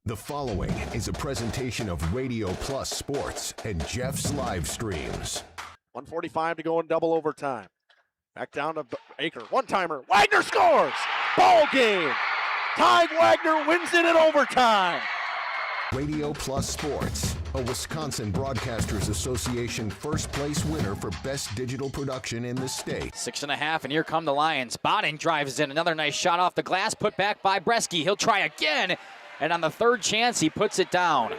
The following is a presentation of Radio Plus Sports and Jeff's live streams. 1:45 to go in double overtime. Back down to Baker. One-timer. Wagner scores! Ball game! Ty Wagner wins it in overtime. Radio Plus Sports, a Wisconsin Broadcasters Association first place winner for best digital production in the state. 6.5, and here come the Lions. Botting drives in. Another nice shot off the glass, put back by Bresky. He'll try again, and on the third chance, he puts it down.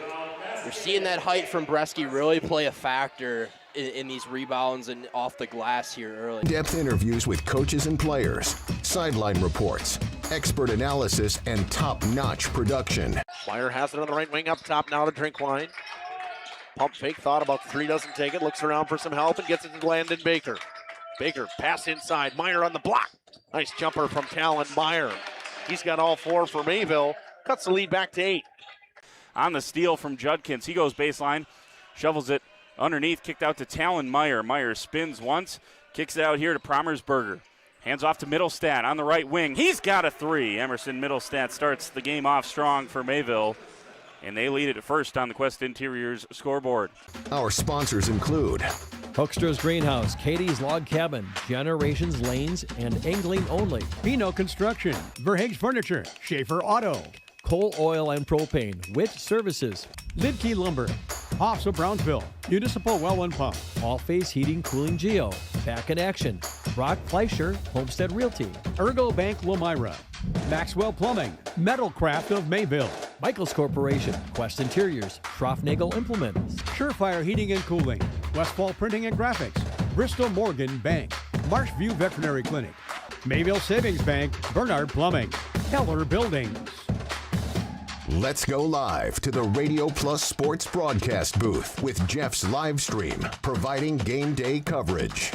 You're seeing that height from Bresky really play a factor in these rebounds and off the glass here early. In-depth interviews with coaches and players, sideline reports, expert analysis, and top-notch production. Flyer has it on the right wing up top now to Drinkwine. Pump fake, thought about three, doesn't take it, looks around for some help and gets it to Landon Baker. Baker, pass inside, Meyer on the block. Nice jumper from Talon Meyer. He's got all four for Mayville, cuts the lead back to 8. On the steal from Judkins, he goes baseline, shovels it underneath, kicked out to Talon Meyer. Meyer spins once, kicks it out here to Promersberger. Hands off to Middlestat on the right wing. He's got a three. Emerson Middlestat starts the game off strong for Mayville, and they lead it at first on the Quest Interiors scoreboard. Our sponsors include Hoekstra's Greenhouse, Katie's Log Cabin, Generations Lanes, and Angling Only. Pino Construction, Verhaeg's Furniture, Schaefer Auto, Coal Oil and Propane, Witt Services, Lidkey Lumber, Hoffs of Brownsville, Municipal Well and Pump, All Phase Heating Cooling Geo, Back in Action, Brock Fleischer, Homestead Realty, Ergo Bank Lomira, Maxwell Plumbing, Metalcraft of Mayville, Michaels Corporation, Quest Interiors, Schroffnagel Implements, Surefire Heating and Cooling, Westfall Printing and Graphics, Bristol Morgan Bank, Marshview Veterinary Clinic, Mayville Savings Bank, Bernard Plumbing, Keller Buildings. Let's go live to the Radio Plus Sports broadcast booth with Jeff's live stream, providing game day coverage.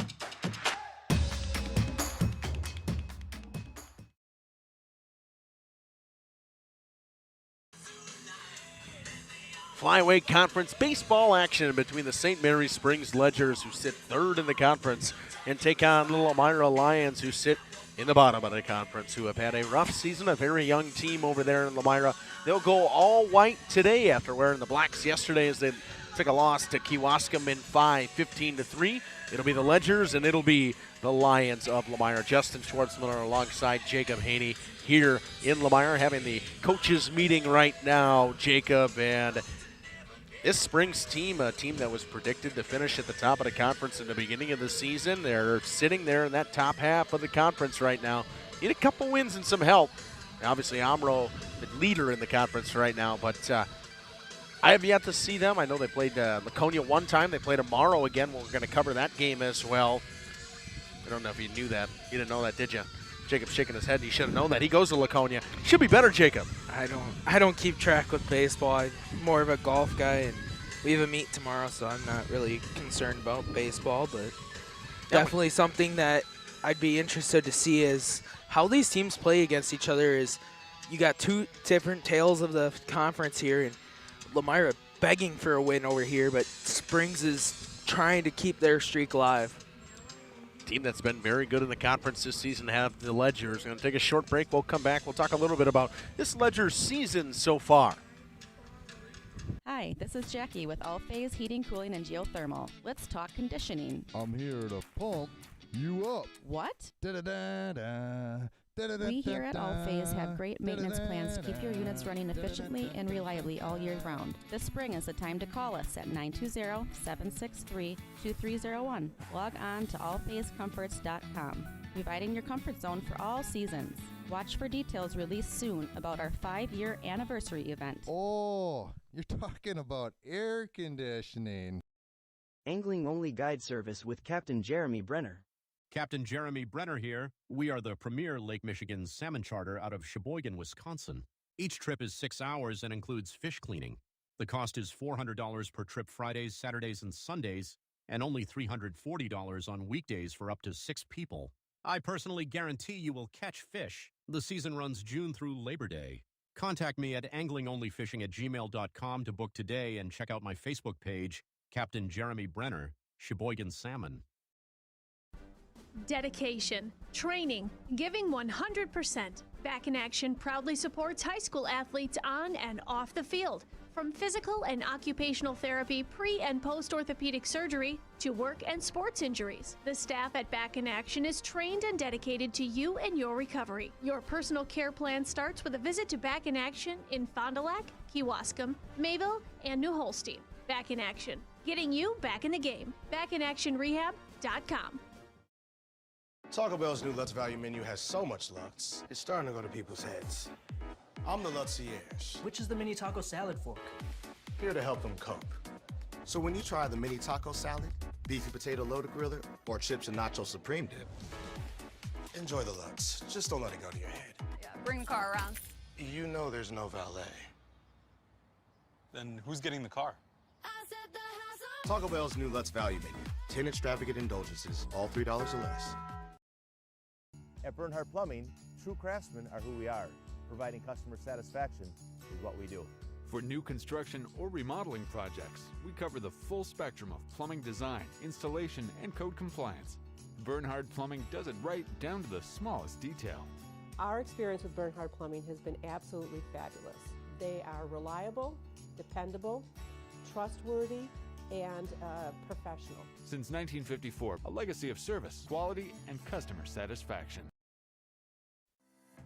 Flyweight Conference baseball action between the St. Mary Springs Ledgers, who sit third in the conference, and take on Little Elmira Lions, who sit in the bottom of the conference, who have had a rough season, a very young team over there in Lomira. They'll go all white today after wearing the blacks yesterday as they took a loss to Kewaskum in 5, 15-3. It'll be the Ledgers and it'll be the Lions of Lomira. Justin Schwartzmiller alongside Jacob Haney here in Lomira, having the coaches meeting right now, Jacob. And this Springs team, a team that was predicted to finish at the top of the conference in the beginning of the season, they're sitting there in that top half of the conference right now. Need a couple wins and some help. Obviously, Amro, the leader in the conference right now, but I have yet to see them. I know they played Laconia one time. They play tomorrow again. We're going to cover that game as well. I don't know if you knew that. You didn't know that, did you? Jacob's shaking his head. He should have known that. He goes to Laconia. Should be better, Jacob. I don't keep track with baseball. I'm more of a golf guy, and we have a meet tomorrow, so I'm not really concerned about baseball. But definitely something that I'd be interested to see is how these teams play against each other. Is you got two different tails of the conference here, and Lomira begging for a win over here, but Springs is trying to keep their streak alive. Team that's been very good in the conference this season have the Ledgers. Going to take a short break. We'll come back. We'll talk a little bit about this Ledgers season so far. Hi, this is Jackie with All Phase Heating, Cooling, and Geothermal. Let's talk conditioning. I'm here to pump you up. What? Da-da-da-da. We here at All Phase have great maintenance plans to keep your units running efficiently and reliably all year round. This spring is the time to call us at 920-763-2301. Log on to allphasecomforts.com, providing your comfort zone for all seasons. Watch for details released soon about our 5-year anniversary event. Oh, you're talking about air conditioning. Angling-only guide service with Captain Jeremy Brenner. Captain Jeremy Brenner here. We are the premier Lake Michigan salmon charter out of Sheboygan, Wisconsin. Each trip is 6 hours and includes fish cleaning. The cost is $400 per trip Fridays, Saturdays, and Sundays, and only $340 on weekdays for up to 6 people. I personally guarantee you will catch fish. The season runs June through Labor Day. Contact me at anglingonlyfishing@gmail.com to book today and check out my Facebook page, Captain Jeremy Brenner, Sheboygan Salmon. dedication, training, giving 100%. Back in Action proudly supports high school athletes on and off the field. From physical and occupational therapy, pre- and post-orthopedic surgery, to work and sports injuries. The staff at Back in Action is trained and dedicated to you and your recovery. Your personal care plan starts with a visit to Back in Action in Fond du Lac, Kewaskum, Mayville, and New Holstein. Back in Action, getting you back in the game. BackinActionRehab.com. Taco Bell's new Lutz Value menu has so much Lutz, it's starting to go to people's heads. I'm the Lutzierge. Which is the mini taco salad fork? Here to help them cope. So when you try the mini taco salad, beefy potato loaded griller, or chips and nacho supreme dip, enjoy the Lutz. Just don't let it go to your head. Yeah, bring the car around. You know there's no valet. Then who's getting the car? Taco Bell's new Lutz Value menu. 10 extravagant indulgences, all $3 or less. At Bernhardt Plumbing, true craftsmen are who we are. Providing customer satisfaction is what we do. For new construction or remodeling projects, we cover the full spectrum of plumbing design, installation, and code compliance. Bernhardt Plumbing does it right down to the smallest detail. Our experience with Bernhardt Plumbing has been absolutely fabulous. They are reliable, dependable, trustworthy, and professional. Since 1954, a legacy of service, quality, and customer satisfaction.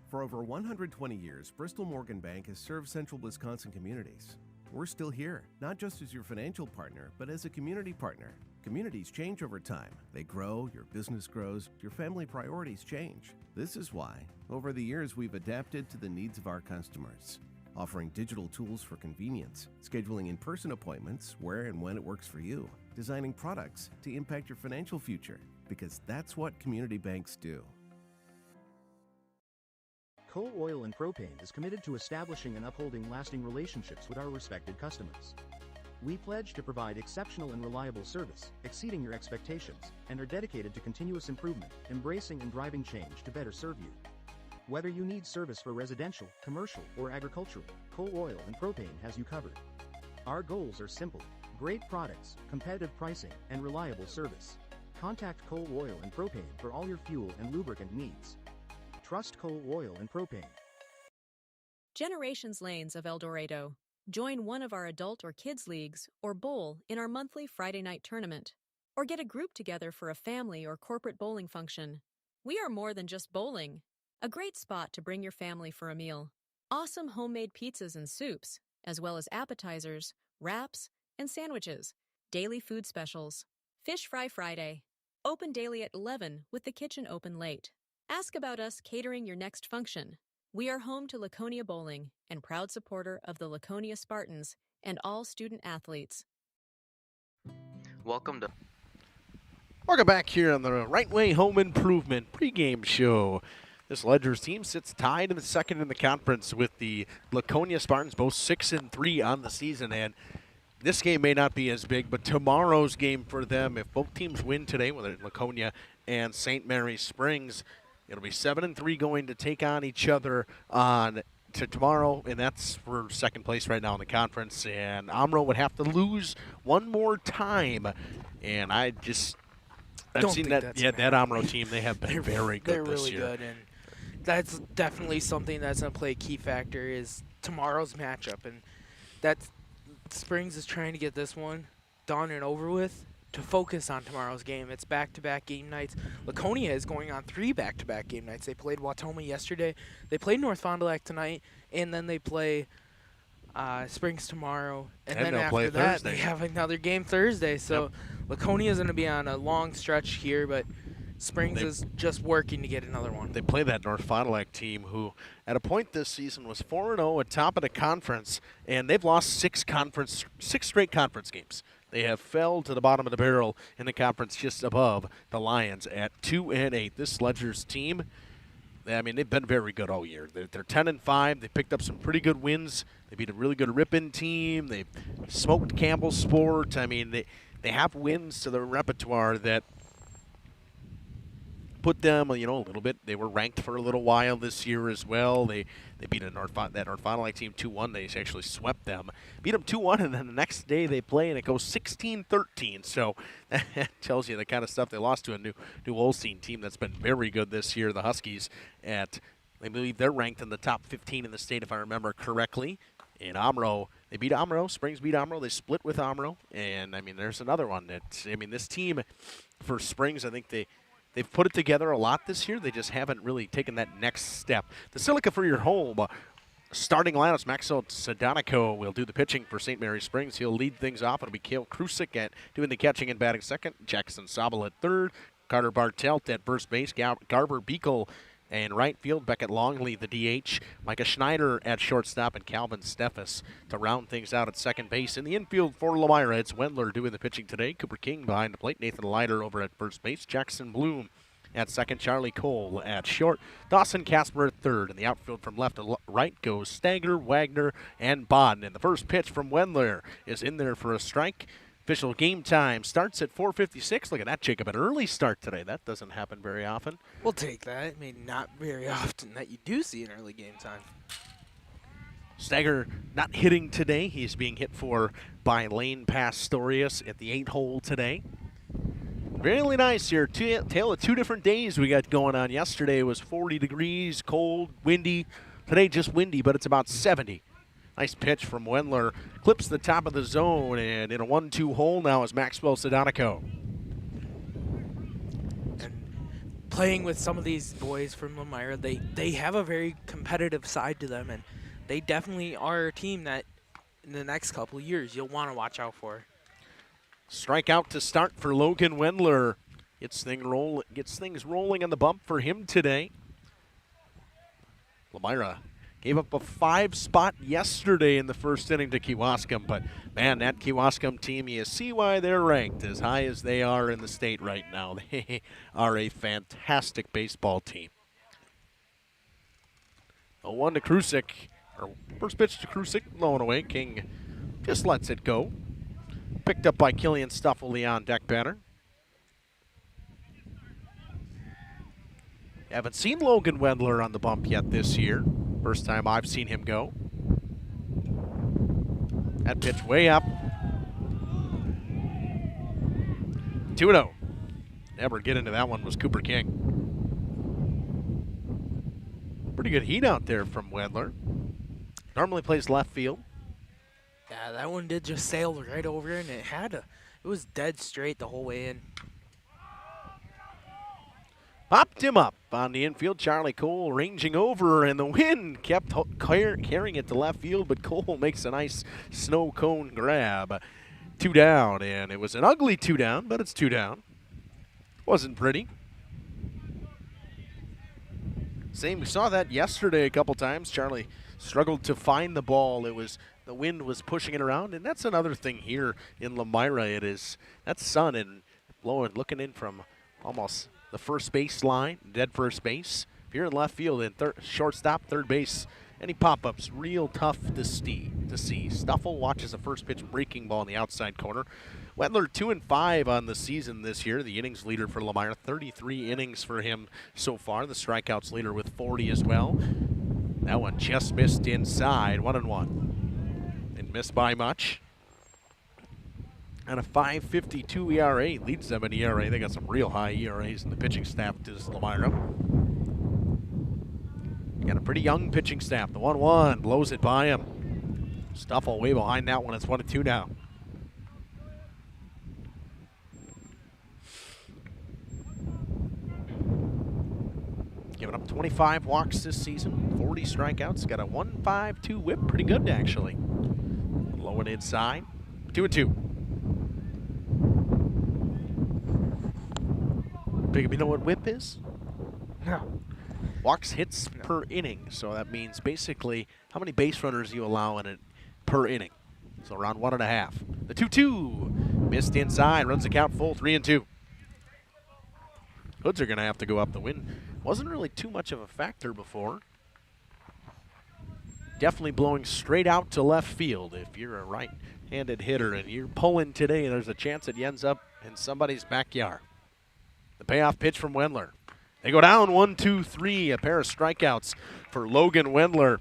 For over 120 years, Bristol Morgan Bank has served central Wisconsin communities. We're still here, not just as your financial partner, but as a community partner. Communities change over time. They grow, your business grows, your family priorities change. This is why, over the years, we've adapted to the needs of our customers, offering digital tools for convenience, scheduling in-person appointments where and when it works for you, designing products to impact your financial future, because that's what community banks do. Coal Oil and Propane is committed to establishing and upholding lasting relationships with our respected customers. We pledge to provide exceptional and reliable service, exceeding your expectations, and are dedicated to continuous improvement, embracing and driving change to better serve you. Whether you need service for residential, commercial, or agricultural, Coal Oil and Propane has you covered. Our goals are simple: great products, competitive pricing, and reliable service. Contact Coal Oil and Propane for all your fuel and lubricant needs. Trust Coal Oil and Propane. Generations Lanes of El Dorado. Join one of our adult or kids leagues or bowl in our monthly Friday night tournament. Or get a group together for a family or corporate bowling function. We are more than just bowling. A great spot to bring your family for a meal. Awesome homemade pizzas and soups, as well as appetizers, wraps, and sandwiches. Daily food specials. Fish Fry Friday. Open daily at 11 with the kitchen open late. Ask about us catering your next function. We are home to Laconia Bowling and proud supporter of the Laconia Spartans and all student athletes. Welcome back here on the Right Way Home Improvement pregame show. This Ledgers team sits tied in the second in the conference with the Laconia Spartans, both 6-3 on the season. And this game may not be as big, but tomorrow's game for them, if both teams win today, whether it's Laconia and St. Mary's Springs, it'll be 7-3 going to take on each other on to tomorrow, and that's for second place right now in the conference. And Amro would have to lose one more time, and I've seen that. Yeah, that Amro team, they have been very good this year. They're really good, and that's definitely something that's going to play a key factor is tomorrow's matchup, and that's Springs is trying to get this one done and over with to focus on tomorrow's game. It's back-to-back game nights. Laconia is going on 3 back-to-back game nights. They played Watoma yesterday. They played North Fond du Lac tonight, and then they play Springs tomorrow. And then after that, they have another game Thursday. So Laconia is going to be on a long stretch here, but Springs is just working to get another one. They play that North Fond du Lac team who, at a point this season, was 4-0 at top of the conference, and they've lost 6 straight conference games. They have fell to the bottom of the barrel in the conference just above the Lions at 2-8. This Ledgers team, I mean, they've been very good all year. They're 10-5. They picked up some pretty good wins. They beat a really good Ripon team. They smoked Campbell Sport. I mean, they have wins to their repertoire that put them, a little bit. They were ranked for a little while this year as well. They beat that North Fond du Lac team 2-1. They actually swept them. Beat them 2-1, and then the next day they play, and it goes 16-13. So that tells you the kind of stuff. They lost to a New Olstein team that's been very good this year, the Huskies. I believe they're ranked in the top 15 in the state, if I remember correctly. In Omro, they beat Omro. Springs beat Omro. They split with Omro. And, there's another one. This team for Springs, I think they've put it together a lot this year. They just haven't really taken that next step. The Silica for your home. Starting lineups, Maxwell Sadonico will do the pitching for St. Mary Springs. He'll lead things off. It'll be Cale Krusik doing the catching and batting second. Jackson Sobel at third. Carter Bartelt at first base. Garber Beekle and right field, Beckett Longley, the DH. Micah Schneider at shortstop, and Calvin Steffes to round things out at second base. In the infield for Lomira, it's Wendler doing the pitching today. Cooper King behind the plate. Nathan Leiter over at first base. Jackson Bloom at second. Charlie Cole at short. Dawson Casper at third. In the outfield from left to right goes Stanger, Wagner, and Bodden. And the first pitch from Wendler is in there for a strike. Official game time starts at 4:56. Look at that, Jacob. An early start today. That doesn't happen very often. We'll take that. Not very often that you do see an early game time. Stager not hitting today. He's being hit for by Lane Pastorius at the 8-hole today. Really nice here. Tale of two different days we got going on. Yesterday was 40 degrees, cold, windy. Today just windy, but it's about 70. Nice pitch from Wendler. Clips the top of the zone, and in a 1-2 hole now is Maxwell Sadonico. And playing with some of these boys from Lomira, they have a very competitive side to them, and they definitely are a team that in the next couple of years you'll want to watch out for. Strikeout to start for Logan Wendler. Gets things rolling on the bump for him today. Lomira gave up a 5-spot yesterday in the first inning to Kewaskum, but man, that Kewaskum team, you see why they're ranked as high as they are in the state right now. They are a fantastic baseball team. 0-1 to Krusik, or first pitch to Krusik, low and away. King just lets it go. Picked up by Killian Stuffley on deck batter. Haven't seen Logan Wendler on the bump yet this year. First time I've seen him go. That pitch way up. 2-0. Never get into that one was Cooper King. Pretty good heat out there from Wendler. Normally plays left field. Yeah, that one did just sail right over, and it was dead straight the whole way in. Popped him up on the infield. Charlie Cole ranging over, and the wind kept carrying it to left field, but Cole makes a nice snow cone grab. 2 down, and it was an ugly 2 down, but it's 2 down. Wasn't pretty. We saw that yesterday a couple times. Charlie struggled to find the ball. The wind was pushing it around, and that's another thing here in Lomira. That sun and blowing, looking in from almost the first base line, dead first base. If you're in left field and shortstop, third base, any pop-ups, real tough to see. Stuffle watches a first pitch breaking ball in the outside corner. Wendler 2-5 on the season this year. The innings leader for Lomira, 33 innings for him so far. The strikeouts leader with 40 as well. That one just missed inside, 1-1. Didn't miss by much. And a 5.52 ERA leads them in ERA. They got some real high ERAs in the pitching staff to Lomira. Got a pretty young pitching staff. The 1-1 blows it by him. Stuffle way behind that one. It's 1-2 now. Giving up 25 walks this season, 40 strikeouts. Got a 1.52 whip. Pretty good, actually. Low and inside. 2-2. Big, you know what whip is? No. Walks hits per inning. So that means basically how many base runners you allow in it per inning. So around 1.5. The 2-2. Missed inside. Runs the count full. 3-2. Hoods are going to have to go up. The wind wasn't really too much of a factor before. Definitely blowing straight out to left field. If you're a right-handed hitter and you're pulling today, there's a chance it ends up in somebody's backyard. The payoff pitch from Wendler. They go down 1-2-3, a pair of strikeouts for Logan Wendler.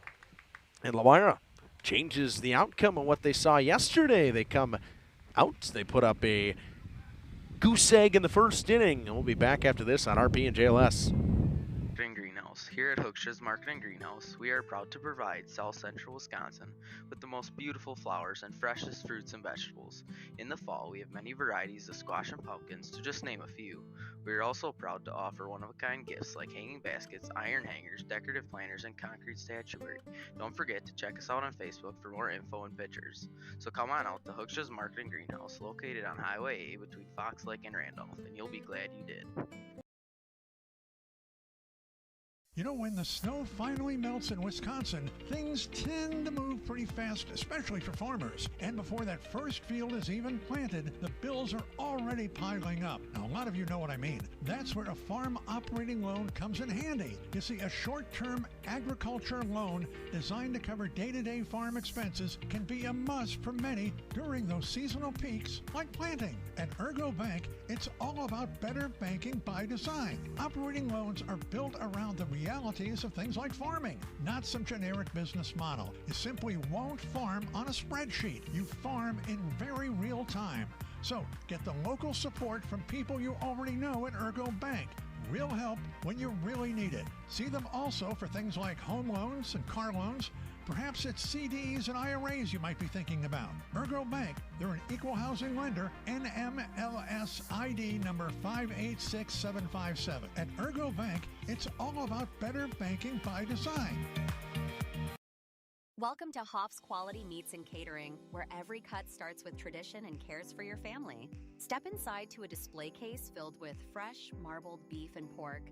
And Lomira changes the outcome of what they saw yesterday. They come out, they put up a goose egg in the first inning, and we'll be back after this on RP and JLS. Greenhouse. Here at Hooksha's Market and Greenhouse, we are proud to provide South Central Wisconsin with the most beautiful flowers and freshest fruits and vegetables. In the fall, we have many varieties of squash and pumpkins, to just name a few. We are also proud to offer one-of-a-kind gifts like hanging baskets, iron hangers, decorative planters, and concrete statuary. Don't forget to check us out on Facebook for more info and pictures. So come on out to Hooksha's Market and Greenhouse, located on Highway A between Fox Lake and Randolph, and you'll be glad you did. You know, when the snow finally melts in Wisconsin, things tend to move pretty fast, especially for farmers. And before that first field is even planted, the bills are already piling up. Now, a lot of you know what I mean. That's where a farm operating loan comes in handy. You see, a short-term agriculture loan designed to cover day-to-day farm expenses can be a must for many during those seasonal peaks like planting. At Ergo Bank, it's all about better banking by design. Operating loans are built around the realities of things like farming, not some generic business model. You simply won't farm on a spreadsheet. You farm in very real time. So get the local support from people you already know at Ergo Bank. Real help when you really need it. See them also for things like home loans and car loans. Perhaps it's CDs and IRAs you might be thinking about. Ergo Bank, they're an equal housing lender, NMLS ID number 586757. At Ergo Bank, it's all about better banking by design. Welcome to Hoff's Quality Meats and Catering, where every cut starts with tradition and cares for your family. Step inside to a display case filled with fresh, marbled beef and pork,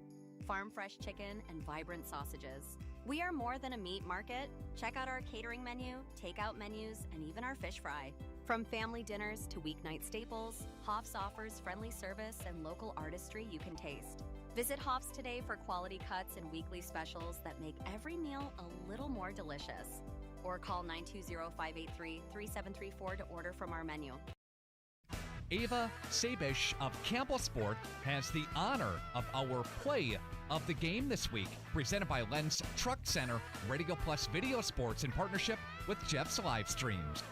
farm-fresh chicken, and vibrant sausages. We are more than a meat market. Check out our catering menu, takeout menus, and even our fish fry. From family dinners to weeknight staples, Hoff's offers friendly service and local artistry you can taste. Visit Hoff's today for quality cuts and weekly specials that make every meal a little more delicious. Or call 920-583-3734 to order from our menu. Ava Sabish of Campbell Sport has the honor of our play of the game this week, presented by Lens Truck Center, Radio Plus Video Sports in partnership with Jeff's Live Streams.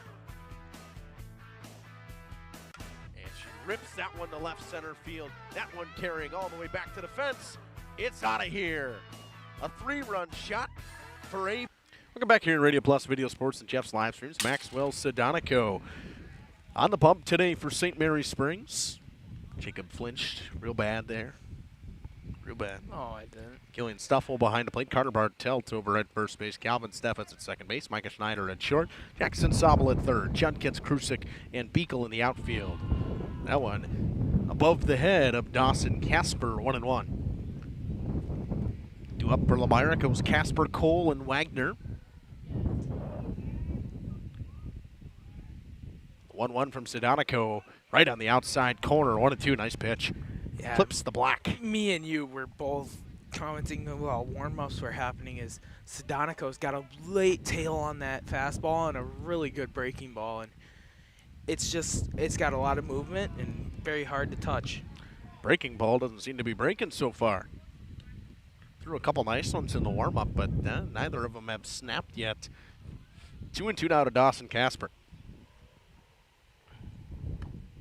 And she rips that one to left center field. That one carrying all the way back to the fence. It's out of here. A 3-run shot for Ava. Welcome back here in Radio Plus Video Sports and Jeff's Live Streams. Maxwell Sedonico on the pump today for St. Mary Springs. Jacob flinched real bad there. Real bad. Oh, I didn't. Killian Stuffle behind the plate. Carter Bartelt over at first base. Calvin Steffens at second base. Micah Schneider at short. Jackson Sobel at third. Judkins, Krusik, and Beekle in the outfield. That one above the head of Dawson Casper, 1-1. Due up for Lomira goes Casper, Cole, and Wagner. 1-1 from Sedonico, right on the outside corner. 1-2, nice pitch. Yeah, Clips the black. Me and you were both commenting while warm-ups were happening is Sedonico's got a late tail on that fastball and a really good breaking ball. And it's got a lot of movement and very hard to touch. Breaking ball doesn't seem to be breaking so far. Threw a couple nice ones in the warm-up, but neither of them have snapped yet. 2-2 now to Dawson Casper.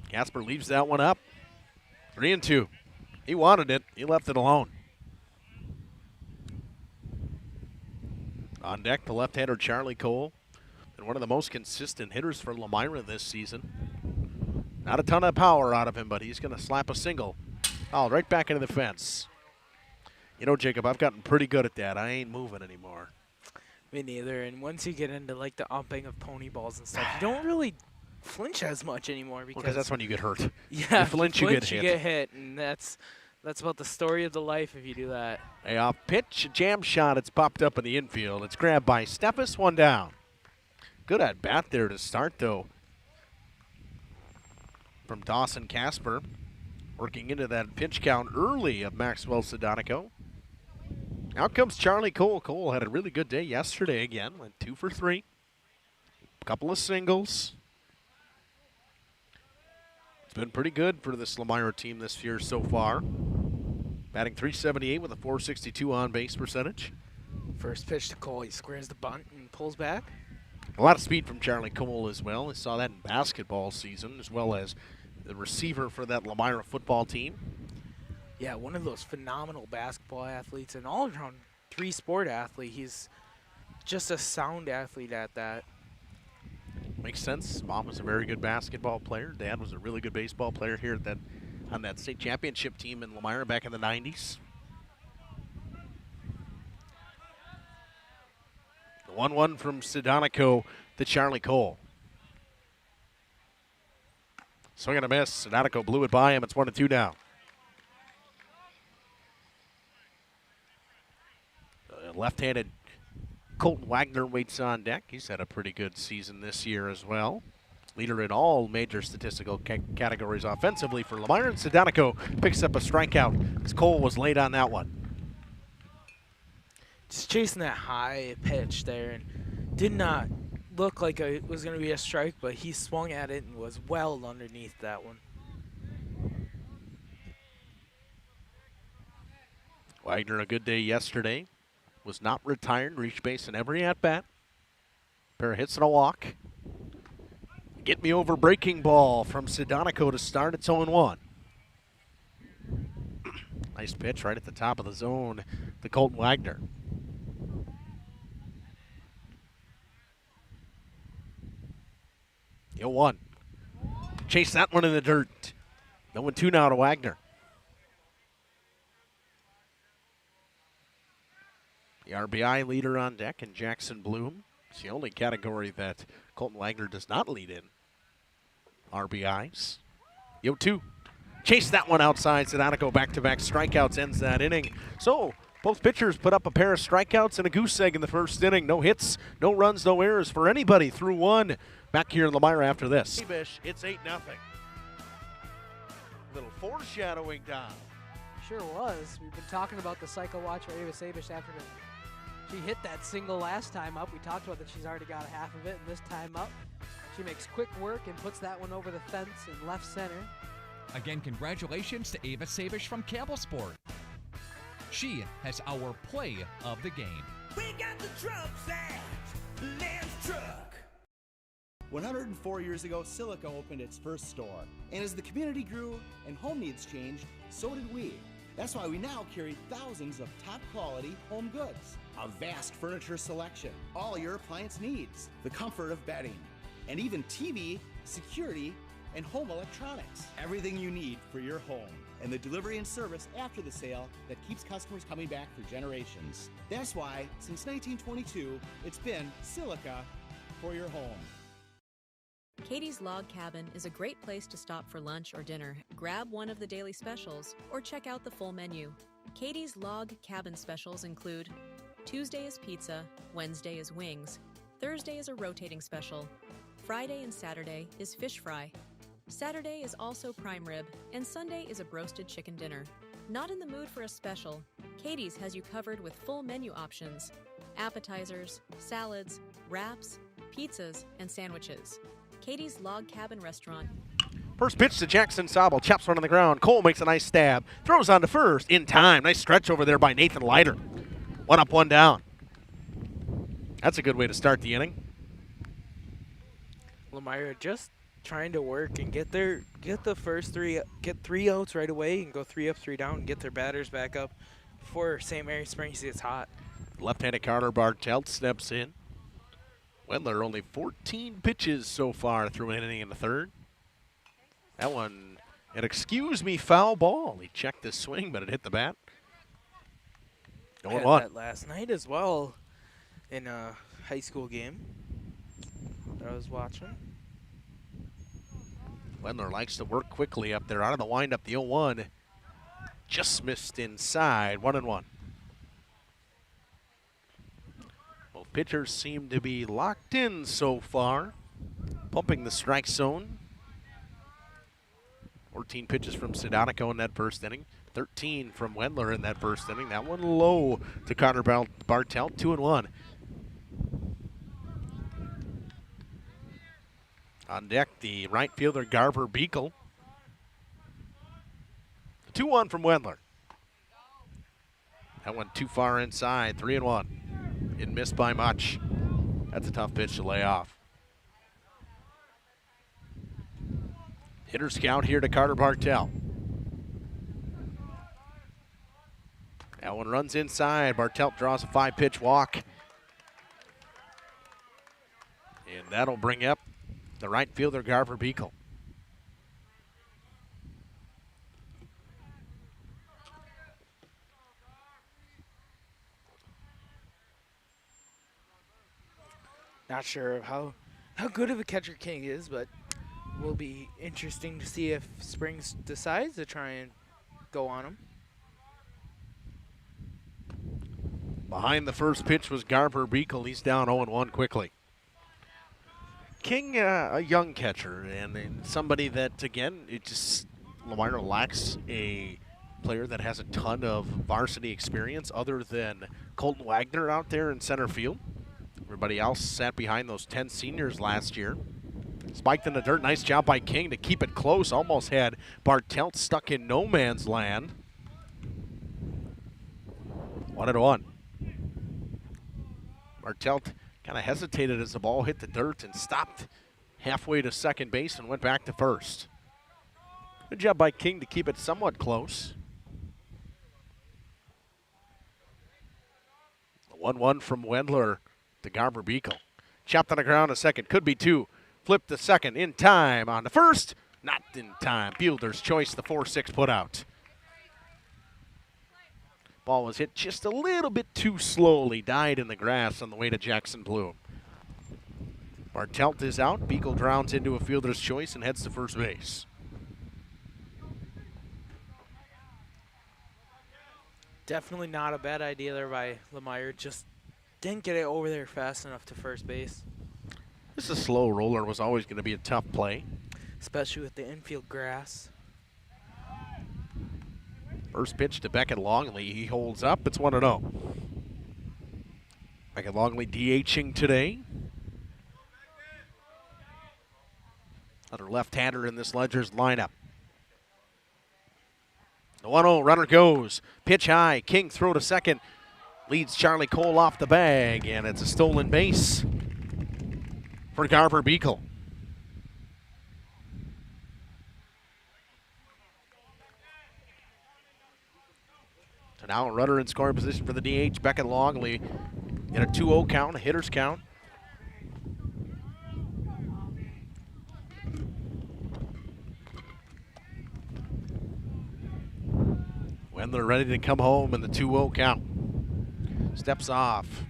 Casper leaves that one up. 3-2. He wanted it. He left it alone. On deck, the left-hander Charlie Cole, and one of the most consistent hitters for Lomira this season. Not a ton of power out of him, but he's going to slap a single. Oh, right back into the fence. You know, Jacob, I've gotten pretty good at that. I ain't moving anymore. Me neither. And once you get into like the umping of pony balls and stuff, you don't really flinch as much anymore because that's when you get hurt. Yeah, you flinch, you get hit. And that's about the story of the life if you do that. A pitch, a jam shot. It's popped up in the infield. It's grabbed by Steffes, one down. Good at bat there to start, though, from Dawson Casper, working into that pitch count early of Maxwell Sedonico. Out comes Charlie Cole. Cole had a really good day yesterday again. Went 2 for 3. A couple of singles. It's been pretty good for this Lomira team this year so far. batting .378 with a .462 on-base percentage. First pitch to Cole. He squares the bunt and pulls back. A lot of speed from Charlie Cole as well. We saw that in basketball season, as well as the receiver for that Lomira football team. Yeah, one of those phenomenal basketball athletes and all-around three-sport athlete. He's just a sound athlete at that. Makes sense. Mom was a very good basketball player. Dad was a really good baseball player here at on that state championship team in Lomira back in the 90s. The 1-1 from Sedonico to Charlie Cole. Swing and a miss. Sedonico blew it by him. It's 1-2 now. Left-handed Colton Wagner waits on deck. He's had a pretty good season this year as well. Leader in all major statistical categories offensively for Lomira. And Sedonico picks up a strikeout because Cole was late on that one. Just chasing that high pitch there and did not look like it was going to be a strike, but he swung at it and was well underneath that one. Wagner a good day yesterday. Was not retired, reached base in every at-bat. Pair of hits and a walk. Get me over breaking ball from Sedonico to start. It's 0-1. Nice pitch right at the top of the zone to Colton Wagner. Yo, 1. Chase that one in the dirt. 0-2 now to Wagner. The RBI leader on deck in Jackson Bloom. It's the only category that Colton Wagner does not lead in. RBIs. Yo, 2. Chase that one outside. Sedonico back-to-back strikeouts ends that inning. So both pitchers put up a pair of strikeouts and a goose egg in the first inning. No hits, no runs, no errors for anybody through 1. Back here in Lomira after this. It's 8-0. Little foreshadowing down. Sure was. We've been talking about the cycle watch for Ava Sabish after she hit that single last time up. We talked about that she's already got a half of it, and this time up, she makes quick work and puts that one over the fence in left center. Again, congratulations to Ava Sabish from Campbell Sport. She has our play of the game. We got the trucks at Lance Truck. 104 years ago, Silica opened its first store. And as the community grew and home needs changed, so did we. That's why we now carry thousands of top quality home goods, a vast furniture selection, all your appliance needs, the comfort of bedding, and even TV, security, and home electronics. Everything you need for your home, and the delivery and service after the sale that keeps customers coming back for generations. That's why, since 1922, it's been Silica for your home. Katie's Log Cabin is a great place to stop for lunch or dinner. Grab one of the daily specials or check out the full menu. Katie's Log Cabin specials include Tuesday is pizza, Wednesday is wings, Thursday is a rotating special, Friday and Saturday is fish fry, Saturday is also prime rib, and Sunday is a broasted chicken dinner. Not in the mood for a special? Katie's has you covered with full menu options, appetizers, salads, wraps, pizzas, and sandwiches. Katie's Log Cabin Restaurant. First pitch to Jackson Sobel. Chops one on the ground. Cole makes a nice stab. Throws on to first in time. Nice stretch over there by Nathan Leiter. 1 up, 1 down. That's a good way to start the inning. Lomira just trying to work and get the first 3, get 3 outs right away and go 3 up, 3 down and get their batters back up before St. Mary Springs gets hot. Left-handed Carter Bartelt steps in. Wendler only 14 pitches so far through an inning in the third. That one, an excuse me foul ball. He checked his swing, but it hit the bat. I had 0-1. that last night as well in a high school game that I was watching. Wendler likes to work quickly up there. Out of the windup, the 0-1. Just missed inside. 1-1. Both pitchers seem to be locked in so far. Pumping the strike zone. 14 pitches from Sedonico in that first inning. 13 from Wendler in that first inning. That one low to Carter Bartelt. 2-1. On deck, the right fielder, Garver Beekle. 2-1 from Wendler. That went too far inside. 3-1. It missed by much. That's a tough pitch to lay off. Hitter's count here to Carter Bartell. That one runs inside. Bartelt draws a 5-pitch walk. And that'll bring up the right fielder, Garver Beekle. Not sure of how good of a catcher King is, but will be interesting to see if Springs decides to try and go on him. Behind the first pitch was Garver Beekle. He's down 0-1 quickly. King, a young catcher, and somebody that, again, Lomira lacks a player that has a ton of varsity experience other than Colton Wagner out there in center field. Everybody else sat behind those 10 seniors last year. Spiked in the dirt. Nice job by King to keep it close. Almost had Bartelt stuck in no man's land. 1-1. Bartelt kind of hesitated as the ball hit the dirt and stopped halfway to second base and went back to first. Good job by King to keep it somewhat close. 1-1 from Wendler to Garver Beekle. Chopped on the ground a second. Could be two. Flipped the second in time on the first. Not in time. Fielder's choice, the 4-6 put out. Ball was hit just a little bit too slowly. Died in the grass on the way to Jackson Bloom. Bartelt is out. Beekle drowns into a fielder's choice and heads to first base. Definitely not a bad idea there by Lomira. Just didn't get it over there fast enough to first base. This is a slow roller was always going to be a tough play. Especially with the infield grass. First pitch to Beckett Longley. He holds up. It's 1-0. Beckett Longley DHing today. Another left-hander in this Ledger's lineup. The 1-0 runner goes. Pitch high. King throw to second. Leads Charlie Cole off the bag, and it's a stolen base for Garver Beekle. So now a runner in scoring position for the DH, Beckett Longley, in a 2-0 count, a hitter's count. Wendler ready to come home in the 2-0 count. Steps off.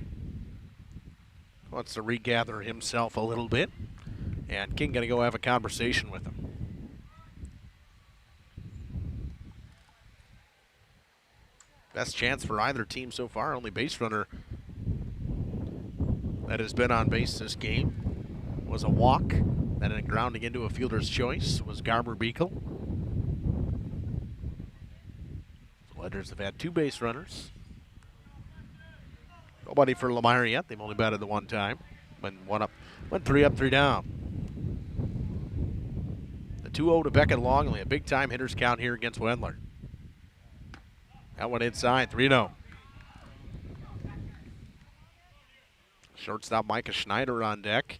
Wants to regather himself a little bit. And King going to go have a conversation with him. Best chance for either team so far. Only base runner that has been on base this game was a walk. Then a grounding into a fielder's choice was Garver Beekle. The Ledgers have had two base runners. Nobody for Lomira yet. They've only batted the one time. Went 3 up, 3 down. The 2-0 to Beckett Longley. A big time hitter's count here against Wendler. That one inside, 3-0. Shortstop Micah Schneider on deck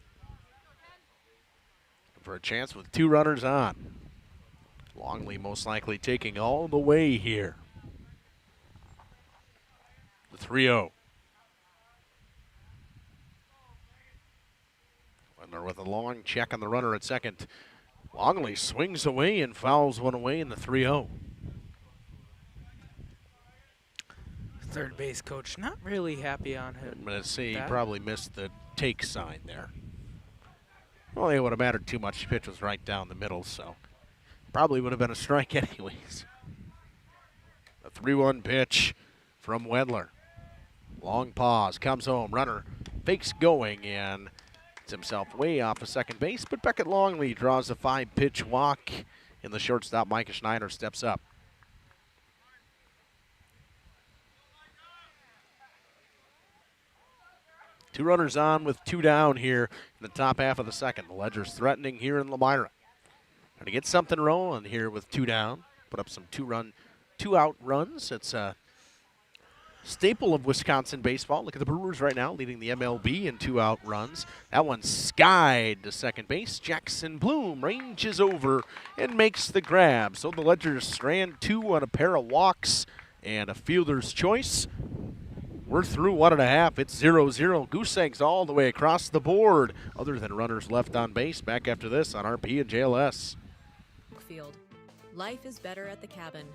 for a chance with two runners on. Longley most likely taking all the way here. The 3-0. Wendler with a long check on the runner at second. Longley swings away and fouls one away in the 3-0. Third base coach not really happy on him. I'm going to say he probably missed the take sign there. Well, it would have mattered too much. The pitch was right down the middle, so probably would have been a strike anyways. A 3-1 pitch from Wendler. Long pause, comes home, runner fakes going and gets himself way off of second base, but Beckett Longley draws a 5-pitch walk, and the shortstop Micah Schneider steps up. Two runners on with two down here in the top half of the second. The Ledgers threatening here in Lomira. Trying to get something rolling here with two down. Put up some two-out runs. It's staple of Wisconsin baseball. Look at the Brewers right now, leading the MLB in 2-out runs. That one skied to second base. Jackson Bloom ranges over and makes the grab. So the Ledgers strand 2 on a pair of walks and a fielder's choice. We're through 1.5. It's 0-0. Goose eggs all the way across the board, other than runners left on base. Back after this on RP and JLS. Field. Life is better at the cabin.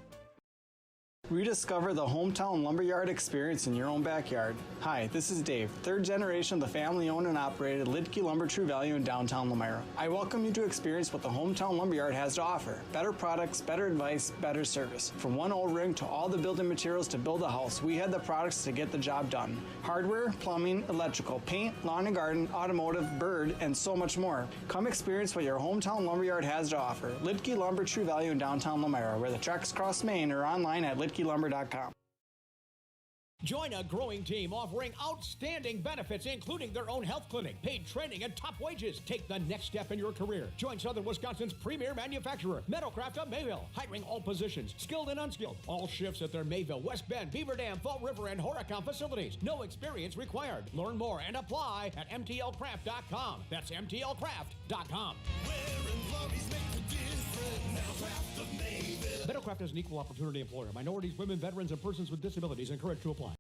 Rediscover the hometown lumberyard experience in your own backyard. Hi, this is Dave, third generation of the family-owned and operated Lidke Lumber True Value in downtown Lomira. I welcome you to experience what the hometown lumberyard has to offer. Better products, better advice, better service. From one O-ring to all the building materials to build a house, we had the products to get the job done. Hardware, plumbing, electrical, paint, lawn and garden, automotive, bird, and so much more. Come experience what your hometown lumberyard has to offer. Lidke Lumber True Value in downtown Lomira, where the tracks cross Main or online at lidkelumber.com. Join a growing team offering outstanding benefits, including their own health clinic, paid training, and top wages. Take the next step in your career. Join Southern Wisconsin's premier manufacturer, Metalcraft of Mayville, hiring all positions, skilled and unskilled. All shifts at their Mayville, West Bend, Beaver Dam, Fall River, and Horicon facilities. No experience required. Learn more and apply at mtlcraft.com. That's mtlcraft.com. Metalcraft is an equal opportunity employer. Minorities, women, veterans, and persons with disabilities encouraged to apply.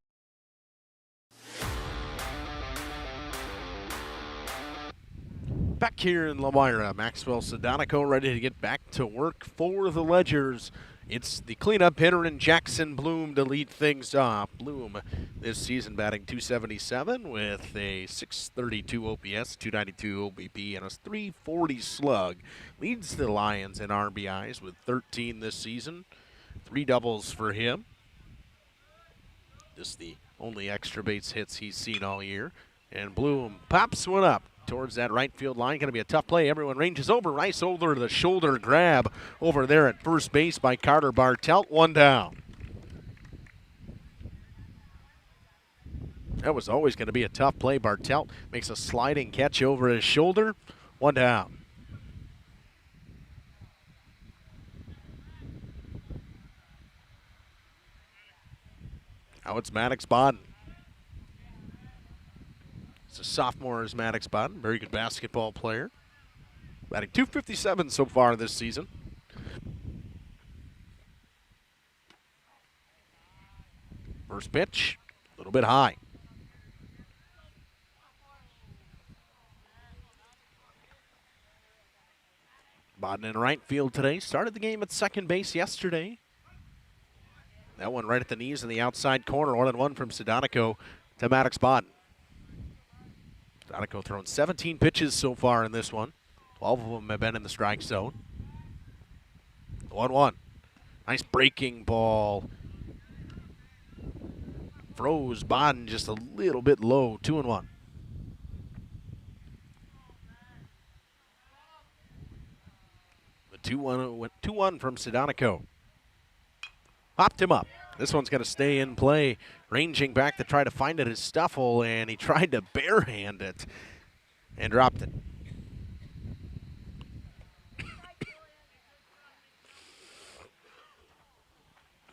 Back here in Lomira, Maxwell Sedonico ready to get back to work for the Ledgers. It's the cleanup hitter in Jackson Bloom to lead things off. Bloom this season batting .277 with a .632 OPS, .292 OBP, and a .340 slug. Leads the Lions in RBIs with 13 this season. 3 doubles for him. Just the only extra base hits he's seen all year. And Bloom pops one up towards that right field line. Going to be a tough play. Everyone ranges over. Nice over the shoulder grab over there at first base by Carter Bartelt. 1 down. That was always going to be a tough play. Bartelt makes a sliding catch over his shoulder. 1 down. Now it's Maddox Bodden. It's a sophomore as Maddox Bodden, very good basketball player. Batting .257 so far this season. First pitch, a little bit high. Bodden in right field today. Started the game at second base yesterday. That one right at the knees in the outside corner. 1-1 from Sedonico to Maddox Bodden. Sedonico thrown 17 pitches so far in this one. 12 of them have been in the strike zone. 1-1. Nice breaking ball. Froze Bodden just a little bit low. 2-1. The 2-1 from Sedonico. Hopped him up. This one's going to stay in play. Ranging back to try to find it is Stuffle, and he tried to barehand it and dropped it.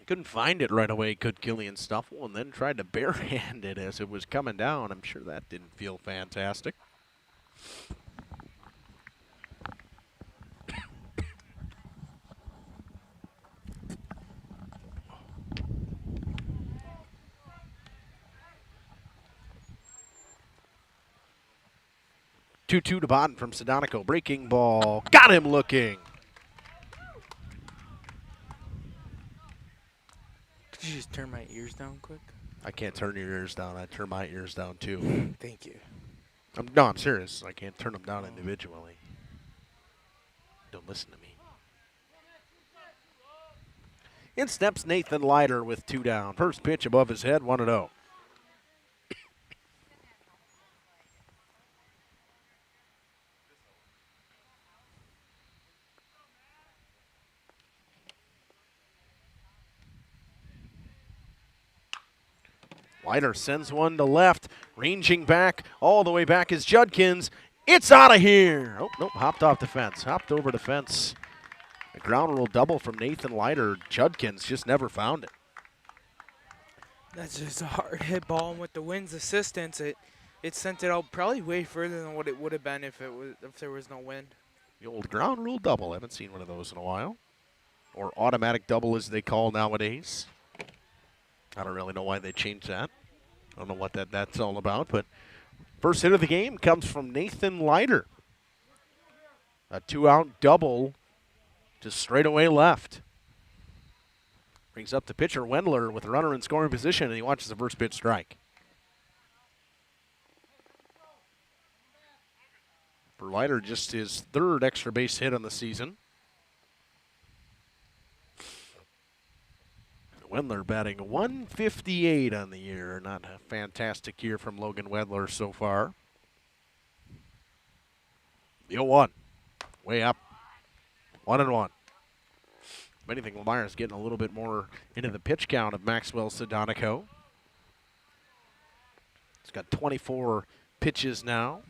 Couldn't find it right away, could Killian Stuffle, and then tried to barehand it as it was coming down. I'm sure that didn't feel fantastic. 2-2 to Bodden from Sedonico. Breaking ball. Got him looking. Could you just turn my ears down quick? I can't turn your ears down. I turn my ears down too. Thank you. No, I'm serious. I can't turn them down individually. Don't listen to me. In steps Nathan Leiter with 2 down. First pitch above his head, 1-0. Leiter sends one to left, ranging back, all the way back is Judkins. It's out of here. Oh, nope, hopped off the fence, hopped over the fence. A ground rule double from Nathan Leiter. Judkins just never found it. That's just a hard hit ball, and with the wind's assistance, it sent it out probably way further than what it would have been if there was no wind. The old ground rule double. Haven't seen one of those in a while. Or automatic double as they call nowadays. I don't really know why they changed that. I don't know what that's all about, but first hit of the game comes from Nathan Leiter. A 2-out double to straightaway left. Brings up the pitcher, Wendler, with a runner in scoring position, and he watches the first pitch strike. For Leiter, just his third extra base hit on the season. Wendler batting 158 on the year. Not a fantastic year from Logan Wendler so far. The 0-1. Way up. 1-1. If anything, Lomira's getting a little bit more into the pitch count of Maxwell Sedonico. He's got 24 pitches now.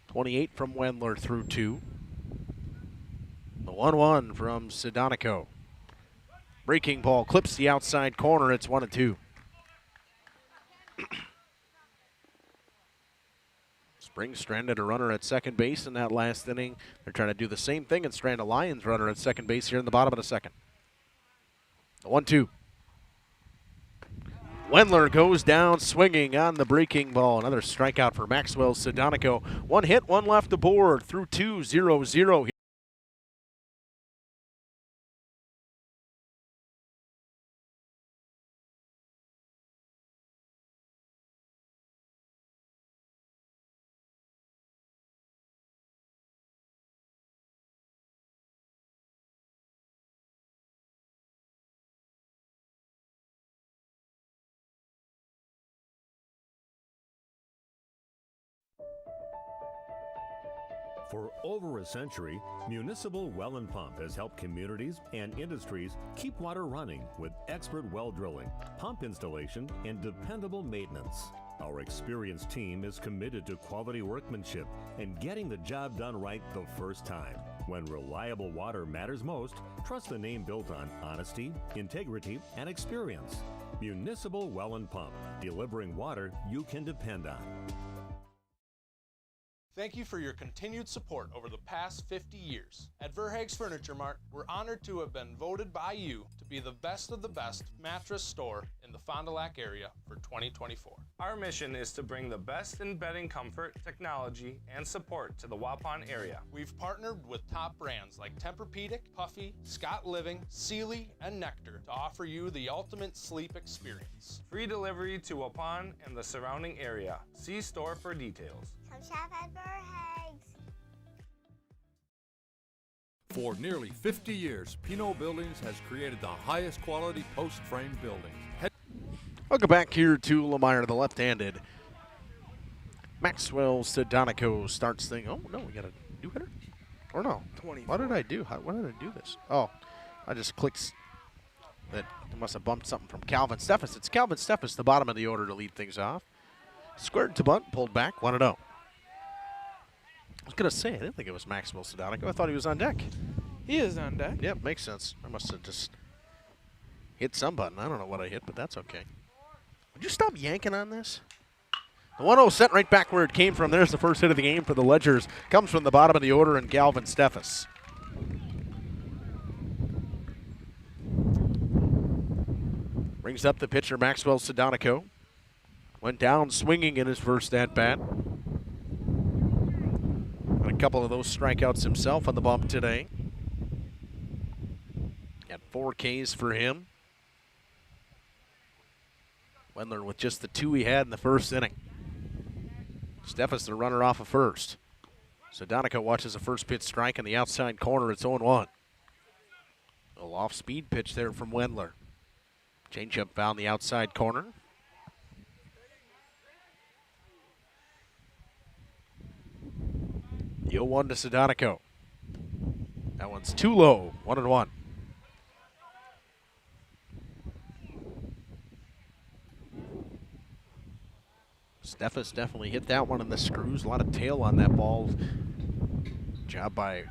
28 from Wendler through 2. The 1-1 from Sedonico. Breaking ball clips the outside corner. It's 1-2. Springs stranded a runner at second base in that last inning. They're trying to do the same thing and strand a Lions runner at second base here in the bottom of the second. The 1-2. Wendler goes down swinging on the breaking ball. Another strikeout for Maxwell Sedonico. One hit, one left aboard through 2, 0-0. For over a century, Municipal Well and Pump has helped communities and industries keep water running with expert well drilling, pump installation, and dependable maintenance. Our experienced team is committed to quality workmanship and getting the job done right the first time. When reliable water matters most, trust the name built on honesty, integrity, and experience. Municipal Well and Pump, delivering water you can depend on. Thank you for your continued support over the past 50 years. At Verhaeg's Furniture Mart, we're honored to have been voted by you to be the best of the best mattress store in the Fond du Lac area for 2024. Our mission is to bring the best in bedding comfort, technology, and support to the Waupun area. We've partnered with top brands like Tempur-Pedic, Puffy, Scott Living, Sealy, and Nectar to offer you the ultimate sleep experience. Free delivery to Waupun and the surrounding area. See store for details. Come shop at Verhaeg's. For nearly 50 years, Pinot Buildings has created the highest quality post-frame buildings. Welcome back here to Lomira, the left-handed. Maxwell Sedonico starts thing. Oh, no, we got a new hitter? Or no? 24. What did I do? Why did I do this? Oh, I just clicked. That must have bumped something from Calvin Steffes. It's Calvin Steffes, the bottom of the order to lead things off. Squared to bunt, pulled back, 1-0. I was going to say, I didn't think it was Maxwell Sedonico. I thought he was on deck. He is on deck. Yep, makes sense. I must have just hit some button. I don't know what I hit, but that's okay. Would you stop yanking on this? The 1-0 sent right back where it came from. There's the first hit of the game for the Ledgers. Comes from the bottom of the order and Galvin Steffes. Brings up the pitcher, Maxwell Sedonico. Went down swinging in his first at-bat. A couple of those strikeouts himself on the bump today. Got 4 Ks for him. Wendler with just the 2 he had in the first inning. Steffes the runner off of first. Sedonico watches a first pitch strike in the outside corner. It's 0-1. A little off-speed pitch there from Wendler. Changeup found the outside corner. The 0-1 to Sedonico. That one's too low. 1-1. Steffes definitely hit that one in the screws. A lot of tail on that ball. Job by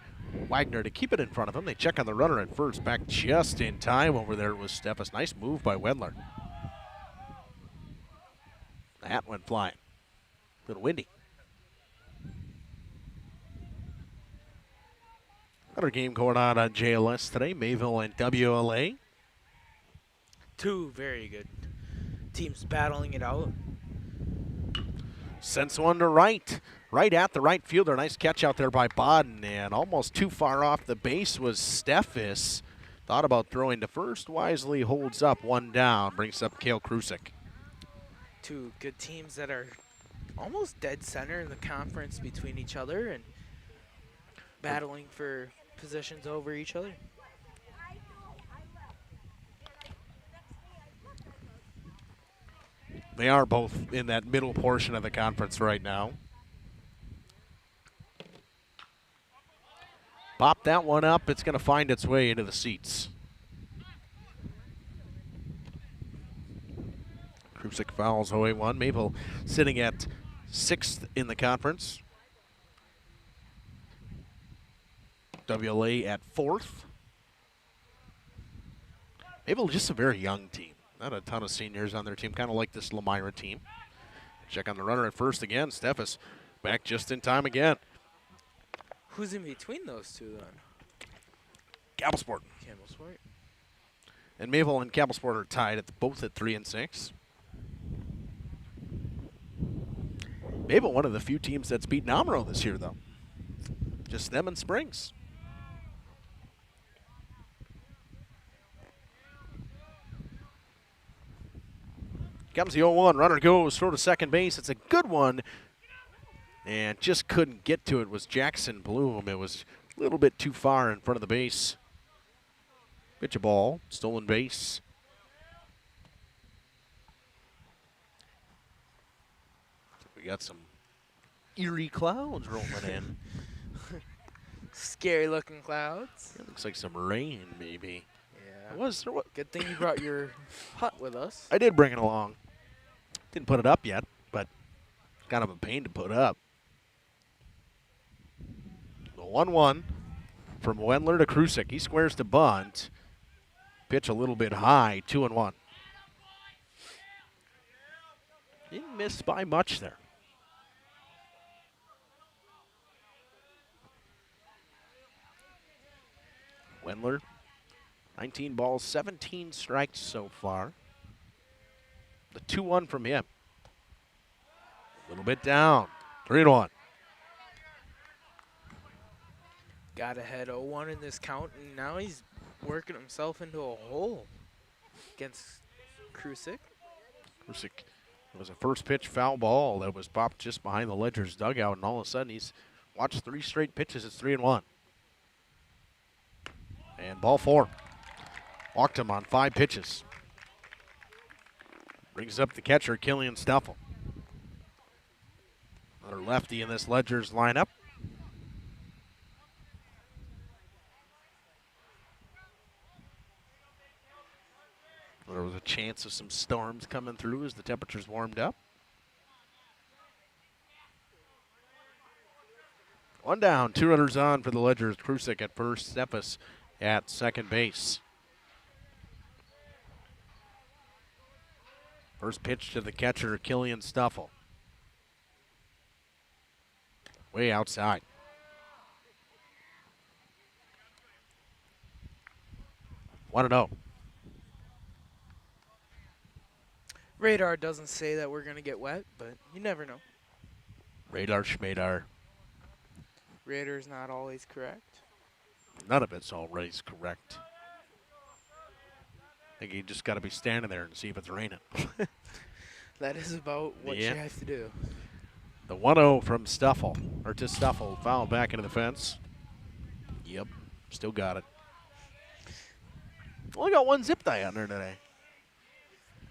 Wagner to keep it in front of him. They check on the runner at first. Back just in time over there was Steffes. Nice move by Wendler. The hat went flying. A little windy. Another game going on JLS today, Mayville and WLA. Two very good teams battling it out. Sends one to right at the right fielder. Nice catch out there by Bodden, and almost too far off the base was Steffes. Thought about throwing to first, wisely holds up, one down, brings up Kale Krusik. Two good teams that are almost dead center in the conference between each other and battling for positions over each other. They are both in that middle portion of the conference right now. Pop that one up. It's going to find its way into the seats. Krusik fouls 0-1. Maple sitting at 6th in the conference. WLA at 4th. Maple just a very young team. Not a ton of seniors on their team, kind of like this Lomira team. Check on the runner at first again. Steffes back just in time again. Who's in between those two then? Campbellsport. Campbellsport. And Mayville and Campbellsport are tied at both at 3 and 6. Mayville, one of the few teams that's beaten Amaro this year, though. Just them and Springs. Comes the 0-1. Runner goes, throw to second base. It's a good one. And just couldn't get to it was Jackson Bloom. It was a little bit too far in front of the base. Pitch a ball, stolen base. We got some eerie clouds rolling in. Scary looking clouds. It looks like some rain, maybe. Yeah. It was. Good thing you brought your hut with us. I did bring it along. Didn't put it up yet, but kind of a pain to put up. The 1-1 from Wendler to Krusik. He squares to bunt. Pitch a little bit high, 2-1. Didn't miss by much there. Wendler, 19 balls, 17 strikes so far. The 2-1 from him. A little bit down, 3-1. Got ahead 0-1 in this count, and now he's working himself into a hole against Krusik. Krusik, it was a first pitch foul ball that was popped just behind the Ledger's dugout, and all of a sudden he's watched 3 straight pitches. It's 3-1. And ball 4. Walked him on 5 pitches. Brings up the catcher, Killian Stuffel. Another lefty in this Ledger's lineup. There was a chance of some storms coming through as the temperatures warmed up. 1 down, 2 runners on for the Ledgers. Krusik at first, Steffes at second base. First pitch to the catcher, Killian Stuffel. Way outside. 1-0. Radar doesn't say that we're going to get wet, but you never know. Radar Schmadar. Radar's not always correct. None of it's always correct. I think you just got to be standing there and see if it's raining. That is about what you have to do. The 1-0 from Stuffel, or to Stuffel, foul back into the fence. Yep, still got it. Only got 1 zip tie on there today.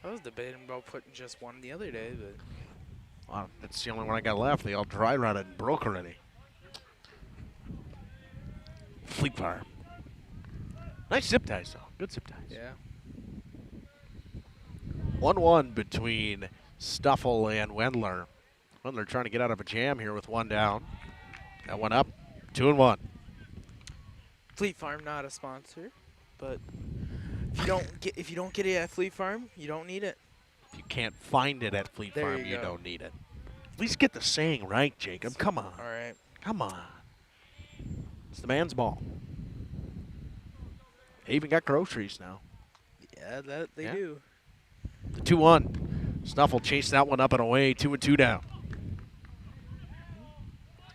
I was debating about putting just one the other day, but Well, that's the only one I got left. They all dry rotted and broke already. Fleet Farm. Nice zip ties, though. Good zip ties. yeah. 1-1 between Stuffel and Wendler. Wendler trying to get out of a jam here with 1 down. That one up, 2-1. Fleet Farm not a sponsor, but if you don't get it at Fleet Farm, you don't need it. If you can't find it at Fleet There Farm, you you go. don't need it. At least get the saying right, Jacob. Come on. All right. Come on. It's the man's ball. They even got groceries now. Yeah, that they do. The 2-1. Snuffle chased that one up and away. 2-2 down.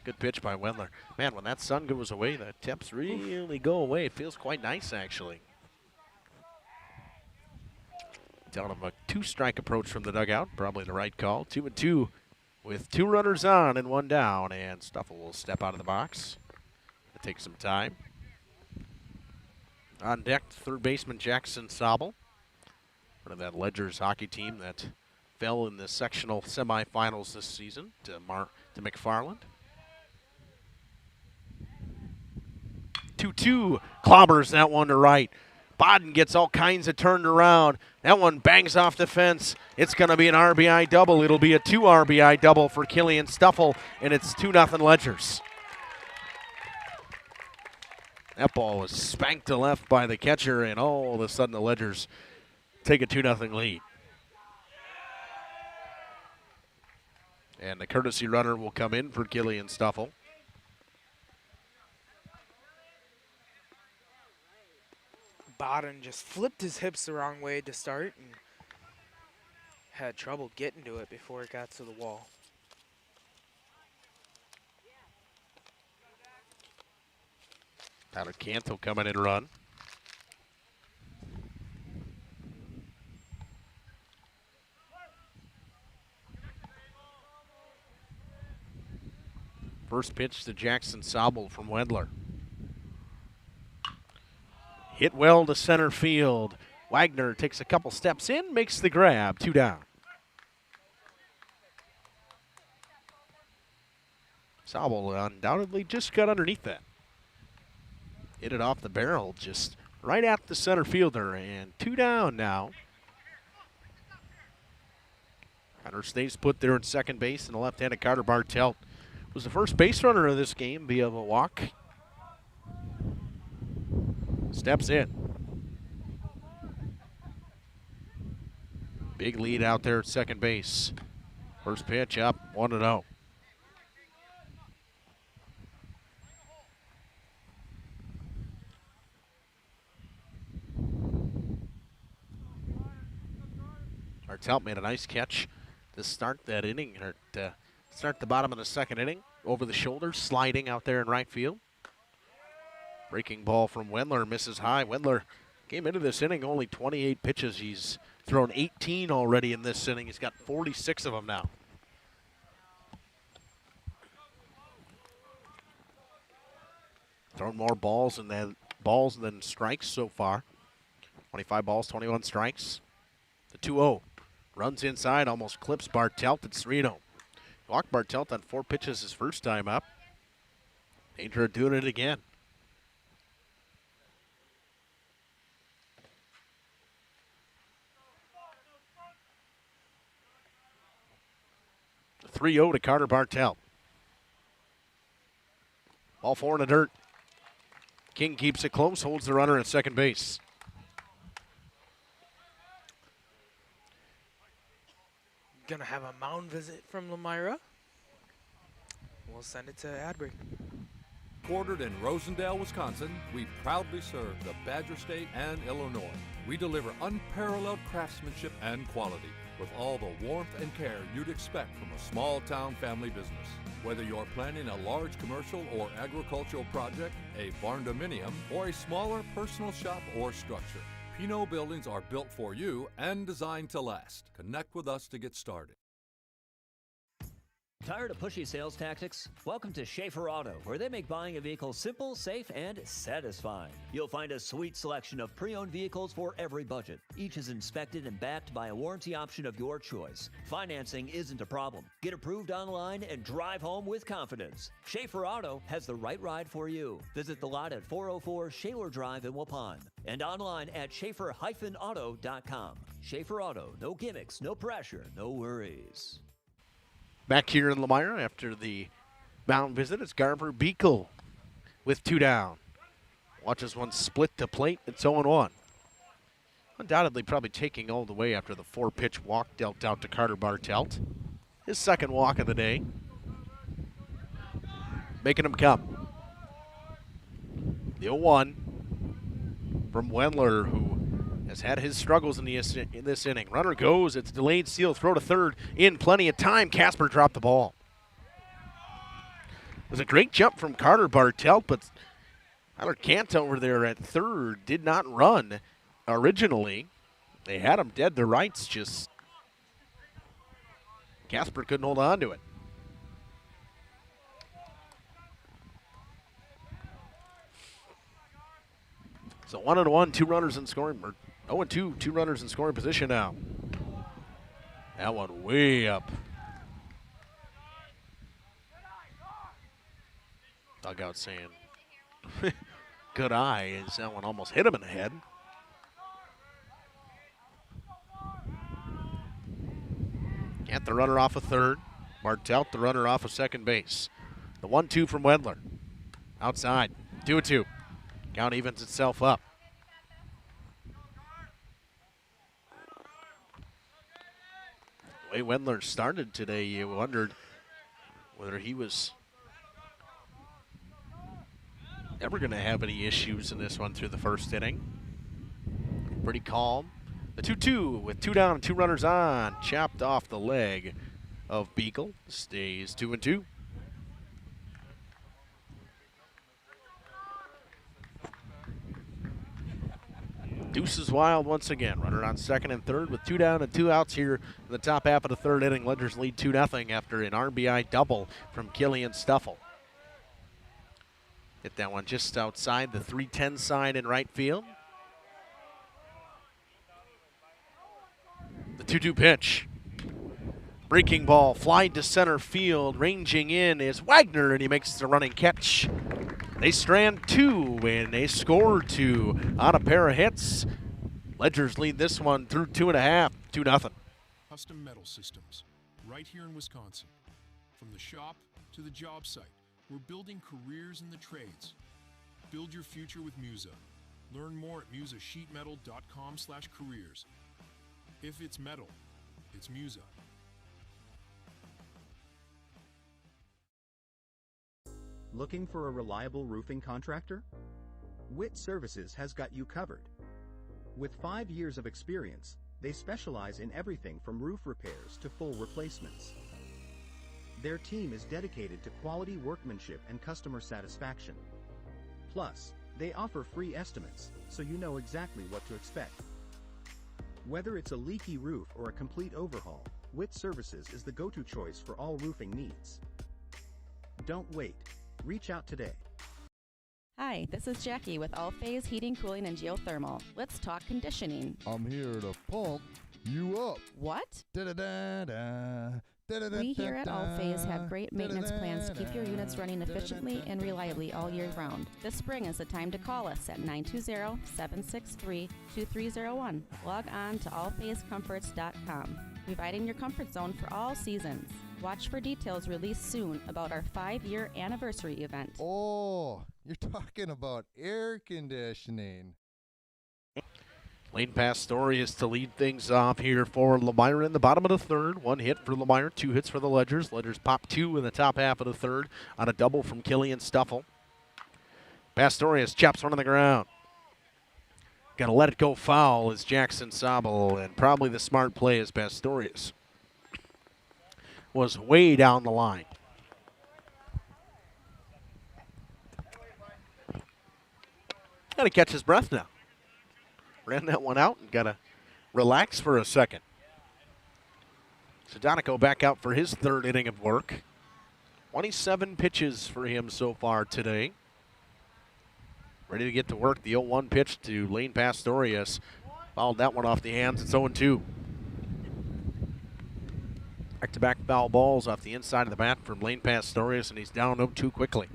Good pitch by Wendler. Man, when that sun goes away, the temps really go away. It feels quite nice, actually. Telling him a 2-strike approach from the dugout. Probably the right call. 2-2 with 2 runners on and 1 down. And Snuffle will step out of the box. It'll take some time. On deck, third baseman Jackson Sobel. One of that Ledgers hockey team that fell in the sectional semifinals this season to McFarland. 2-2, clobbers that one to right. Bodden gets all kinds of turned around. That one bangs off the fence. It's going to be an RBI double. It'll be a 2 RBI double for Killian Stuffle, and it's 2-0 Ledgers. That ball was spanked to left by the catcher, and all of a sudden the Ledgers take a 2-0 lead. And the courtesy runner will come in for Killian Stuffle. Bodden just flipped his hips the wrong way to start and had trouble getting to it before it got to the wall. Tyler Kant will come in and run. First pitch to Jackson Sobel from Wendler. Hit well to center field. Wagner takes a couple steps in, makes the grab, 2 down. Sobel undoubtedly just got underneath that. Hit it off the barrel, just right at the center fielder, and 2 down now. Hunter stays put there in second base, and the left-handed Carter Bartelt was the first base runner of this game via a walk. Steps in. Big lead out there at second base. First pitch up, 1-0. Bartelt made a nice catch to start that inning, or to start the bottom of the second inning. Over the shoulder, sliding out there in right field. Breaking ball from Wendler, misses high. Wendler came into this inning only 28 pitches. He's thrown 18 already in this inning. He's got 46 of them now. Thrown more balls than strikes so far. 25 balls, 21 strikes. The 2-0. Runs inside, almost clips Bartelt. It's 3-0. Walked Bartelt on 4 pitches his first time up. Danger of doing it again. The 3-0 to Carter Bartelt. Ball 4 in the dirt. King keeps it close, holds the runner at second base. Gonna have a mound visit from Lomira. We'll send it to Adbury. Quartered in Rosendale, Wisconsin, we proudly serve the Badger State and Illinois. We deliver unparalleled craftsmanship and quality with all the warmth and care you'd expect from a small-town family business. Whether you're planning a large commercial or agricultural project, a barn-dominium, or a smaller personal shop or structure, Pinot buildings are built for you and designed to last. Connect with us to get started. Tired of pushy sales tactics? Welcome to Schaefer Auto, where they make buying a vehicle simple, safe, and satisfying. You'll find a sweet selection of pre-owned vehicles for every budget. Each is inspected and backed by a warranty option of your choice. Financing isn't a problem. Get approved online and drive home with confidence. Schaefer Auto has the right ride for you. Visit the lot at 404 Shaler Drive in Waupun and online at schaefer-auto.com. Schaefer Auto, no gimmicks, no pressure, no worries. Back here in Lomira after the mound visit, it's Garver Beekle with 2 down. Watches one split to plate. It's 0-1. Undoubtedly probably taking all the way after the 4-pitch walk dealt out to Carter Bartelt. His second walk of the day. Making him come. The 0-1 from Wendler, who has had his struggles in this inning. Runner goes. It's delayed steal. Throw to third. In plenty of time. Casper dropped the ball. It was a great jump from Carter Bartelt, but Tyler Cant over there at third did not run originally. They had him dead to rights, just Casper couldn't hold on to it. So 1-1, 2 runners in scoring, or 0-2, 2 runners in scoring position now. That one way up. Dugout saying, good eye, as that one almost hit him in the head. At the runner off of third. Bartelt, the runner off of second base. The 1-2 from Wendler. Outside, 2-2. Count evens itself up. The way Wendler started today, you wondered whether he was ever going to have any issues in this one through the first inning. Pretty calm. The 2-2 with 2 down and 2 runners on. Chopped off the leg of Beagle. Stays 2-2. Deuce is wild once again. Runner on second and third with 2 down and 2 outs here in the top half of the third inning. Ledgers lead 2-0 after an RBI double from Killian Stuffel. Hit that one just outside the 310 sign in right field. The 2-2 pitch. Breaking ball, flied to center field. Ranging in is Wagner, and he makes the running catch. They strand 2, and they score 2 on a pair of hits. Ledgers lead this one through 2.5, 2-0. Custom metal systems, right here in Wisconsin. From the shop to the job site, we're building careers in the trades. Build your future with Musa. Learn more at musasheetmetal.com/careers. If it's metal, it's Musa. Looking for a reliable roofing contractor? Witt Services has got you covered. With 5 years of experience, they specialize in everything from roof repairs to full replacements. Their team is dedicated to quality workmanship and customer satisfaction. Plus, they offer free estimates, so you know exactly what to expect. Whether it's a leaky roof or a complete overhaul, Witt Services is the go-to choice for all roofing needs. Don't wait. Reach out today. Hi, this is Jackie with All Phase Heating, Cooling, and Geothermal. Let's talk conditioning. I'm here to pump you up. What? Da-da-da-da. We here at All Phase have great maintenance plans to keep your units running efficiently and reliably all year round. This spring is the time to call us at 920-763-2301. Log on to allphasecomforts.com, providing your comfort zone for all seasons. Watch for details released soon about our 5-year anniversary event. Oh, you're talking about air conditioning. Lane Pastorius to lead things off here for Lomira in the bottom of the third. 1 hit for Lomira, 2 hits for the Ledgers. Ledgers pop 2 in the top half of the third on a double from Killian Stuffel. Pastorius chops one on the ground. Got to let it go foul is Jackson Sobel, and probably the smart play is Pastorius was way down the line. Got to catch his breath now. Ran that one out and got to relax for a second. Sedonico back out for his third inning of work. 27 pitches for him so far today. Ready to get to work. The 0-1 pitch to Lane Pastorius. Fouled that one off the hands. It's 0-2. Back-to-back foul balls off the inside of the bat from Lane Pastorius, and he's down 0-2 quickly.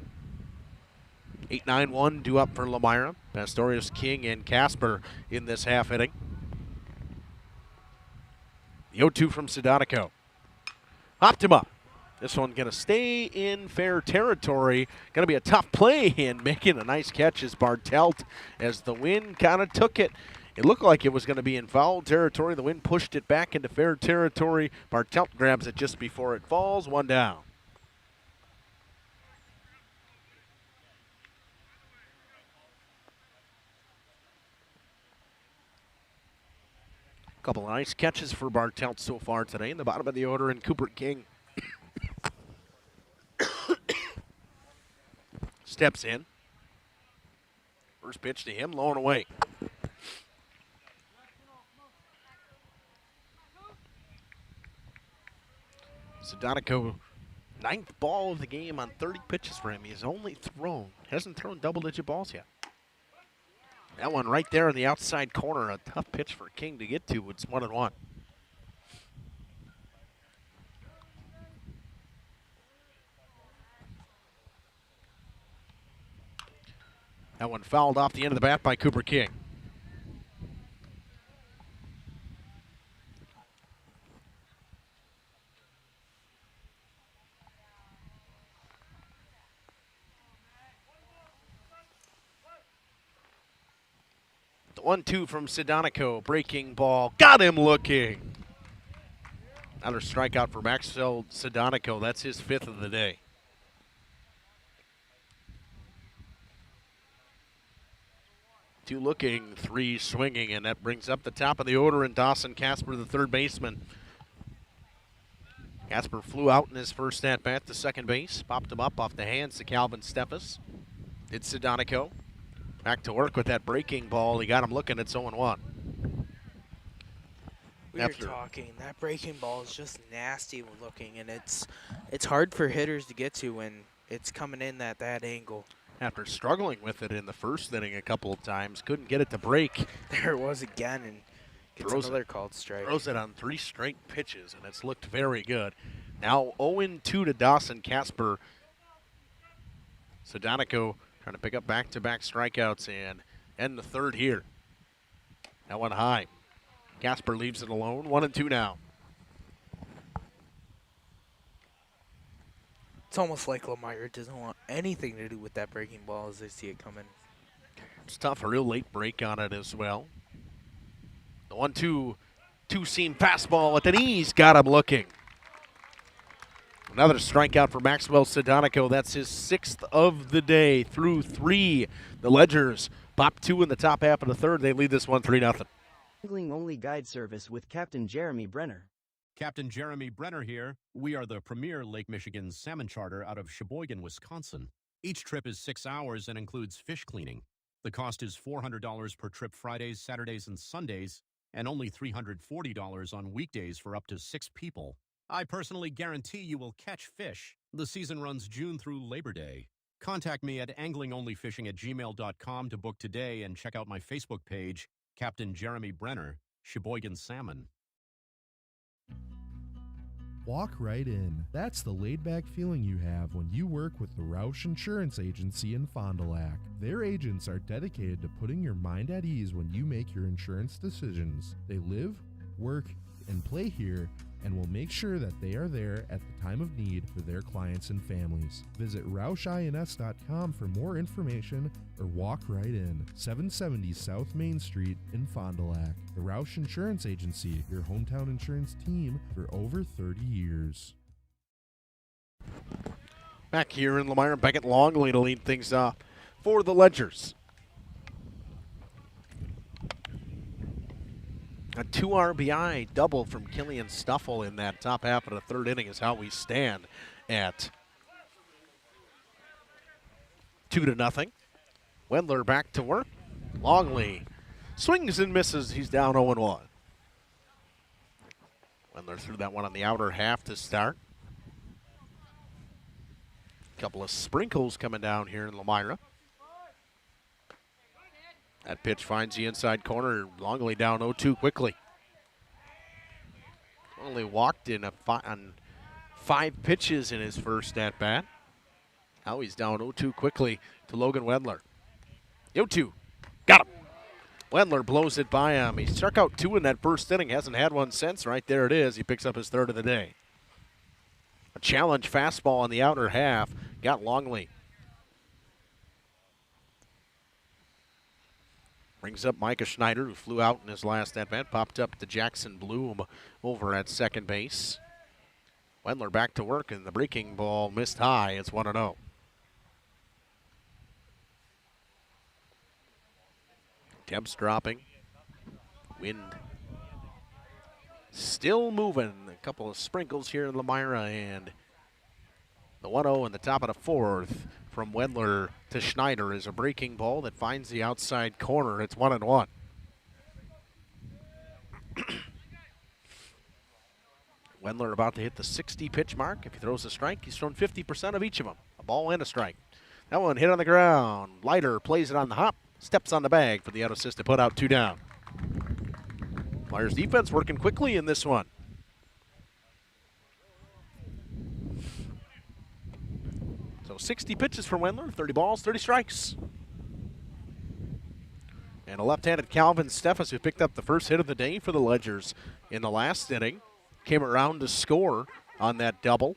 8-9-1 due up for Lomira. Pastorius, King, and Casper in this half inning. The 0-2 from Sedonico. Hopped him up. This one going to stay in fair territory. Going to be a tough play, and making a nice catch is Bartelt as the wind kind of took it It looked like it was going to be in foul territory. The wind pushed it back into fair territory. Bartelt grabs it just before it falls. One down. Couple of nice catches for Bartelt so far today. In the bottom of the order, and Cooper King steps in. First pitch to him, low and away. Sedonico, 9th ball of the game on 30 pitches for him. Hasn't thrown double-digit balls yet. That one right there in the outside corner, a tough pitch for King to get to. It's 1-1. That one fouled off the end of the bat by Cooper King. The 1-2 from Sedonico, breaking ball, got him looking. Another strikeout for Maxwell Sedonico. That's his 5th of the day. Two looking, 3 swinging, and that brings up the top of the order and Dawson Casper, the third baseman. Casper flew out in his first at-bat to second base, popped him up off the hands to Calvin Steffes. Did Sedonico. Back to work with that breaking ball. He got him looking at 0-1. We were talking. That breaking ball is just nasty looking, and it's hard for hitters to get to when it's coming in at that angle. After struggling with it in the first inning a couple of times, couldn't get it to break. There it was again, and gets another called strike. Throws it on 3 straight pitches, and it's looked very good. Now 0-2 to Dawson Casper. Sedonico trying to pick up back-to-back strikeouts and end the third here. That one high. Casper leaves it alone. 1-2 now. It's almost like Lomira doesn't want anything to do with that breaking ball as they see it coming. It's tough, a real late break on it as well. The 1-2, two-seam fastball at the knees, got him looking. Another strikeout for Maxwell Sedonico. That's his 6th of the day through 3. The Ledgers pop 2 in the top half of the third. They lead this one 3-0. Angling only guide service with Captain Jeremy Brenner. Captain Jeremy Brenner here. We are the premier Lake Michigan salmon charter out of Sheboygan, Wisconsin. Each trip is 6 hours and includes fish cleaning. The cost is $400 per trip Fridays, Saturdays, and Sundays, and only $340 on weekdays for up to 6 people. I personally guarantee you will catch fish. The season runs June through Labor Day. Contact me at anglingonlyfishing@gmail.com to book today and check out my Facebook page, Captain Jeremy Brenner, Sheboygan Salmon. Walk right in. That's the laid-back feeling you have when you work with the Roush Insurance Agency in Fond du Lac. Their agents are dedicated to putting your mind at ease when you make your insurance decisions. They live, work, and play here, and will make sure that they are there at the time of need for their clients and families. Visit RoushINS.com for more information or walk right in. 770 South Main Street in Fond du Lac. The Roush Insurance Agency, your hometown insurance team for over 30 years. Back here in Lomira, Beckett Longley to lead things off for the Ledgers. A 2 RBI double from Killian Stuffle in that top half of the third inning is how we stand at 2-0. Wendler back to work. Longley swings and misses. He's down 0-1. Wendler threw that one on the outer half to start. A couple of sprinkles coming down here in Lomira. That pitch finds the inside corner. Longley down 0-2 quickly. Only walked in on 5 pitches in his first at-bat. Now he's down 0-2 quickly to Logan Wendler. 0-2. Got him. Wendler blows it by him. He struck out 2 in that first inning. Hasn't had one since. Right there it is. He picks up his 3rd of the day. A challenge fastball on the outer half. Got Longley. Brings up Micah Schneider, who flew out in his last at-bat. Popped up to Jackson Bloom over at second base. Wendler back to work, and the breaking ball missed high. It's 1-0. Temps dropping. Wind still moving. A couple of sprinkles here in Lomira, and the 1-0 in the top of the fourth from Wendler to Schneider is a breaking ball that finds the outside corner. It's 1-1. Wendler about to hit the 60 pitch mark. If he throws a strike, he's thrown 50% of each of them. A ball and a strike. That one hit on the ground. Leiter plays it on the hop, steps on the bag for the out assist to put out 2 down. Flyers defense working quickly in this one. So 60 pitches for Wendler, 30 balls, 30 strikes. And a left-handed Calvin Steffes, who picked up the first hit of the day for the Ledgers in the last inning, came around to score on that double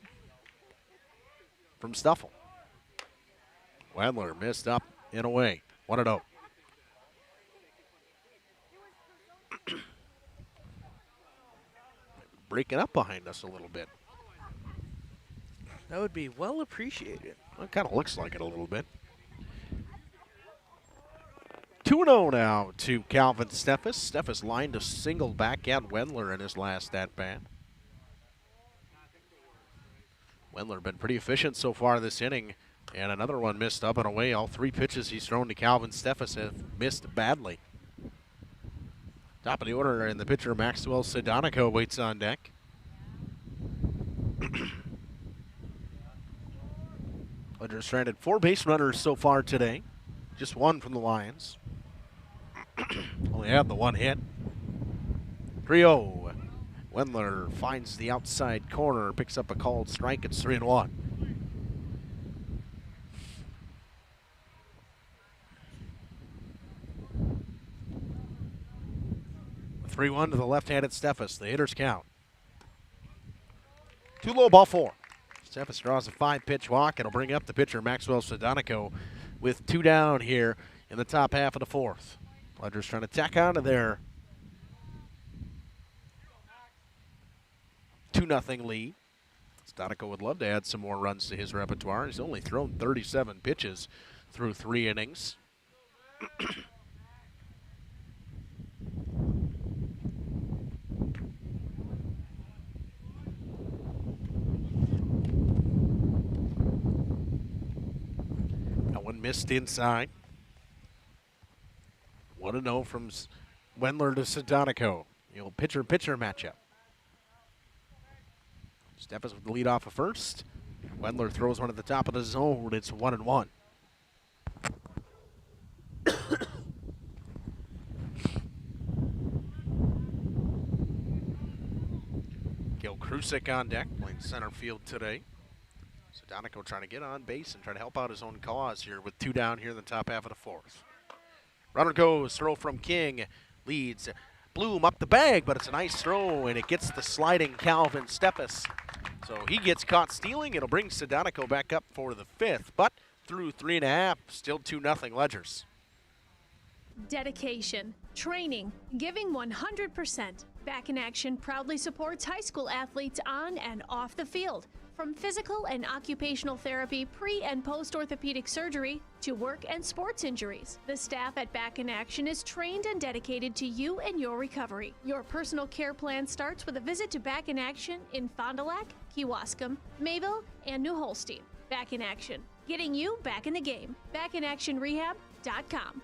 from Stuffle. Wendler missed up and away. 1-0. Breaking up behind us a little bit. That would be well appreciated. Well, it kind of looks like it a little bit. 2-0 now to Calvin Steffes. Steffes lined a single back at Wendler in his last at-bat. Wendler been pretty efficient so far this inning, and another one missed up and away. All 3 pitches he's thrown to Calvin Steffes have missed badly. Top of the order, and the pitcher Maxwell Sedonico waits on deck. Ledger stranded 4 base runners so far today. Just 1 from the Lions. Only had the 1 hit. 3-0. Wendler finds the outside corner, picks up a called strike. It's 3-1. 3-1 to the left-handed Steffes. The hitters count. 2 low, ball 4. Steffes draws a 5-pitch walk. It'll bring up the pitcher Maxwell Sedonico with 2 down here in the top half of the 4th. Ledger's trying to tack on to their 2-0 lead. Sedonico would love to add some more runs to his repertoire. He's only thrown 37 pitches through 3 innings. Missed inside. 1-0 from Wendler to Sedonico. The old pitcher-pitcher matchup. Steffes with the lead off of first. Wendler throws one at the top of the zone. It's 1-1. Gil Krusik on deck, playing center field today. Sedonico trying to get on base and try to help out his own cause here with 2 down here in the top half of the 4th. Runner goes, throw from King, leads Bloom up the bag, but it's a nice throw, and it gets the sliding Calvin Steffes. So he gets caught stealing. It'll bring Sedonico back up for the 5th, but through 3.5, still 2-0 Ledgers. Dedication, training, giving 100%. Back in Action proudly supports high school athletes on and off the field. From physical and occupational therapy, pre- and post-orthopedic surgery, to work and sports injuries. The staff at Back in Action is trained and dedicated to you and your recovery. Your personal care plan starts with a visit to Back in Action in Fond du Lac, Kewaskum, Mayville, and New Holstein. Back in Action, getting you back in the game. BackinActionRehab.com.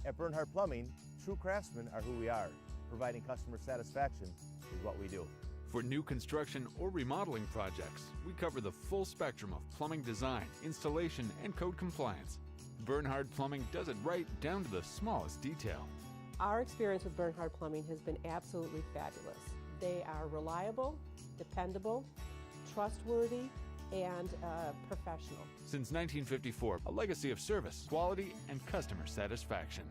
At Bernhardt Plumbing, true craftsmen are who we are. Providing customer satisfaction is what we do. For new construction or remodeling projects, we cover the full spectrum of plumbing design, installation, and code compliance. Bernhardt Plumbing does it right down to the smallest detail. Our experience with Bernhardt Plumbing has been absolutely fabulous. They are reliable, dependable, trustworthy, and professional. Since 1954, a legacy of service, quality, and customer satisfaction.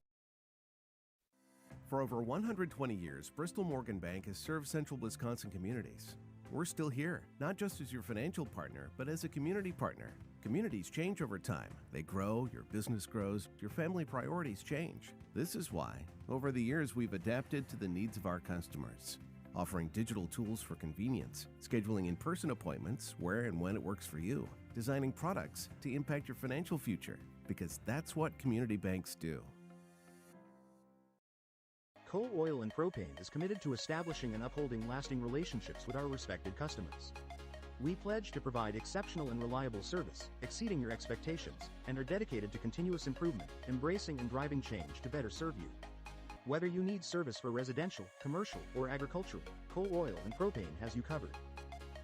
For over 120 years, Bristol Morgan Bank has served central Wisconsin communities. We're still here, not just as your financial partner, but as a community partner, Communities change over time. They grow, your business grows, your family priorities change. This is why, over the years, we've adapted to the needs of our customers, offering digital tools for convenience, scheduling in-person appointments where and when it works for you, designing products to impact your financial future, because that's what community banks do. Coal Oil and Propane is committed to establishing and upholding lasting relationships with our respected customers. We pledge to provide exceptional and reliable service, exceeding your expectations, and are dedicated to continuous improvement, embracing and driving change to better serve you. Whether you need service for residential, commercial, or agricultural, Coal Oil and Propane has you covered.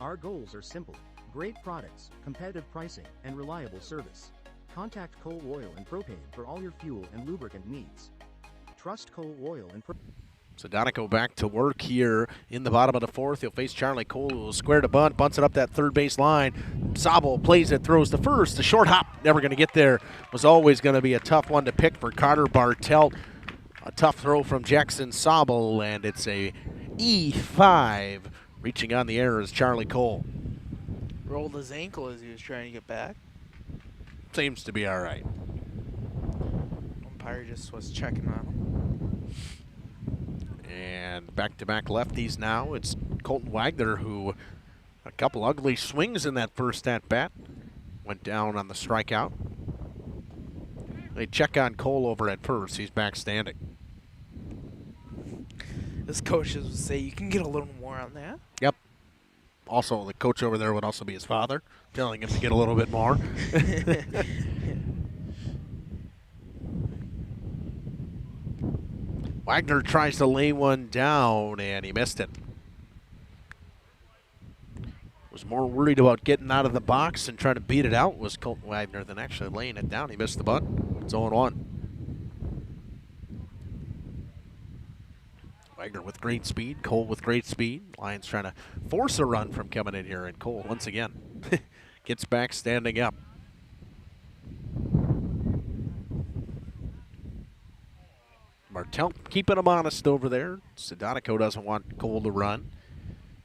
Our goals are simple: great products, competitive pricing, and reliable service. Contact Coal Oil and Propane for all your fuel and lubricant needs. Trust Coal Oil and Propane. So Donegal back to work here in the bottom of the fourth. He'll face Charlie Cole, who will square to bunt, bunts it up that third base line. Sobel plays it, throws to first. The short hop, never going to get there. Was always going to be a tough one to pick for Carter Bartelt. A tough throw from Jackson Sobel, and it's a E5. Reaching on the air is Charlie Cole. Rolled his ankle as he was trying to get back. Seems to be all right. Umpire just was checking on him. And back-to-back lefties now. It's Colton Wagner, who a couple ugly swings in that first at-bat. Went down on the strikeout. They check on Cole over at first. He's back standing. His coaches would say, you can get a little more on that. Yep. Also, the coach over there would also be his father, telling him to get a little bit more. Wagner tries to lay one down, and he missed it. Was more worried about getting out of the box and trying to beat it out was Colton Wagner than actually laying it down. He missed the bunt. It's 0-1. Wagner with great speed, Cole with great speed. Lions trying to force a run from coming in here, and Cole once again gets back standing up. Bartelt keeping him honest over there. Sedonico doesn't want Cole to run.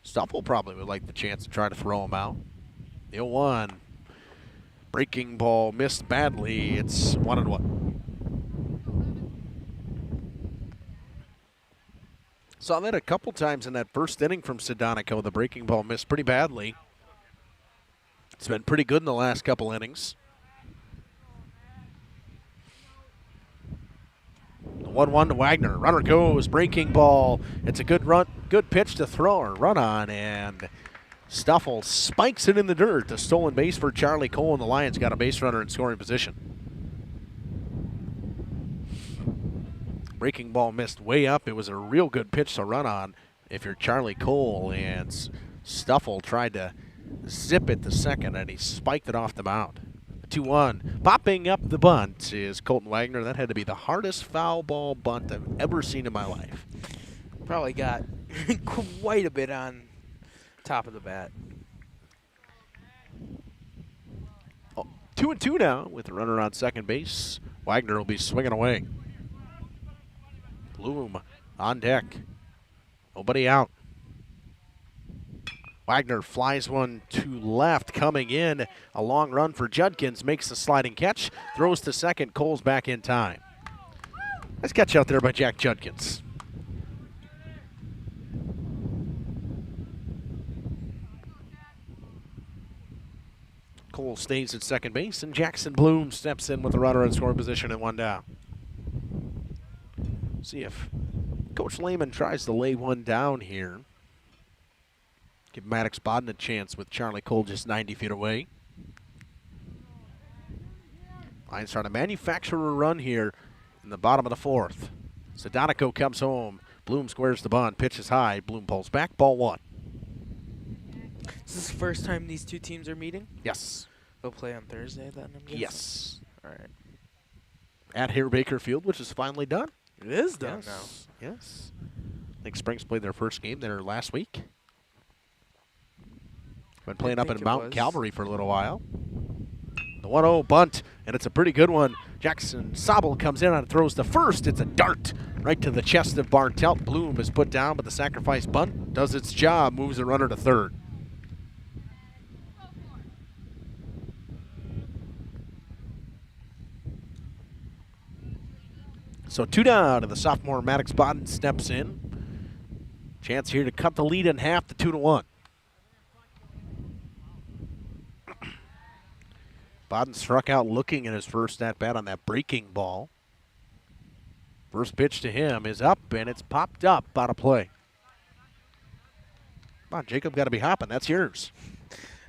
Stuffle probably would like the chance to try to throw him out. The 0-1. Breaking ball missed badly. It's 1-1. Saw that a couple times in that first inning from Sedonico. The breaking ball missed pretty badly. It's been pretty good in the last couple innings. The 1-1 to Wagner. Runner goes, breaking ball. It's a good run, good pitch to throw or run on, and Stuffle spikes it in the dirt. The stolen base for Charlie Cole, and the Lions got a base runner in scoring position. Breaking ball missed way up. It was a real good pitch to run on if you're Charlie Cole, and Stuffle tried to zip it to second, and he spiked it off the mound. 2-1. Popping up the bunt is Colton Wagner. That had to be the hardest foul ball bunt I've ever seen in my life. Probably got quite a bit on top of the bat. 2-2 now with the runner on second base. Wagner will be swinging away. Bloom on deck. Nobody out. Wagner flies one to left, coming in. A long run for Judkins, makes the sliding catch, throws to second. Cole's back in time. Nice catch out there by Jack Judkins. Cole stays at second base, and Jackson Bloom steps in with the runner in scoring position and one down. See if Coach Lehman tries to lay one down here. Give Maddox Bodden a chance with Charlie Cole just 90 feet away. Lions trying to manufacture a run here in the bottom of the fourth. Sedonico comes home. Bloom squares the bunt, pitches high. Bloom pulls back, ball one. Is this the first time these two teams are meeting? Yes. They'll play on Thursday then, I'm guessing? Yes. All right. At Hare Baker Field, which is finally done. It is done now. Yes. I think Springs played their first game there last week. Been playing up in Mount Calvary for a little while. The 1-0 bunt, and it's a pretty good one. Jackson Sobel comes in and throws to first. It's a dart right to the chest of Bartelt. Bloom is put down, but the sacrifice bunt does its job, moves the runner to third. So 2 down, and the sophomore Maddox Bodden steps in. Chance here to cut the lead in half to 2-1. Bodden struck out looking at his first at-bat on that breaking ball. First pitch to him is up, and it's popped up out of play. Come on, Jacob, got to be hopping. That's yours.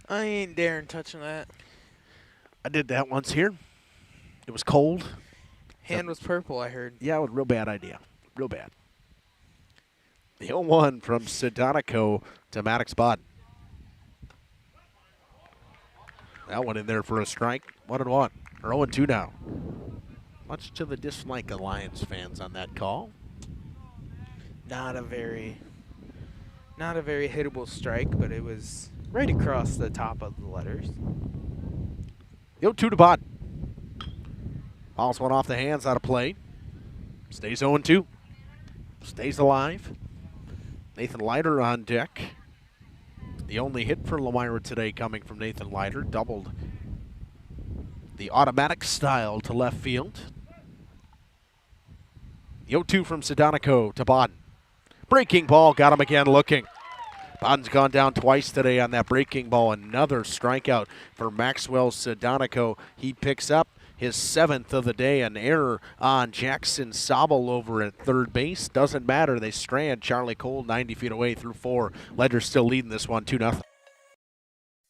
I ain't daring touching that. I did that once here. It was cold. Hand was purple, I heard. Yeah, it was a real bad idea. Real bad. The 0-1 from Sedonico to Maddox Bodden. That one in there for a strike. 1-1. Or 0-2 now. Much to the dislike of Lions fans on that call. Not a very hittable strike, but it was right across the top of the letters. 0-2 to Bodden. Fouls one off the hands out of play. Stays 0-2. Stays alive. Nathan Leiter on deck. The only hit for Lomira today coming from Nathan Leiter. Doubled the automatic style to left field. The 0-2 from Sedonico to Bodden. Breaking ball, got him again looking. Bodden's gone down twice today on that breaking ball. Another strikeout for Maxwell Sedonico. He picks up his 7th of the day. An error on Jackson Sobel over at third base. Doesn't matter. They strand Charlie Cole 90 feet away through 4. Ledger's still leading this one 2-0.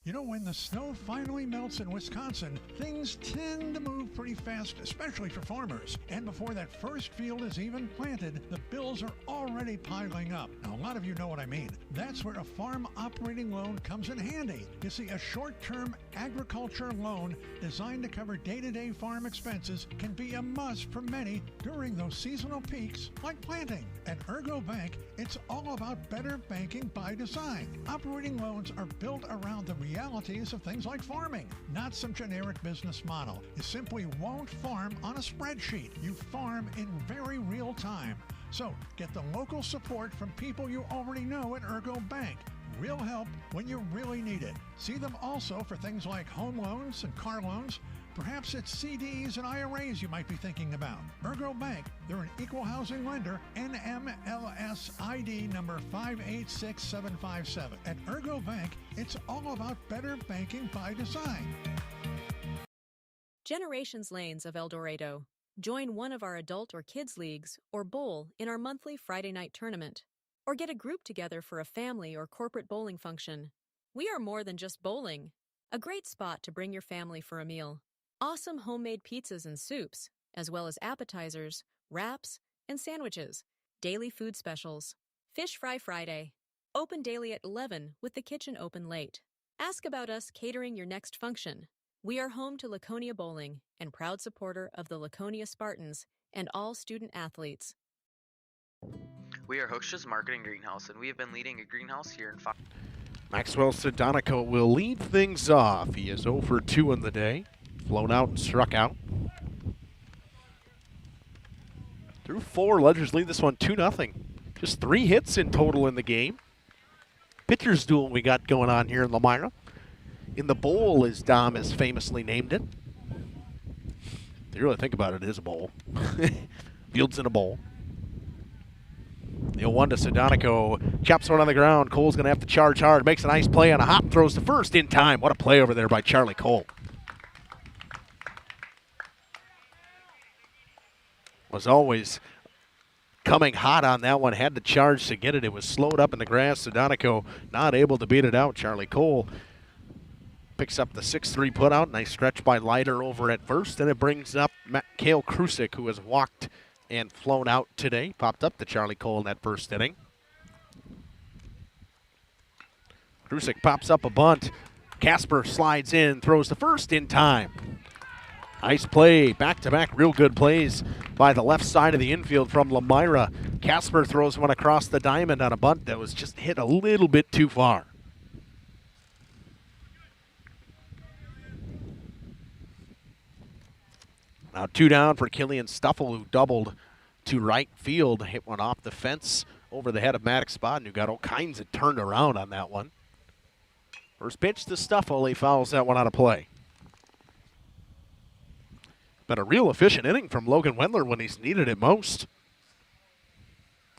You know, when the snow finally melts in Wisconsin, things tend to move pretty fast, especially for farmers. And before that first field is even planted, the bills are already piling up. Now, a lot of you know what I mean. That's where a farm operating loan comes in handy. You see, a short-term agriculture loan designed to cover day-to-day farm expenses can be a must for many during those seasonal peaks like planting. At Ergo Bank, it's all about better banking by design. Operating loans are built around the realities of things like farming, not some generic business model. You simply won't farm on a spreadsheet. You farm in very real time. So get the local support from people you already know at Ergo Bank. Real help when you really need it. See them also for things like home loans and car loans. Perhaps it's CDs and IRAs you might be thinking about. Ergo Bank, they're an equal housing lender, NMLS ID number 586757. At Ergo Bank, it's all about better banking by design. Generations Lanes of El Dorado. Join one of our adult or kids leagues or bowl in our monthly Friday night tournament. Or get a group together for a family or corporate bowling function. We are more than just bowling. A great spot to bring your family for a meal. Awesome homemade pizzas and soups, as well as appetizers, wraps, and sandwiches. Daily food specials. Fish Fry Friday. Open daily at 11 with the kitchen open late. Ask about us catering your next function. We are home to Laconia Bowling and proud supporter of the Laconia Spartans and all student athletes. We are Hostess Marketing Greenhouse, and we have been leading a greenhouse here in Maxwell Sedonico will lead things off. He is 0 for 2 in the day. Flown out and struck out. Through 4, Ledgers lead this one 2-0. Just 3 hits in total in the game. Pitcher's duel we got going on here in Lomira. In the bowl, as Dom has famously named it. If you really think about it, it is a bowl. Field's in a bowl. The 0-1 to Sedonico. Chops one on the ground. Cole's going to have to charge hard. Makes a nice play on a hop. Throws to first in time. What a play over there by Charlie Cole. Was always coming hot on that one. Had to charge to get it. It was slowed up in the grass. Sedonico not able to beat it out. Charlie Cole picks up the 6-3 putout. Nice stretch by Leiter over at first. And it brings up Cale Krusik, who has walked and flown out today. Popped up to Charlie Cole in that first inning. Krusik pops up a bunt. Casper slides in, throws the first in time. Nice play, back-to-back real good plays by the left side of the infield from Lomira. Casper throws one across the diamond on a bunt that was just hit a little bit too far. Now 2 down for Killian Stuffle, who doubled to right field. Hit one off the fence over the head of Maddox Bodden, who got all kinds of turned around on that one. First pitch to Stuffle, he fouls that one out of play. Been a real efficient inning from Logan Wendler when he's needed it most.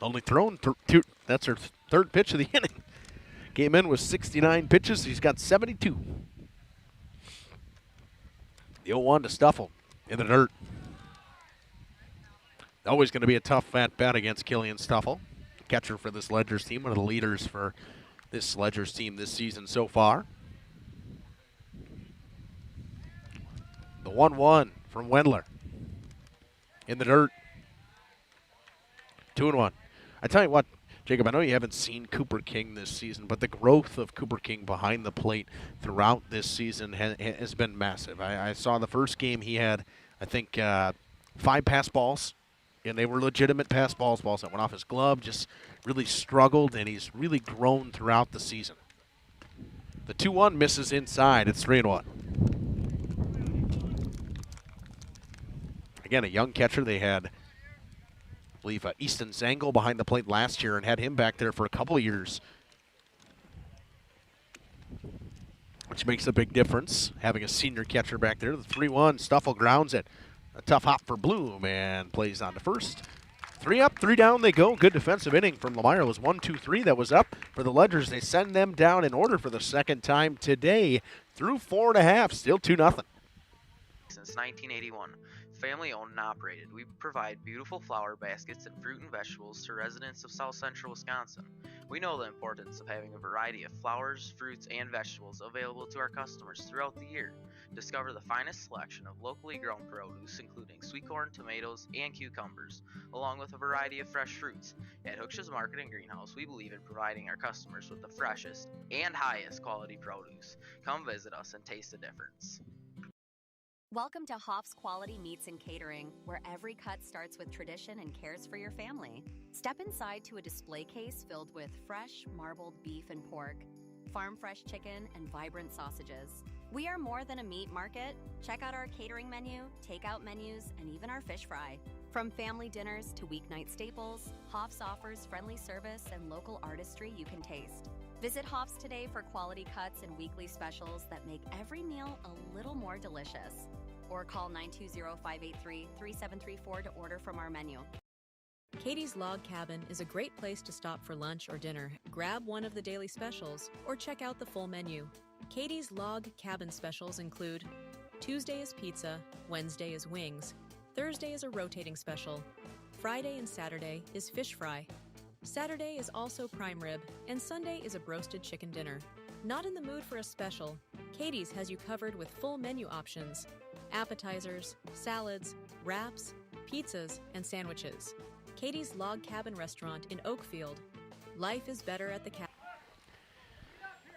Only thrown two. That's her third pitch of the inning. Came in with 69 pitches. He's got 72. The 0-1 to Stuffle in the dirt. Always going to be a tough at-bat against Killian Stuffle. Catcher for this Ledgers team, one of the leaders for this Ledgers team this season so far. The 1-1 from Wendler in the dirt. 2-1. I tell you what, Jacob, I know you haven't seen Cooper King this season, but the growth of Cooper King behind the plate throughout this season has been massive. I saw the first game he had, I think, 5 pass balls, and they were legitimate pass balls that went off his glove, just really struggled, and he's really grown throughout the season. The 2-1 misses inside. It's 3-1. Again, a young catcher. They had, I believe, Easton Zangle behind the plate last year and had him back there for a couple of years, which makes a big difference, having a senior catcher back there. The 3-1, Stuffle grounds it. A tough hop for Bloom and plays on to first. 3 up, 3 down they go. Good defensive inning from Lomira. It was 1-2-3 that was up for the Ledgers. They send them down in order for the second time today through 4.5. Still 2-0. Since 1981. Family owned and operated, we provide beautiful flower baskets and fruit and vegetables to residents of South Central Wisconsin. We know the importance of having a variety of flowers, fruits, and vegetables available to our customers throughout the year. Discover the finest selection of locally grown produce, including sweet corn, tomatoes, and cucumbers, along with a variety of fresh fruits. At Hooksha's Market and Greenhouse, we believe in providing our customers with the freshest and highest quality produce. Come visit us and taste the difference. Welcome to Hoff's Quality Meats and Catering, where every cut starts with tradition and cares for your family. Step inside to a display case filled with fresh, marbled beef and pork, farm-fresh chicken, and vibrant sausages. We are more than a meat market. Check out our catering menu, takeout menus, and even our fish fry. From family dinners to weeknight staples, Hoff's offers friendly service and local artistry you can taste. Visit Hoff's today for quality cuts and weekly specials that make every meal a little more delicious. Or call 920-583-3734 to order from our menu. Katie's Log Cabin is a great place to stop for lunch or dinner. Grab one of the daily specials or check out the full menu. Katie's Log Cabin specials include Tuesday is pizza, Wednesday is wings, Thursday is a rotating special, Friday and Saturday is fish fry, Saturday is also prime rib, and Sunday is a broasted chicken dinner. Not in the mood for a special? Katie's has you covered with full menu options, appetizers, salads, wraps, pizzas, and sandwiches. Katie's Log Cabin Restaurant in Oakfield. Life is better at the cabin.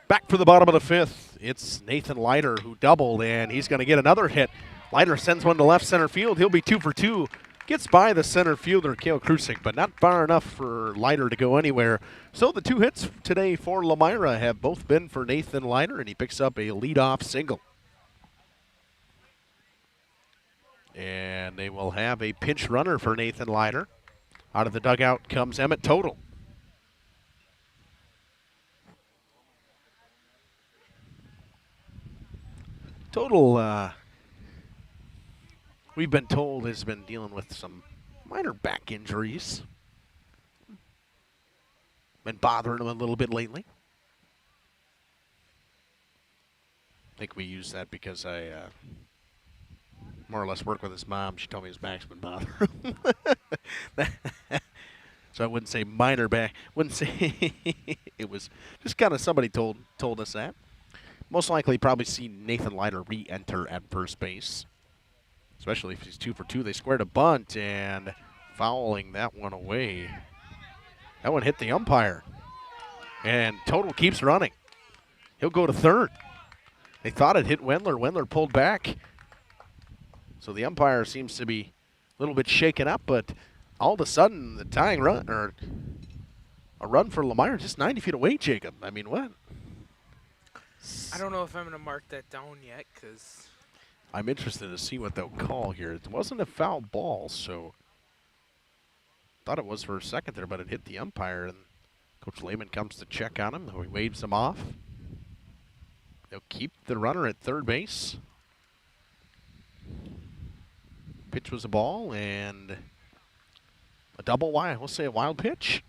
Back for the bottom of the 5th, it's Nathan Leiter who doubled, and he's going to get another hit. Leiter sends one to left center field. He'll be 2 for 2. Gets by the center fielder, Kale Krusik, but not far enough for Leiter to go anywhere. So the 2 hits today for Lomira have both been for Nathan Leiter, and he picks up a leadoff single. And they will have a pinch runner for Nathan Leiter. Out of the dugout comes Emmett Total. Total, we've been told, has been dealing with some minor back injuries. Been bothering him a little bit lately. I think we use that because I more or less work with his mom. She told me his back's been bothering him. So I wouldn't say minor back. Wouldn't say it was just kind of somebody told us that. Most likely probably see Nathan Leiter re-enter at first base, especially if he's 2 for 2. They squared a bunt and fouling that one away. That one hit the umpire, and Total keeps running. He'll go to third. They thought it hit Wendler. Wendler pulled back. So the umpire seems to be a little bit shaken up, but all of a sudden the tying run, or a run for Lomira, just 90 feet away, Jacob. I mean, what? I don't know if I'm going to mark that down yet because I'm interested to see what they'll call here. It wasn't a foul ball, so thought it was for a second there, but it hit the umpire, and Coach Lehman comes to check on him. He waves him off. They'll keep the runner at third base. Pitch was a ball and a double wide. We'll say a wild pitch.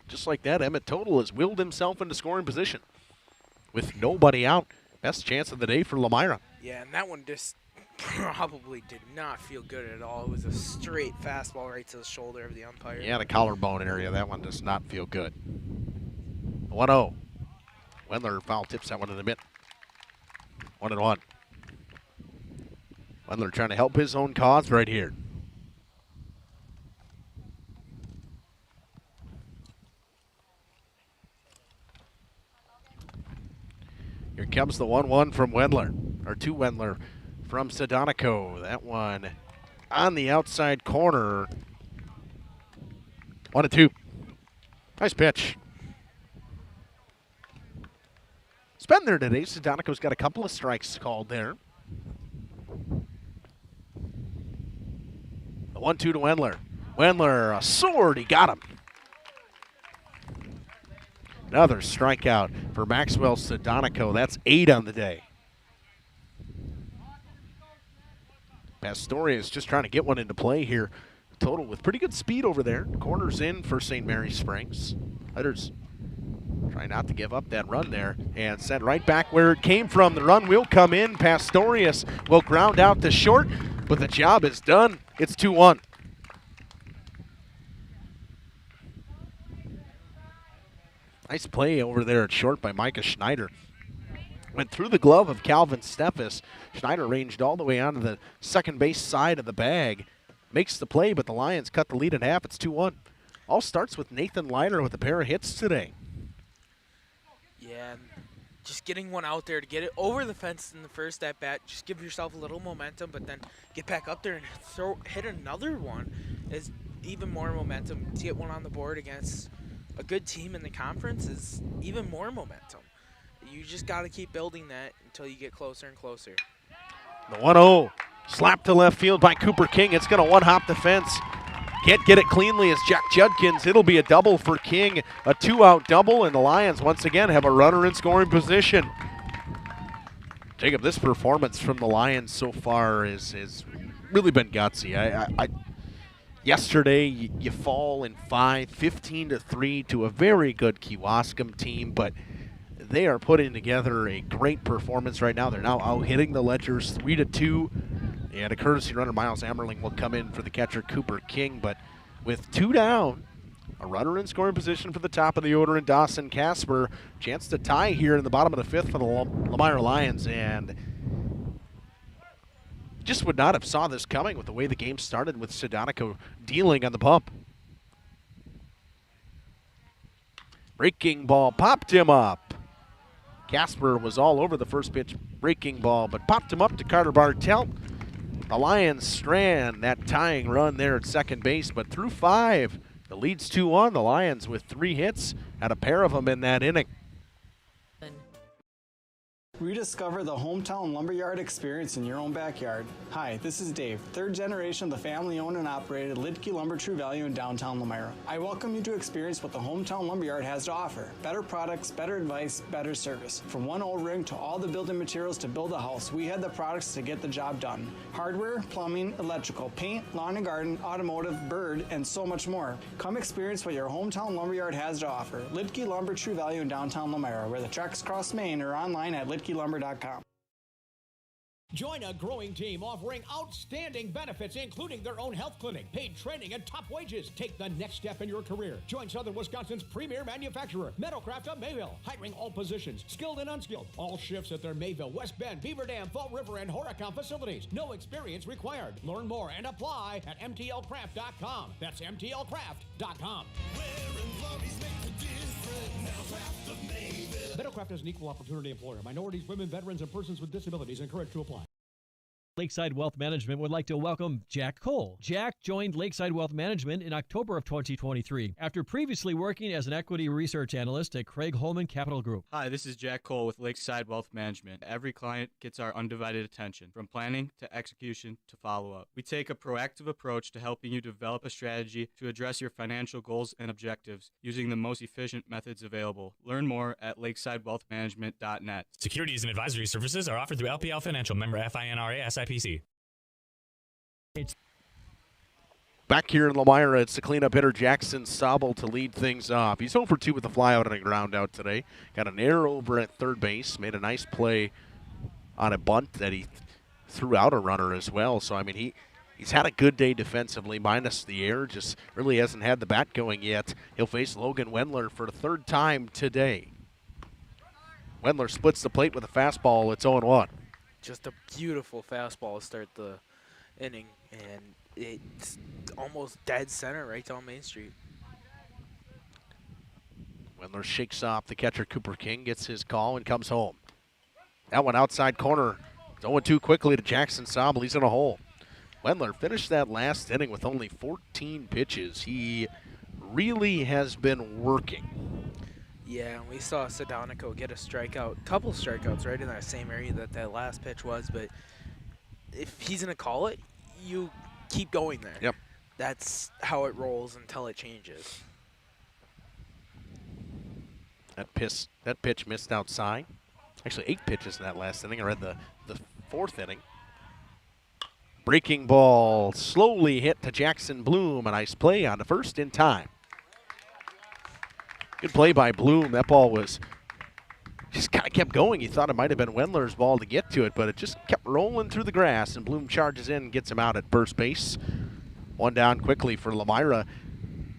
Just like that, Emmett Total has willed himself into scoring position with nobody out. Best chance of the day for Lomira. Yeah, and that one just probably did not feel good at all. It was a straight fastball right to the shoulder of the umpire. Yeah, the collarbone area. That one does not feel good. 1-0. Wendler foul tips that one in the mid. 1-1. Wendler trying to help his own cause right here. Here comes the 1-1 from Wendler, or to Wendler from Sedonico. That one on the outside corner. 1-2. Nice pitch. It's been there today. Sedonico's got a couple of strikes called there. The 1-2 to Wendler. Wendler, a sword, he got him. Another strikeout for Maxwell Sedonico. That's 8 on the day. Pastorius just trying to get one into play here. Total with pretty good speed over there. Corners in for St. Mary's Springs. Hunters try not to give up that run there and send right back where it came from. The run will come in. Pastorius will ground out to short, but the job is done. It's 2-1. Nice play over there at short by Micah Schneider. Went through the glove of Calvin Steffes. Schneider ranged all the way onto the second base side of the bag. Makes the play, but the Lions cut the lead in half. It's 2-1. All starts with Nathan Leiter with a pair of hits today. Yeah, just getting one out there to get it over the fence in the first at bat. Just give yourself a little momentum, but then get back up there and hit another one is even more momentum. To get one on the board against a good team in the conference is even more momentum. You just got to keep building that until you get closer and closer. The 1-0 slapped to left field by Cooper King. It's going to one-hop the fence. Can't get it cleanly as Jack Judkins. It'll be a double for King, a 2-out double, and the Lions once again have a runner in scoring position. Jacob, this performance from the Lions so far is really been gutsy. Yesterday, you fall in 15-3 to a very good Kewaskum team, but they are putting together a great performance right now. They're now out-hitting the Ledgers 3-2. And a courtesy runner, Miles Ammerling, will come in for the catcher, Cooper King. But with 2 down, a runner in scoring position for the top of the order in Dawson Casper. Chance to tie here in the bottom of the 5th for the Lomira Lions. And just would not have saw this coming with the way the game started with Sedonico dealing on the bump. Breaking ball popped him up. Casper was all over the first pitch breaking ball, but popped him up to Carter Bartelt. The Lions strand that tying run there at second base, but through 5, the lead's 2-1. The Lions with 3 hits, had a pair of them in that inning. Rediscover the hometown lumberyard experience in your own backyard. Hi, this is Dave, 3rd generation of the family-owned and operated Lidke Lumber True Value in downtown Lomira. I welcome you to experience what the hometown lumberyard has to offer. Better products, better advice, better service. From one O-ring to all the building materials to build a house, we had the products to get the job done. Hardware, plumbing, electrical, paint, lawn and garden, automotive, bird, and so much more. Come experience what your hometown lumberyard has to offer. Lidke Lumber True Value in downtown Lomira, where the tracks cross Main, or online at lidkelumber.com. Join a growing team offering outstanding benefits, including their own health clinic, paid training, and top wages. Take the next step in your career. Join Southern Wisconsin's premier manufacturer, Meadowcraft of Mayville, hiring all positions, skilled and unskilled. All shifts at their Mayville, West Bend, Beaver Dam, Fall River, and Horicon facilities. No experience required. Learn more and apply at mtlcraft.com. That's mtlcraft.com. Meadowcraft is an equal opportunity employer. Minorities, women, veterans, and persons with disabilities encouraged to apply. Lakeside Wealth Management would like to welcome Jack Cole. Jack joined Lakeside Wealth Management in October of 2023 after previously working as an equity research analyst at Craig Holman Capital Group. Hi, this is Jack Cole with Lakeside Wealth Management. Every client gets our undivided attention, from planning to execution to follow-up. We take a proactive approach to helping you develop a strategy to address your financial goals and objectives using the most efficient methods available. Learn more at lakesidewealthmanagement.net. Securities and advisory services are offered through LPL Financial, member FINRA, SIPC. SIPC. Back here in Lomira, it's the cleanup hitter Jackson Sobel to lead things off. He's 0 for 2 with a flyout and a ground out today. Got an error over at third base. Made a nice play on a bunt that he threw out a runner as well. So, I mean, he's had a good day defensively, minus the error. Just really hasn't had the bat going yet. He'll face Logan Wendler for the third time today. Wendler splits the plate with a fastball. It's 0-1. Just a beautiful fastball to start the inning, and it's almost dead center right down Main Street. Wendler shakes off the catcher Cooper King, gets his call, and comes home. That one outside corner. It's 0-2 quickly to Jackson Sobel. He's in a hole. Wendler finished that last inning with only 14 pitches. He really has been working. Yeah, and we saw Sedonico get a strikeout, couple strikeouts right in that same area that last pitch was, but if he's going to call it, you keep going there. Yep. That's how it rolls until it changes. That pitch missed outside. Actually, 8 pitches in that last inning. I read the fourth inning. Breaking ball slowly hit to Jackson Bloom. A nice play on the first in time. Good play by Bloom. That ball was just kind of kept going. You thought it might have been Wendler's ball to get to it, but it just kept rolling through the grass, and Bloom charges in and gets him out at first base. One down quickly for Lomira.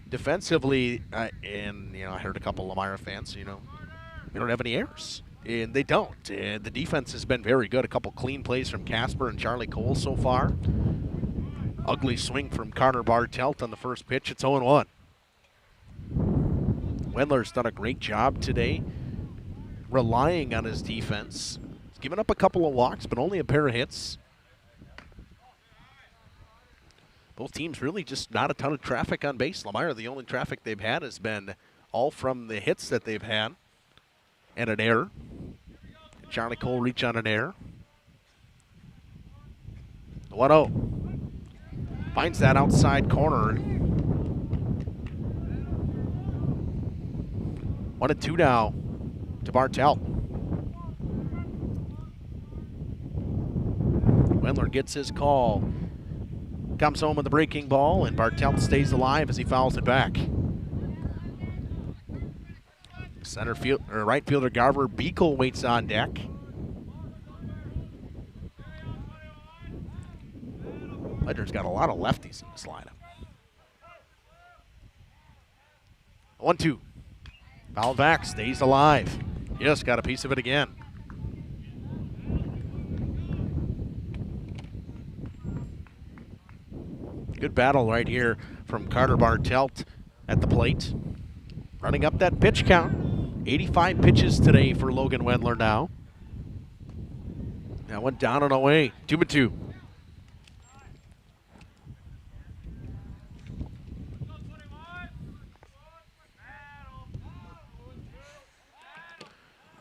Defensively, and I heard a couple Lomira fans, we don't have any errors. And they don't. And the defense has been very good. A couple clean plays from Casper and Charlie Cole so far. Ugly swing from Carter Bartelt on the first pitch. It's 0-1. Wendler's done a great job today relying on his defense. He's given up a couple of walks, but only a pair of hits. Both teams really just not a ton of traffic on base. Lomira, the only traffic they've had has been all from the hits that they've had and an error. Charlie Cole reach on an error. 1-0. Finds that outside corner. 1-2 now to Bartelt. Wendler gets his call. Comes home with the breaking ball, and Bartelt stays alive as he fouls it back. Right fielder Garver Beekle waits on deck. Ledger's got a lot of lefties in this lineup. 1-2. Foul back, stays alive. Yes, got a piece of it again. Good battle right here from Carter Bartelt at the plate. Running up that pitch count. 85 pitches today for Logan Wendler now. That went down and away. 2-2.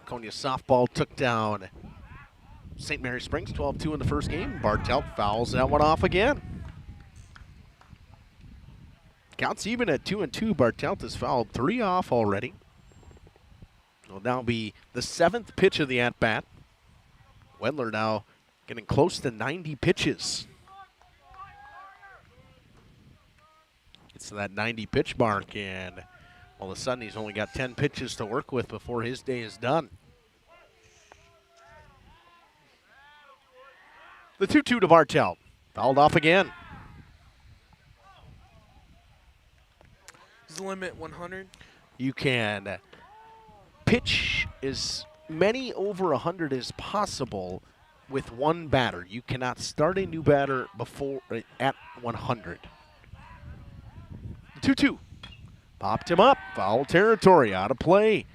Konya softball took down St. Mary Springs 12-2 in the first game. Bartelt fouls that one off again. Counts even at 2-2. Bartelt has fouled 3 off already. It'll now be the 7th pitch of the at-bat. Wendler now getting close to 90 pitches. Gets to that 90 pitch mark, and all of a sudden he's only got 10 pitches to work with before his day is done. The 2-2 to Bartelt. Fouled off again. Is the limit 100? You can pitch as many over 100 as possible with one batter. You cannot start a new batter before at 100. 2-2. Popped him up. Foul territory. Out of play.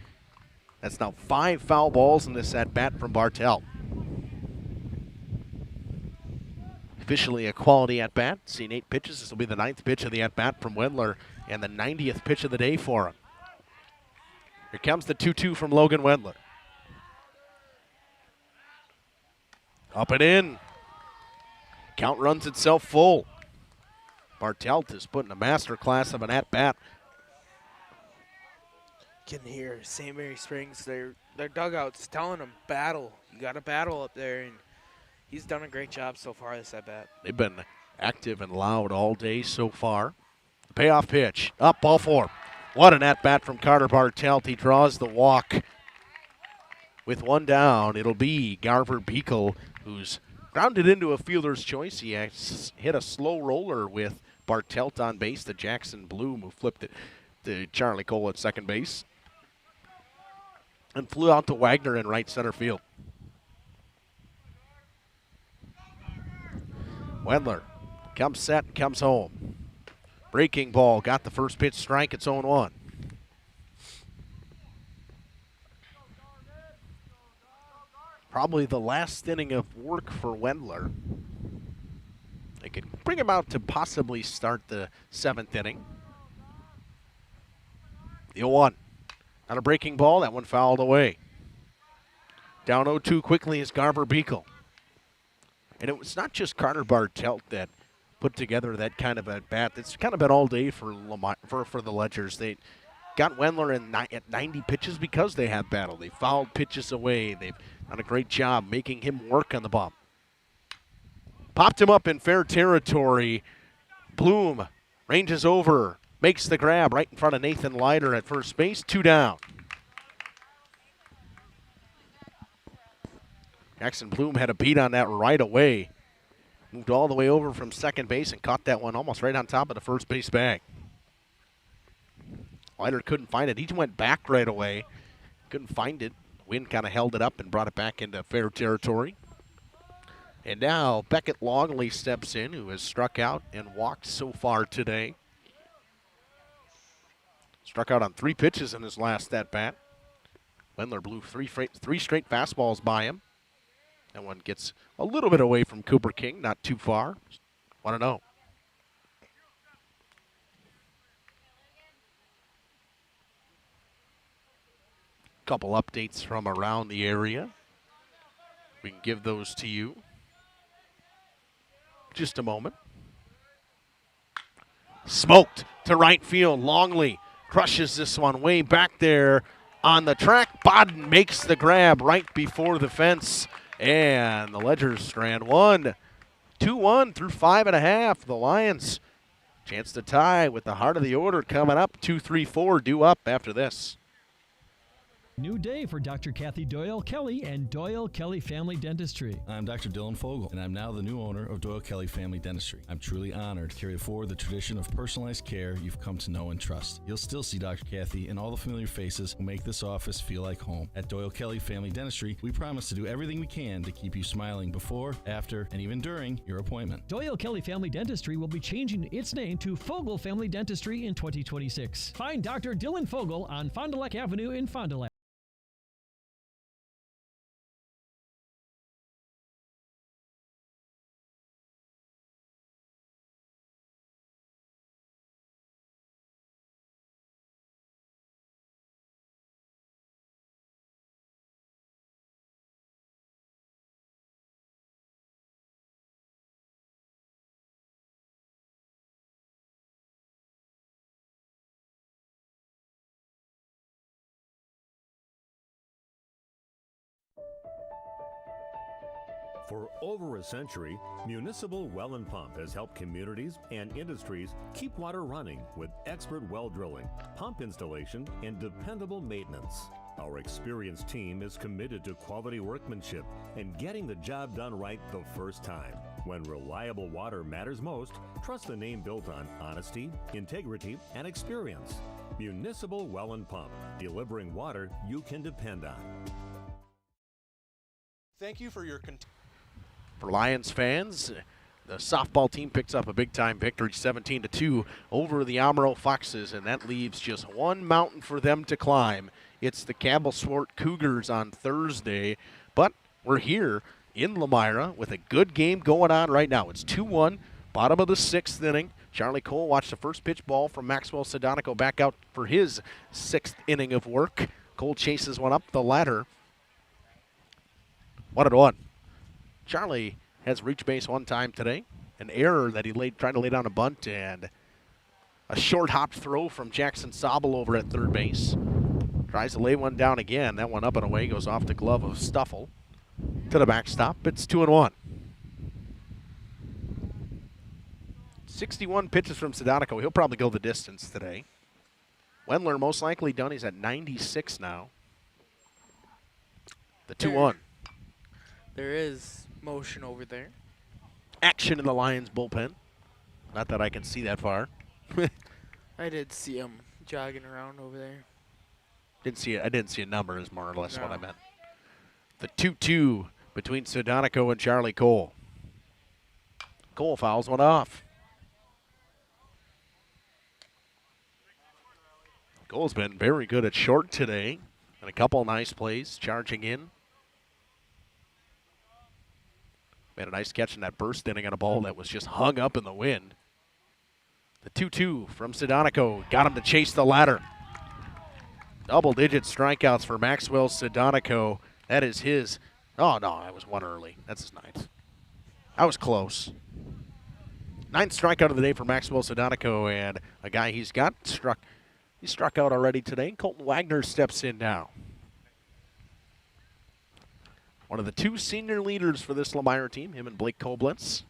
That's now 5 foul balls in this at-bat from Bartelt. Officially a quality at-bat. Seen 8 pitches. This will be the 9th pitch of the at-bat from Wendler and the 90th pitch of the day for him. Here comes the 2-2 from Logan Wendler. Up and in. Count runs itself full. Bartelt is putting a master class of an at-bat. Can hear St. Mary Springs, their dugouts telling them battle. You got to battle up there, and He's done a great job so far this at-bat. They've been active and loud all day so far. Payoff pitch. Up, ball 4. What an at-bat from Carter Bartelt. He draws the walk. With one down, it'll be Garver Beekle, who's grounded into a fielder's choice. He hit a slow roller with Bartelt on base to Jackson Bloom, who flipped it to Charlie Cole at second base. And flew out to Wagner in right center field. Wendler comes set and comes home. Breaking ball, got the first pitch strike, it's 0-1. Probably the last inning of work for Wendler. They could bring him out to possibly start the 7th inning. The 0-1. On a breaking ball, that one fouled away. Down 0-2 quickly is Garver Beekle. And it was not just Carter Bartelt that put together that kind of a bat. It's kind of been all day for the Ledgers. They got Wendler at 90 pitches because they have battled. They fouled pitches away. They've done a great job making him work on the bump. Popped him up in fair territory. Bloom ranges over, makes the grab right in front of Nathan Leiter at first base. 2 down. Jackson Bloom had a beat on that right away. Moved all the way over from second base and caught that one almost right on top of the first base bag. Leiter couldn't find it. He went back right away. Couldn't find it. Wind kind of held it up and brought it back into fair territory. And now Beckett Longley steps in, who has struck out and walked so far today. Struck out on 3 pitches in his last at-bat. Wendler blew three straight fastballs by him. That one gets a little bit away from Cooper King, not too far. 1-0. Couple updates from around the area. We can give those to you. Just a moment. Smoked to right field. Longley crushes this one way back there on the track. Bodden makes the grab right before the fence. And the Ledgers strand 1. 2-1 through 5.5. The Lions chance to tie with the heart of the order coming up. 2-3-4 due up after this. New day for Dr. Kathy Doyle Kelly and Doyle Kelly Family Dentistry. I'm Dr. Dylan Fogel, and I'm now the new owner of Doyle Kelly Family Dentistry. I'm truly honored to carry forward the tradition of personalized care you've come to know and trust. You'll still see Dr. Kathy and all the familiar faces who make this office feel like home. At Doyle Kelly Family Dentistry, we promise to do everything we can to keep you smiling before, after, and even during your appointment. Doyle Kelly Family Dentistry will be changing its name to Fogel Family Dentistry in 2026. Find Dr. Dylan Fogel on Fond du Lac Avenue in Fond du Lac. For over a century, Municipal Well and Pump has helped communities and industries keep water running with expert well drilling, pump installation, and dependable maintenance. Our experienced team is committed to quality workmanship and getting the job done right the first time. When reliable water matters most, trust the name built on honesty, integrity, and experience. Municipal Well and Pump, delivering water you can depend on. Thank you for your For Lions fans, the softball team picks up a big-time victory, 17-2 over the Amaro Foxes, and that leaves just one mountain for them to climb. It's the Cabell Swart Cougars on Thursday, but we're here in Lomira with a good game going on right now. It's 2-1, bottom of the 6th inning. Charlie Cole watched the first pitch ball from Maxwell Sedonico back out for his 6th inning of work. Cole chases one up the ladder. 1-1. Charlie has reached base one time today. An error that he tried to lay down a bunt, and a short hop throw from Jackson Sobel over at third base. Tries to lay one down again. That one up and away goes off the glove of Stuffle to the backstop. It's 2-1. 61 pitches from Sedonico. He'll probably go the distance today. Wendler most likely done. He's at 96 now. The 2-1. There is motion over there. Action in the Lions bullpen. Not that I can see that far. I did see him jogging around over there. I didn't see a number is more or less what I meant. The 2-2 between Sedonico and Charlie Cole. Cole fouls one off. Cole's been very good at short today. And a couple nice plays charging in. Made a nice catch in that burst inning on a ball that was just hung up in the wind. The 2-2 from Sedonico got him to chase the ladder. Double-digit strikeouts for Maxwell Sedonico. That is his. Oh, no, I was one early. That's his ninth. I was close. Ninth strikeout of the day for Maxwell Sedonico, and a guy he's got struck. He struck out already today. Colton Wagner steps in now. One of the two senior leaders for this Lomira team, him and Blake Koblenz.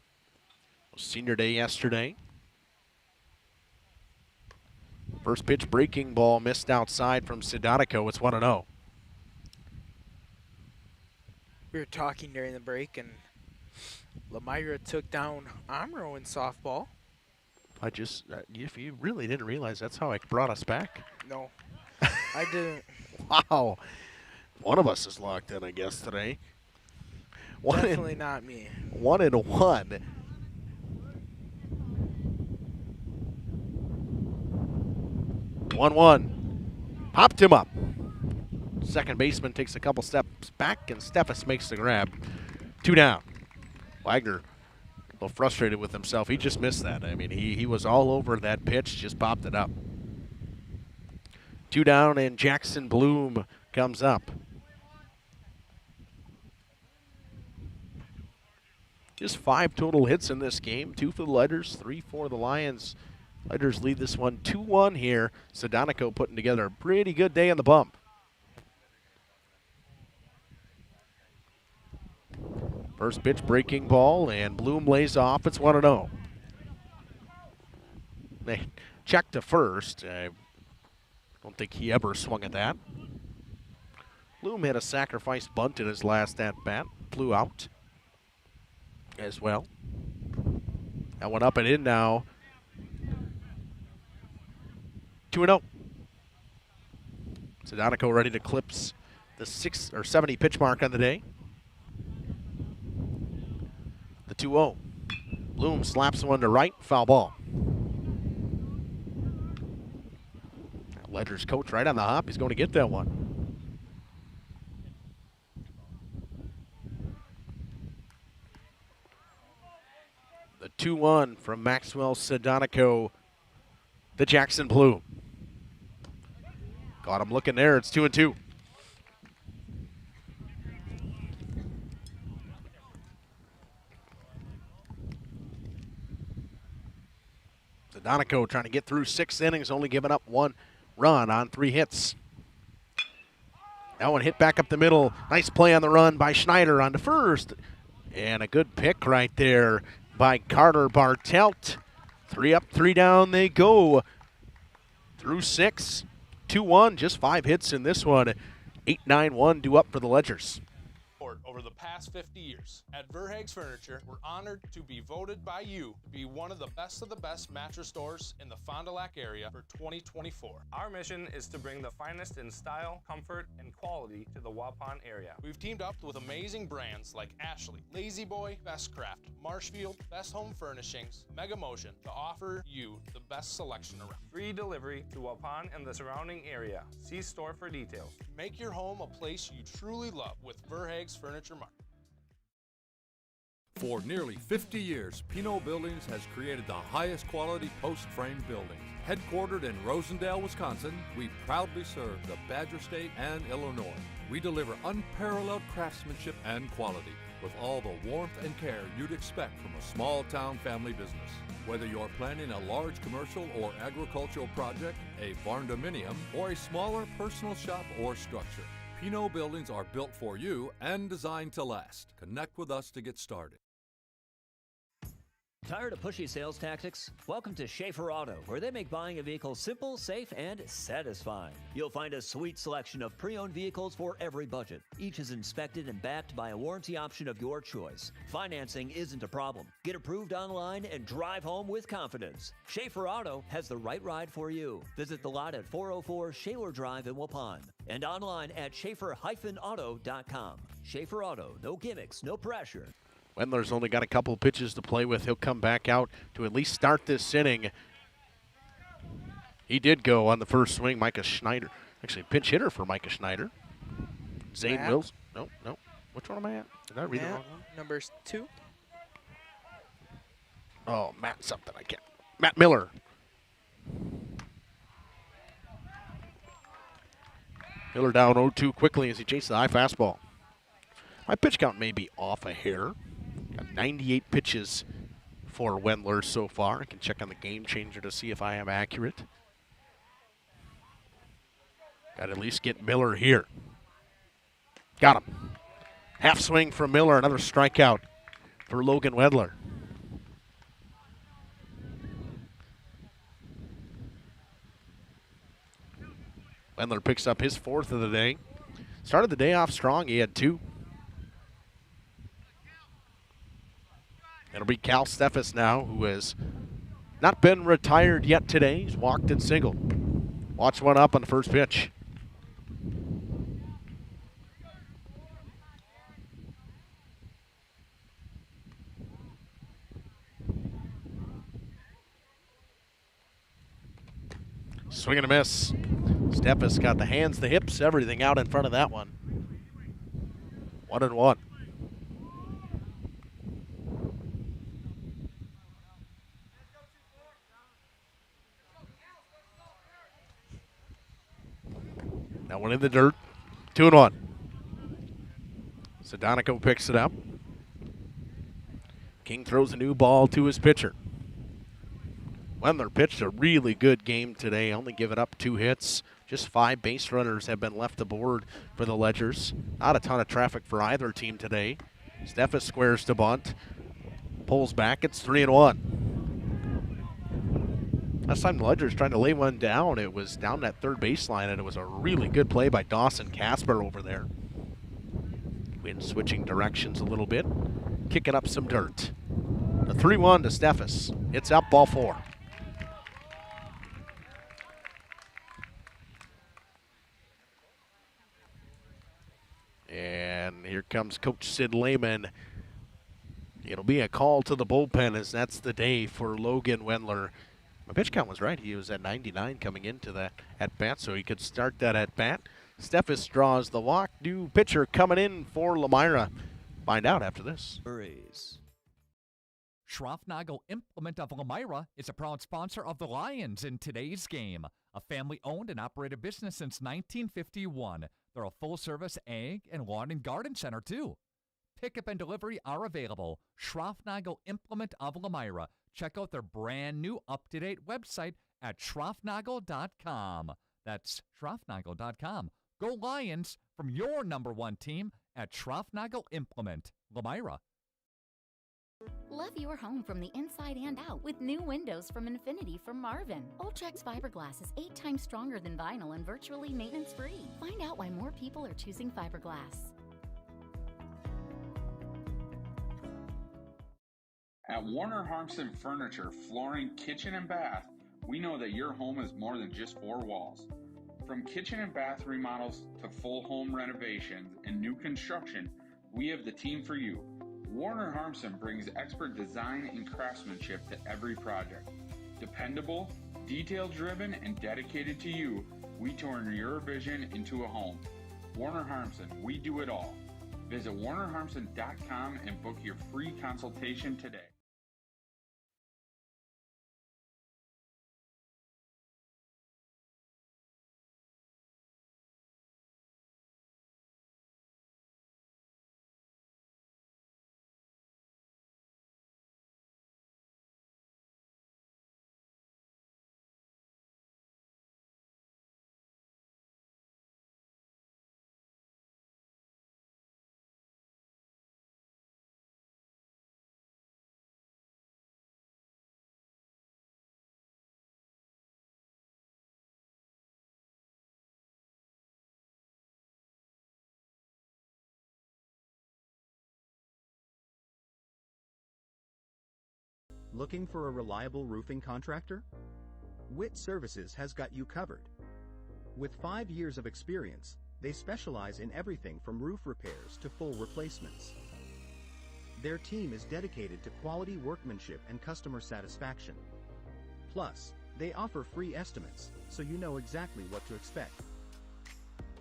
Senior day yesterday. First pitch breaking ball missed outside from Sedonico. It's 1-0. We were talking during the break, and Lomira took down Amro in softball. If you really didn't realize that's how I brought us back. No, I didn't. Wow. One of us is locked in, I guess, today. Definitely not me. 1-1. Popped him up. Second baseman takes a couple steps back, and Steffes makes the grab. 2 down. Wagner a little frustrated with himself. He just missed that. I mean, he was all over that pitch, just popped it up. 2 down, and Jackson Bloom comes up. Just 5 total hits in this game. 2 for the Letters, 3 for the Lions. Letters lead this one 2-1 here. Sedonico putting together a pretty good day on the bump. First pitch breaking ball, and Bloom lays off. It's 1-0. They check to first. I don't think he ever swung at that. Bloom had a sacrifice bunt in his last at-bat. Flew out as well. That one up and in now. 2-0. Sedonico ready to clips the 70 pitch mark on the day. The 2-0. Bloom slaps one to right, foul ball. Ledger's coach right on the hop. He's going to get that one. The 2-1 from Maxwell Sedonico, the Jackson Blue. Got him looking there. It's 2-2. Sedonico trying to get through 6 innings, only giving up 1 run on 3 hits. That one hit back up the middle. Nice play on the run by Schneider on to first. And a good pick right there by Carter Bartelt. 3 up, 3 down they go. Through 6. 2-1, just 5 hits in this one. 8-9-1 due up for the Ledgers. Over the past 50 years. At Verhaeg's Furniture, we're honored to be voted by you to be one of the best mattress stores in the Fond du Lac area for 2024. Our mission is to bring the finest in style, comfort, and quality to the Waupun area. We've teamed up with amazing brands like Ashley, Lazy Boy, Best Craft, Marshfield, Best Home Furnishings, Mega Motion to offer you the best selection around. Free delivery to Waupun and the surrounding area. See store for details. Make your home a place you truly love with Verhaeg's Furniture Market. For nearly 50 years, Pinot Buildings has created the highest quality post-frame buildings. Headquartered in Rosendale, Wisconsin, we proudly serve the Badger State and Illinois. We deliver unparalleled craftsmanship and quality with all the warmth and care you'd expect from a small-town family business. Whether you're planning a large commercial or agricultural project, a barn-dominium, or a smaller personal shop or structure, Pinot Buildings are built for you and designed to last. Connect with us to get started. Tired of pushy sales tactics? Welcome to Schaefer Auto, where they make buying a vehicle simple, safe, and satisfying. You'll find a sweet selection of pre-owned vehicles for every budget. Each is inspected and backed by a warranty option of your choice. Financing isn't a problem. Get approved online and drive home with confidence. Schaefer Auto has the right ride for you. Visit the lot at 404 Shaler Drive in Waupun and online at schaefer-auto.com. Schaefer Auto, no gimmicks, no pressure. Wendler's only got a couple pitches to play with. He'll come back out to at least start this inning. He did go on the first swing. Micah Schneider, actually pinch hitter for Micah Schneider. Zane Mills. No. Which one am I at? Did I read the wrong one? Number 2. Oh, Matt something. I can't. Matt Miller. Miller down 0-2 quickly as he chases the high fastball. My pitch count may be off a hair. Got 98 pitches for Wendler so far. I can check on the game changer to see if I am accurate. Got to at least get Miller here. Got him. Half swing from Miller, another strikeout for Logan Wendler. Wendler picks up his 4th of the day. Started the day off strong. He had 2. It'll be Cal Steffes now, who has not been retired yet today. He's walked and singled. Watch one up on the first pitch. Swing and a miss. Steffes got the hands, the hips, everything out in front of that one. 1-1. That one in the dirt. 2-1. Sadonico picks it up. King throws a new ball to his pitcher. Wendler pitched a really good game today, only giving up 2 hits. Just 5 base runners have been left aboard for the Ledgers. Not a ton of traffic for either team today. Steffes squares to bunt. Pulls back, it's 3-1. Last time the Ledgers tried to lay one down, it was down that third baseline, and it was a really good play by Dawson Casper over there. Wind switching directions a little bit, kicking up some dirt. The 3-1 to Steffes. It's up, ball 4. And here comes Coach Sid Lehman. It'll be a call to the bullpen, as that's the day for Logan Wendler. My pitch count was right. He was at 99 coming into that at-bat, so he could start that at-bat. Steffes draws the walk. New pitcher coming in for Lomira. Find out after this. Schroffnagel Implement of Lomira is a proud sponsor of the Lions in today's game. A family-owned and operated business since 1951. They're a full-service ag and lawn and garden center, too. Pickup and delivery are available. Schroffnagel Implement of Lomira. Check out their brand new up-to-date website at schroffnagel.com. That's schroffnagel.com. Go Lions from your #1 team at Schroffnagel Implement, Lomira. Love your home from the inside and out with new windows from Infinity from Marvin. Ultrex fiberglass is 8 times stronger than vinyl and virtually maintenance-free. Find out why more people are choosing fiberglass. At Warner Harmson Furniture, Flooring, Kitchen, and Bath, we know that your home is more than just 4 walls. From kitchen and bath remodels to full home renovations and new construction, we have the team for you. Warner Harmson brings expert design and craftsmanship to every project. Dependable, detail-driven, and dedicated to you, we turn your vision into a home. Warner Harmson, we do it all. Visit warnerharmson.com and book your free consultation today. Looking for a reliable roofing contractor? Witt Services has got you covered. With 5 years of experience, they specialize in everything from roof repairs to full replacements. Their team is dedicated to quality workmanship and customer satisfaction. Plus, they offer free estimates, so you know exactly what to expect.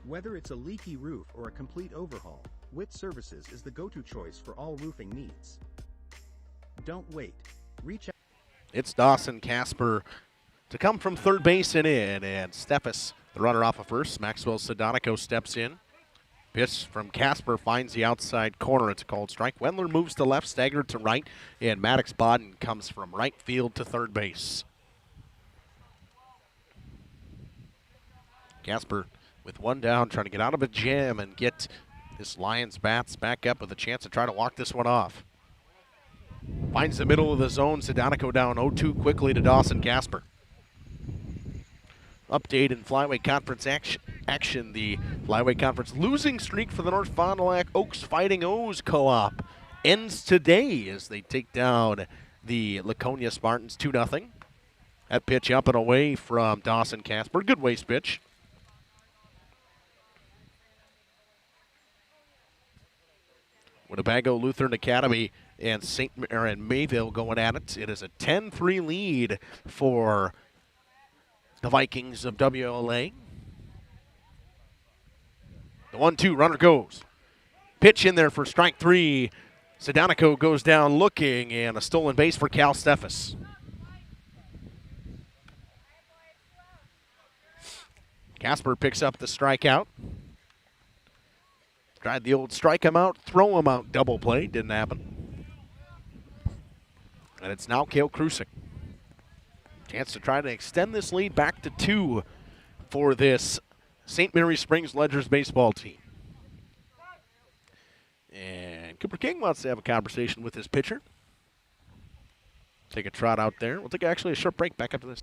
Whether it's a leaky roof or a complete overhaul, Witt Services is the go-to choice for all roofing needs. Don't wait. Reach out. It's Dawson Casper to come from third base and in, and Steffes, the runner off of first. Maxwell Sedonico steps in. Pitch from Casper finds the outside corner. It's a called strike. Wendler moves to left, staggered to right, and Maddox Bodden comes from right field to third base. Casper with one down, trying to get out of a jam and get this Lions bats back up with a chance to try to walk this one off. Finds the middle of the zone. Sedonico down 0-2 quickly to Dawson Casper. Update in Flyweight Conference action. The Flyweight Conference losing streak for the North Fond du Lac Oaks Fighting O's co-op ends today as they take down the Laconia Spartans 2-0. That pitch up and away from Dawson Casper. Good waste pitch. Winnebago Lutheran Academy and Mayville going at it. It is a 10-3 lead for the Vikings of WLA. The 1-2 runner goes. Pitch in there for strike three. Sedonico goes down looking, and a stolen base for Cal Steffes. Casper picks up the strikeout. Tried the old strike him out, throw him out double play. Didn't happen. And it's now Cale Krusik. Chance to try to extend this lead back to 2 for this St. Mary Springs Ledgers baseball team. And Cooper King wants to have a conversation with his pitcher. Take a trot out there. We'll take actually a short break. Back up to this.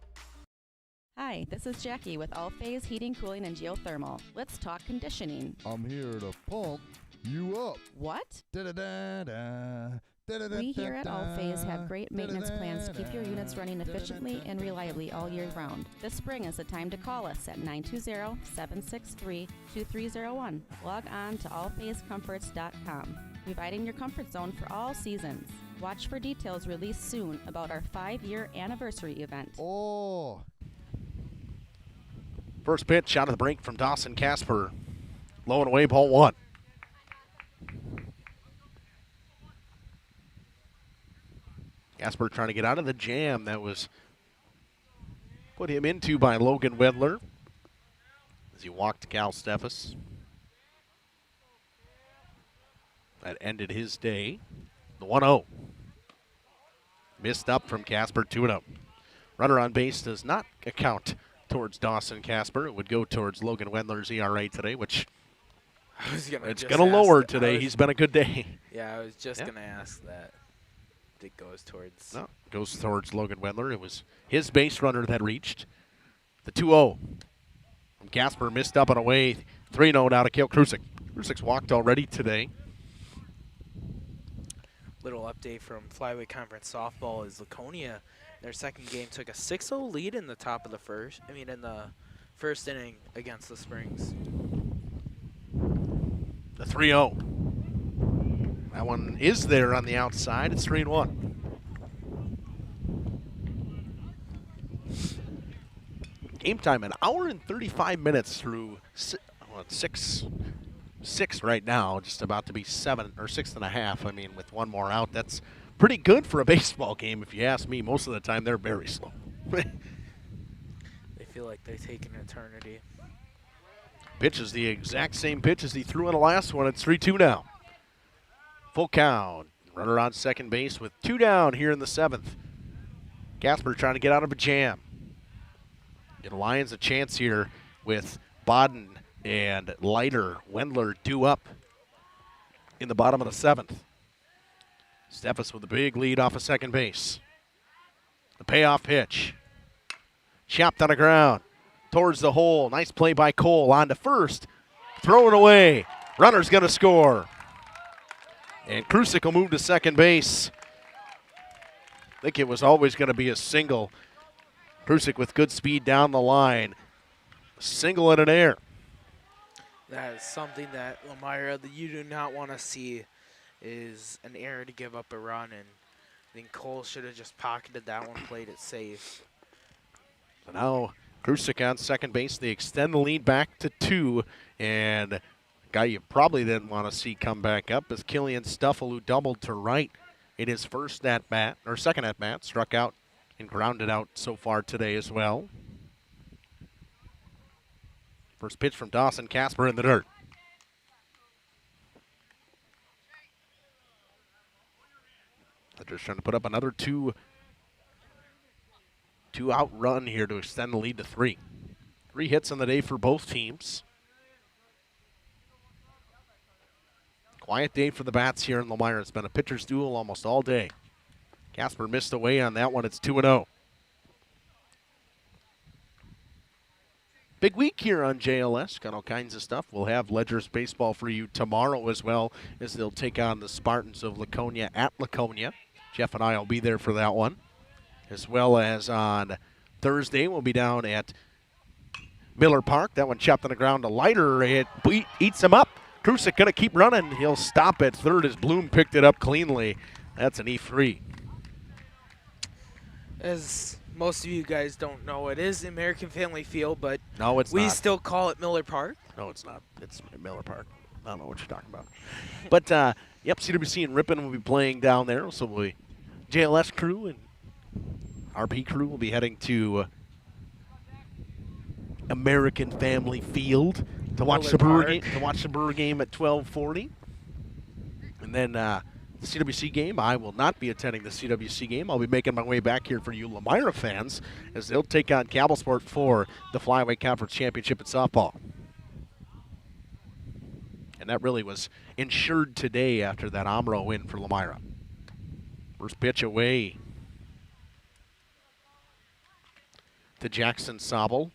Hi, this is Jackie with All Phase Heating, Cooling, and Geothermal. Let's talk conditioning. I'm here to pump you up. What? Da-da-da-da. We here at All Phase have great maintenance plans to keep your units running efficiently and reliably all year round. This spring is the time to call us at 920-763-2301. Log on to allphasecomforts.com, providing your comfort zone for all seasons. Watch for details released soon about our 5-year anniversary event. Oh! First pitch out of the break from Dawson Casper. Low and away, ball 1. Casper trying to get out of the jam that was put him into by Logan Wedler as he walked to Cal Steffes. That ended his day. The 1-0. Missed up from Casper, 2-0. Runner on base does not account towards Dawson Casper. It would go towards Logan Wendler's ERA today, which it's going to lower today. He's been a good day. Yeah, I was just going to ask that. It goes towards. No, goes towards Logan Wendler. It was his base runner that reached. The 2-0 from Casper, missed up and away. 3-0 now to Cale Krusik. Krusik's walked already today. Little update from Flyweight Conference softball is Laconia. Their second game took a 6-0 lead in the top of the first. In the first inning against the Springs. The 3-0. That one is there on the outside. It's 3-1. Game time, an hour and 35 minutes through 6 right now. Just about to be 7 or 6.5. With one more out, that's pretty good for a baseball game, if you ask me. Most of the time, they're very slow. They feel like they take an eternity. Pitch is the exact same pitch as he threw in the last one. It's 3-2 now. Full count. Runner on second base with 2 down here in the 7th. Casper trying to get out of a jam. Give the Lions a chance here with Bodden and Leiter. Wendler due up in the bottom of the 7th. Steffes with a big lead off of second base. The payoff pitch. Chopped on the ground towards the hole. Nice play by Cole on to first. Throw it away. Runner's going to score. And Krusik will move to second base. think it was always going to be a single. Prusik with good speed down the line. Single in an air. That is something that Lomira, that you do not want to see, is an error to give up a run, and I think Cole should have just pocketed that one, played it safe. So now Prusik on second base. They extend the lead back to 2, and a guy you probably didn't want to see come back up is Killian Stuffle, who doubled to right in his first at-bat, or second at-bat, struck out and grounded out so far today as well. First pitch from Dawson Casper in the dirt. They're just trying to put up another two-out run here to extend the lead to 3. 3 hits on the day for both teams. Quiet day for the bats here in Lomira. It's been a pitcher's duel almost all day. Casper missed away on that one. It's 2-0. Big week here on JLS. Got all kinds of stuff. We'll have Ledger's baseball for you tomorrow as well, as they'll take on the Spartans of Laconia at Laconia. Jeff and I will be there for that one. As well as on Thursday, we'll be down at Miller Park. That one chopped on the ground. A lighter, it eats him up. Prusik going to keep running. He'll stop at third as Bloom picked it up cleanly. That's an E3. As most of you guys don't know, it is the American Family Field, but no, it's we not. Still call it Miller Park. No, it's not. It's Miller Park. I don't know what you're talking about. But, yep, CWC and Ripon will be playing down there. So JLS crew and RP crew will be heading to American Family Field to watch the Brewer game at 12:40. And then the CWC game, I will not be attending the CWC game. I'll be making my way back here for you Lomira fans as they'll take on Cabell Sport for the Flyweight Conference Championship in softball. And that really was ensured today after that Omro win for Lomira. First pitch away to Jackson Sobel.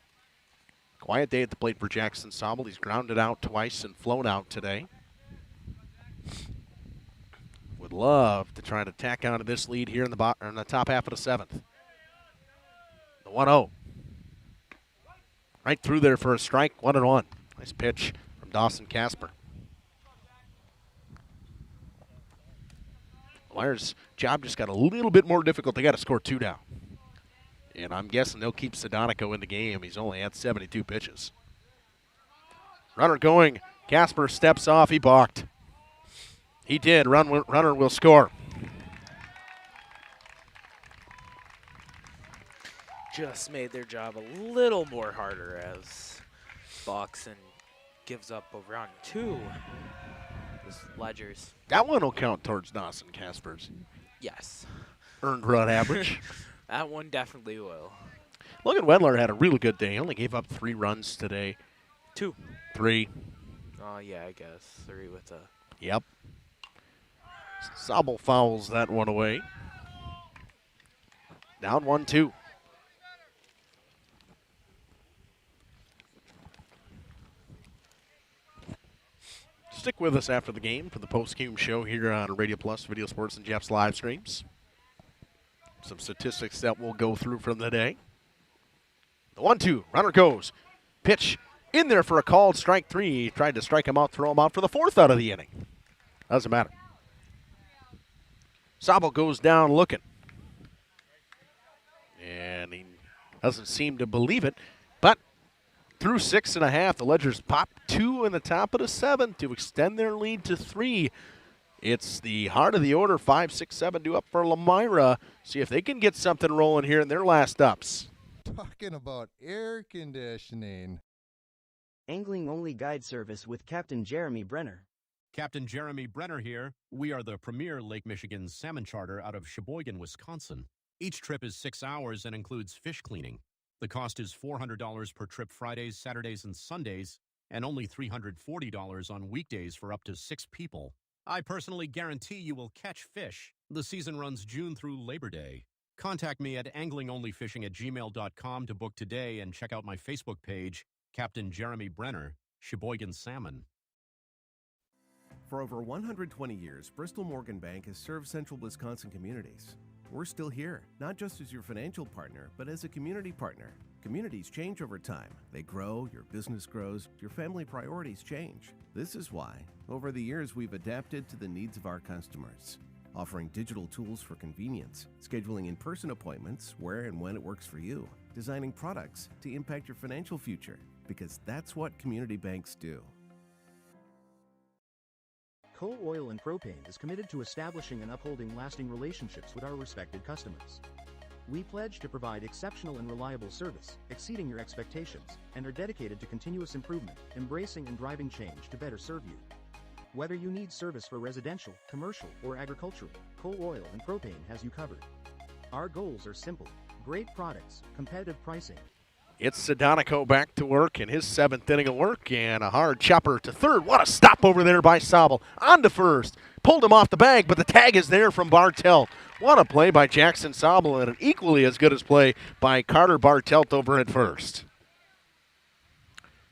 Quiet day at the plate for Jackson Sobel. He's grounded out twice and flown out today. Would love to try to tack onto this lead here in the top half of the 7th. The 1-0. Right through there for a strike, 1-1. Nice pitch from Dawson Casper. Myers' job just got a little bit more difficult. They got to score 2 now. And I'm guessing they'll keep Sedonico in the game. He's only at 72 pitches. Runner going. Casper steps off. He balked. He did. Runner will score. Just made their job a little more harder as Buxton gives up a run 2. This Ledgers. That one will count towards Dawson Casper's. Yes. Earned run average. That one definitely will. Logan Wedler had a really good day. He only gave up 3 runs today. 2. 3. Oh, yeah, I guess. 3 with a... Yep. Sobel fouls that one away. Down 1-2. Stick with us after the game for the post-game show here on Radio Plus, Video Sports, and Jeff's live streams. Some statistics that we'll go through from the day. The 1-2, runner goes. Pitch in there for a called strike 3. He tried to strike him out, throw him out for the 4th out of the inning. Doesn't matter. Sobel goes down looking. And he doesn't seem to believe it. But through 6.5, the Ledgers pop 2 in the top of the 7th to extend their lead to 3. It's the heart of the order, 5, 6, 7 due up for Lomira. See if they can get something rolling here in their last ups. Talking about air conditioning. Angling-only guide service with Captain Jeremy Brenner. Captain Jeremy Brenner here. We are the premier Lake Michigan salmon charter out of Sheboygan, Wisconsin. Each trip is 6 hours and includes fish cleaning. The cost is $400 per trip Fridays, Saturdays, and Sundays, and only $340 on weekdays for up to 6 people. I personally guarantee you will catch fish. The season runs June through Labor Day. Contact me at anglingonlyfishing@gmail.com to book today and check out my Facebook page, Captain Jeremy Brenner, Sheboygan Salmon. For over 120 years, Bristol Morgan Bank has served central Wisconsin communities. we're still here, not just as your financial partner, but as a community partner. Communities change over time. They grow, your business grows, your family priorities change. This is why, over the years, we've adapted to the needs of our customers, offering digital tools for convenience, scheduling in-person appointments where and when it works for you, designing products to impact your financial future, because that's what community banks do. Coal Oil and Propane is committed to establishing and upholding lasting relationships with our respected customers. We pledge to provide exceptional and reliable service, exceeding your expectations, and are dedicated to continuous improvement, embracing and driving change to better serve you. Whether you need service for residential, commercial, or agricultural, Coal Oil and Propane has you covered. Our goals are simple: great products, competitive pricing. It's Sedonico back to work in his 7th inning of work, and a hard chopper to third. What a stop over there by Sobel. On to first. Pulled him off the bag, but the tag is there from Bartelt. What a play by Jackson Sobel, and an equally as good as play by Carter Bartelt over at first.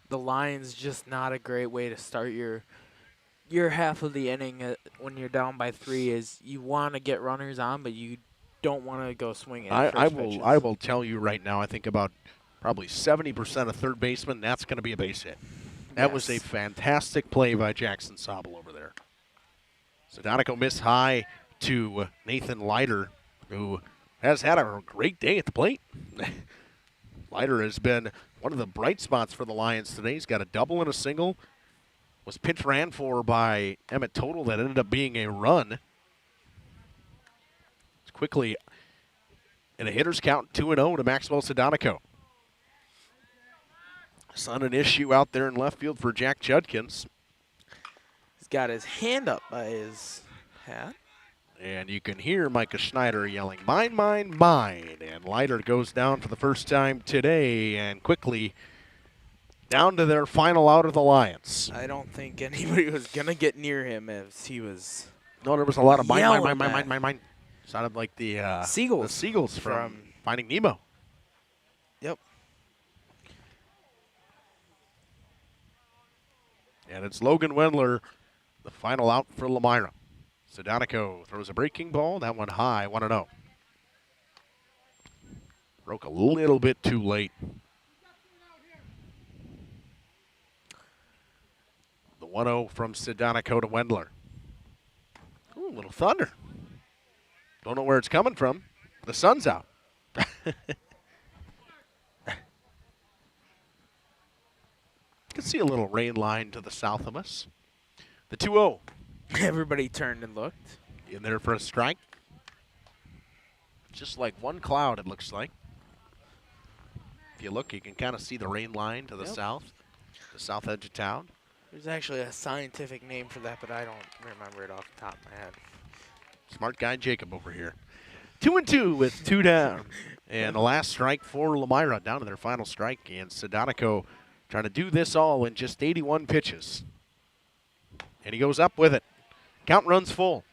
The Lions just not a great way to start your half of the inning when you're down by 3. Is you want to get runners on, but you don't want to go swinging. I will tell you right now, I think about probably 70% of third baseman, that's going to be a base hit. That was a fantastic play by Jackson Sobel over there. Sedonico missed high to Nathan Leiter, who has had a great day at the plate. Leiter has been one of the bright spots for the Lions today. He's got a double and a single. Was pitch ran for by Emmett Total that ended up being a run. It's quickly in a hitter's count, 2-0 to Maxwell Sedonico. Son, an issue out there in left field for Jack Judkins. He's got his hand up by his hat. And you can hear Micah Schneider yelling, "Mine, mine, mine." And Leiter goes down for the first time today and quickly down to their final out of the Lions. I don't think anybody was going to get near him as he was. No, there was a lot of mine. Sounded like the Seagulls. The Seagulls from Finding Nemo. Yep. And it's Logan Wendler, the final out for Lomira. Sedonico throws a breaking ball. That one high, 1-0. Broke a little bit too late. The 1-0 from Sedonico to Wendler. Ooh, little thunder. Don't know where it's coming from. The sun's out. You can see a little rain line to the south of us. The 2-0. Everybody turned and looked. In there for a strike. Just like one cloud, it looks like. If you look, you can kind of see the rain line to the south, the south edge of town. There's actually a scientific name for that, but I don't remember it off the top of my head. Smart guy Jacob over here. 2-2 with 2 down. And the last strike for Lomira, down to their final strike. And Sedonico trying to do this all in just 81 pitches. And he goes up with it. Count runs full.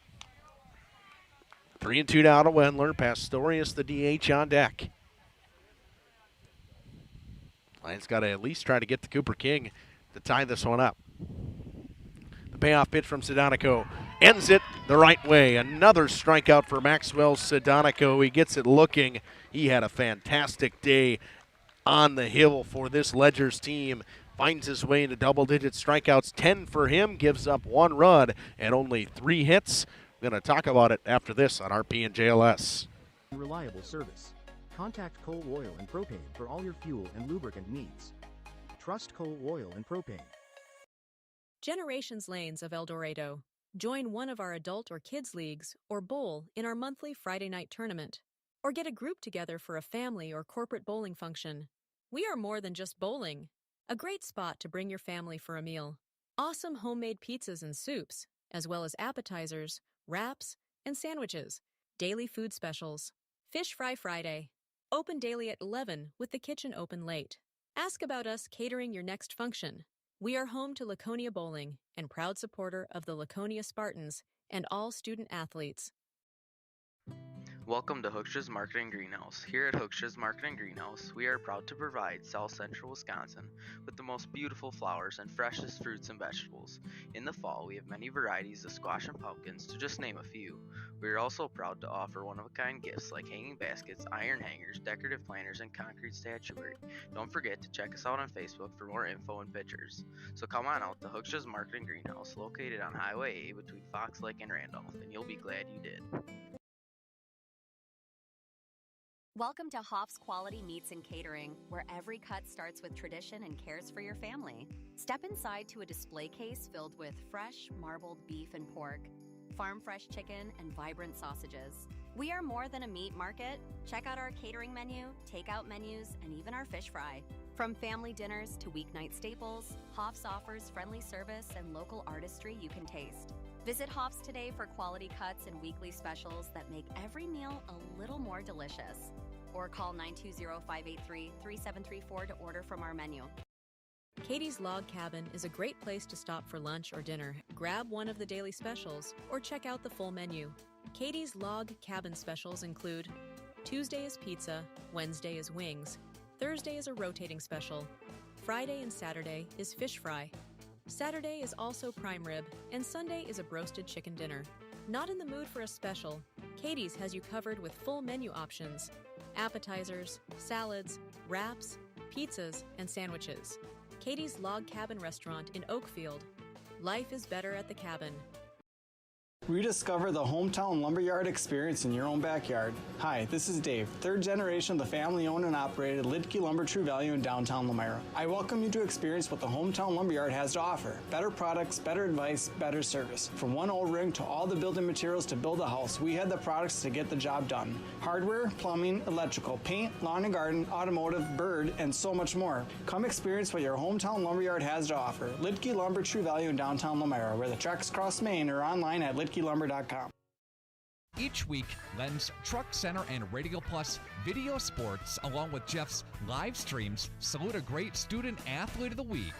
3-2 down to Wendler. Pastorius, the DH, on deck. Lions got to at least try to get to Cooper King to tie this one up. The payoff pitch from Sedonico ends it the right way. Another strikeout for Maxwell Sedonico. He gets it looking. He had a fantastic day on the hill for this Ledgers team. Finds his way into double-digit strikeouts. 10 for him, gives up 1 run and only 3 hits. We're going to talk about it after this on RP and JLS. Reliable service. Contact Coal Oil and Propane for all your fuel and lubricant needs. Trust Coal Oil and Propane. Generations Lanes of El Dorado. Join one of our adult or kids leagues or bowl in our monthly Friday night tournament. Or get a group together for a family or corporate bowling function. We are more than just bowling. A great spot to bring your family for a meal. Awesome homemade pizzas and soups, as well as appetizers, wraps, and sandwiches. Daily food specials. Fish Fry Friday. Open daily at 11 with the kitchen open late. Ask about us catering your next function. We are home to Laconia Bowling and proud supporter of the Laconia Spartans and all student athletes. Welcome to Hooksha's Marketing Greenhouse. Here at Hooksha's Marketing Greenhouse, we are proud to provide South Central Wisconsin with the most beautiful flowers and freshest fruits and vegetables. In the fall, we have many varieties of squash and pumpkins, to just name a few. We are also proud to offer one-of-a-kind gifts like hanging baskets, iron hangers, decorative planters, and concrete statuary. Don't forget to check us out on Facebook for more info and pictures. So come on out to Hooksha's Marketing Greenhouse, located on Highway A between Fox Lake and Randolph, and you'll be glad you did. Welcome to Hoff's Quality Meats and Catering, where every cut starts with tradition and cares for your family. Step inside to a display case filled with fresh, marbled beef and pork, farm-fresh chicken, and vibrant sausages. We are more than a meat market. Check out our catering menu, takeout menus, and even our fish fry. From family dinners to weeknight staples, Hoff's offers friendly service and local artistry you can taste. Visit Hoff's today for quality cuts and weekly specials that make every meal a little more delicious. Or call 920-583-3734 to order from our menu. Katie's Log Cabin is a great place to stop for lunch or dinner. Grab one of the daily specials or check out the full menu. Katie's Log Cabin specials include Tuesday is pizza, Wednesday is wings, Thursday is a rotating special, Friday and Saturday is fish fry, Saturday is also prime rib, and Sunday is a broasted chicken dinner. Not in the mood for a special? Katie's has you covered with full menu options, appetizers, salads, wraps, pizzas, and sandwiches. Katie's Log Cabin Restaurant in Oakfield. Life is better at the cabin. Rediscover the hometown lumberyard experience in your own backyard. Hi, this is Dave, third generation of the family-owned and operated Lidke Lumber True Value in downtown Lomira. I welcome you to experience what the hometown lumberyard has to offer. Better products, better advice, better service. From one O-ring to all the building materials to build a house, we had the products to get the job done. Hardware, plumbing, electrical, paint, lawn and garden, automotive, bird, and so much more. Come experience what your hometown lumberyard has to offer. Lidke Lumber True Value in downtown Lomira, where the tracks cross Main, or online at lidkelumber.com. Each week, Len's Truck Center and Radio Plus Video Sports, along with Jeff's live streams, salute a great student athlete of the week.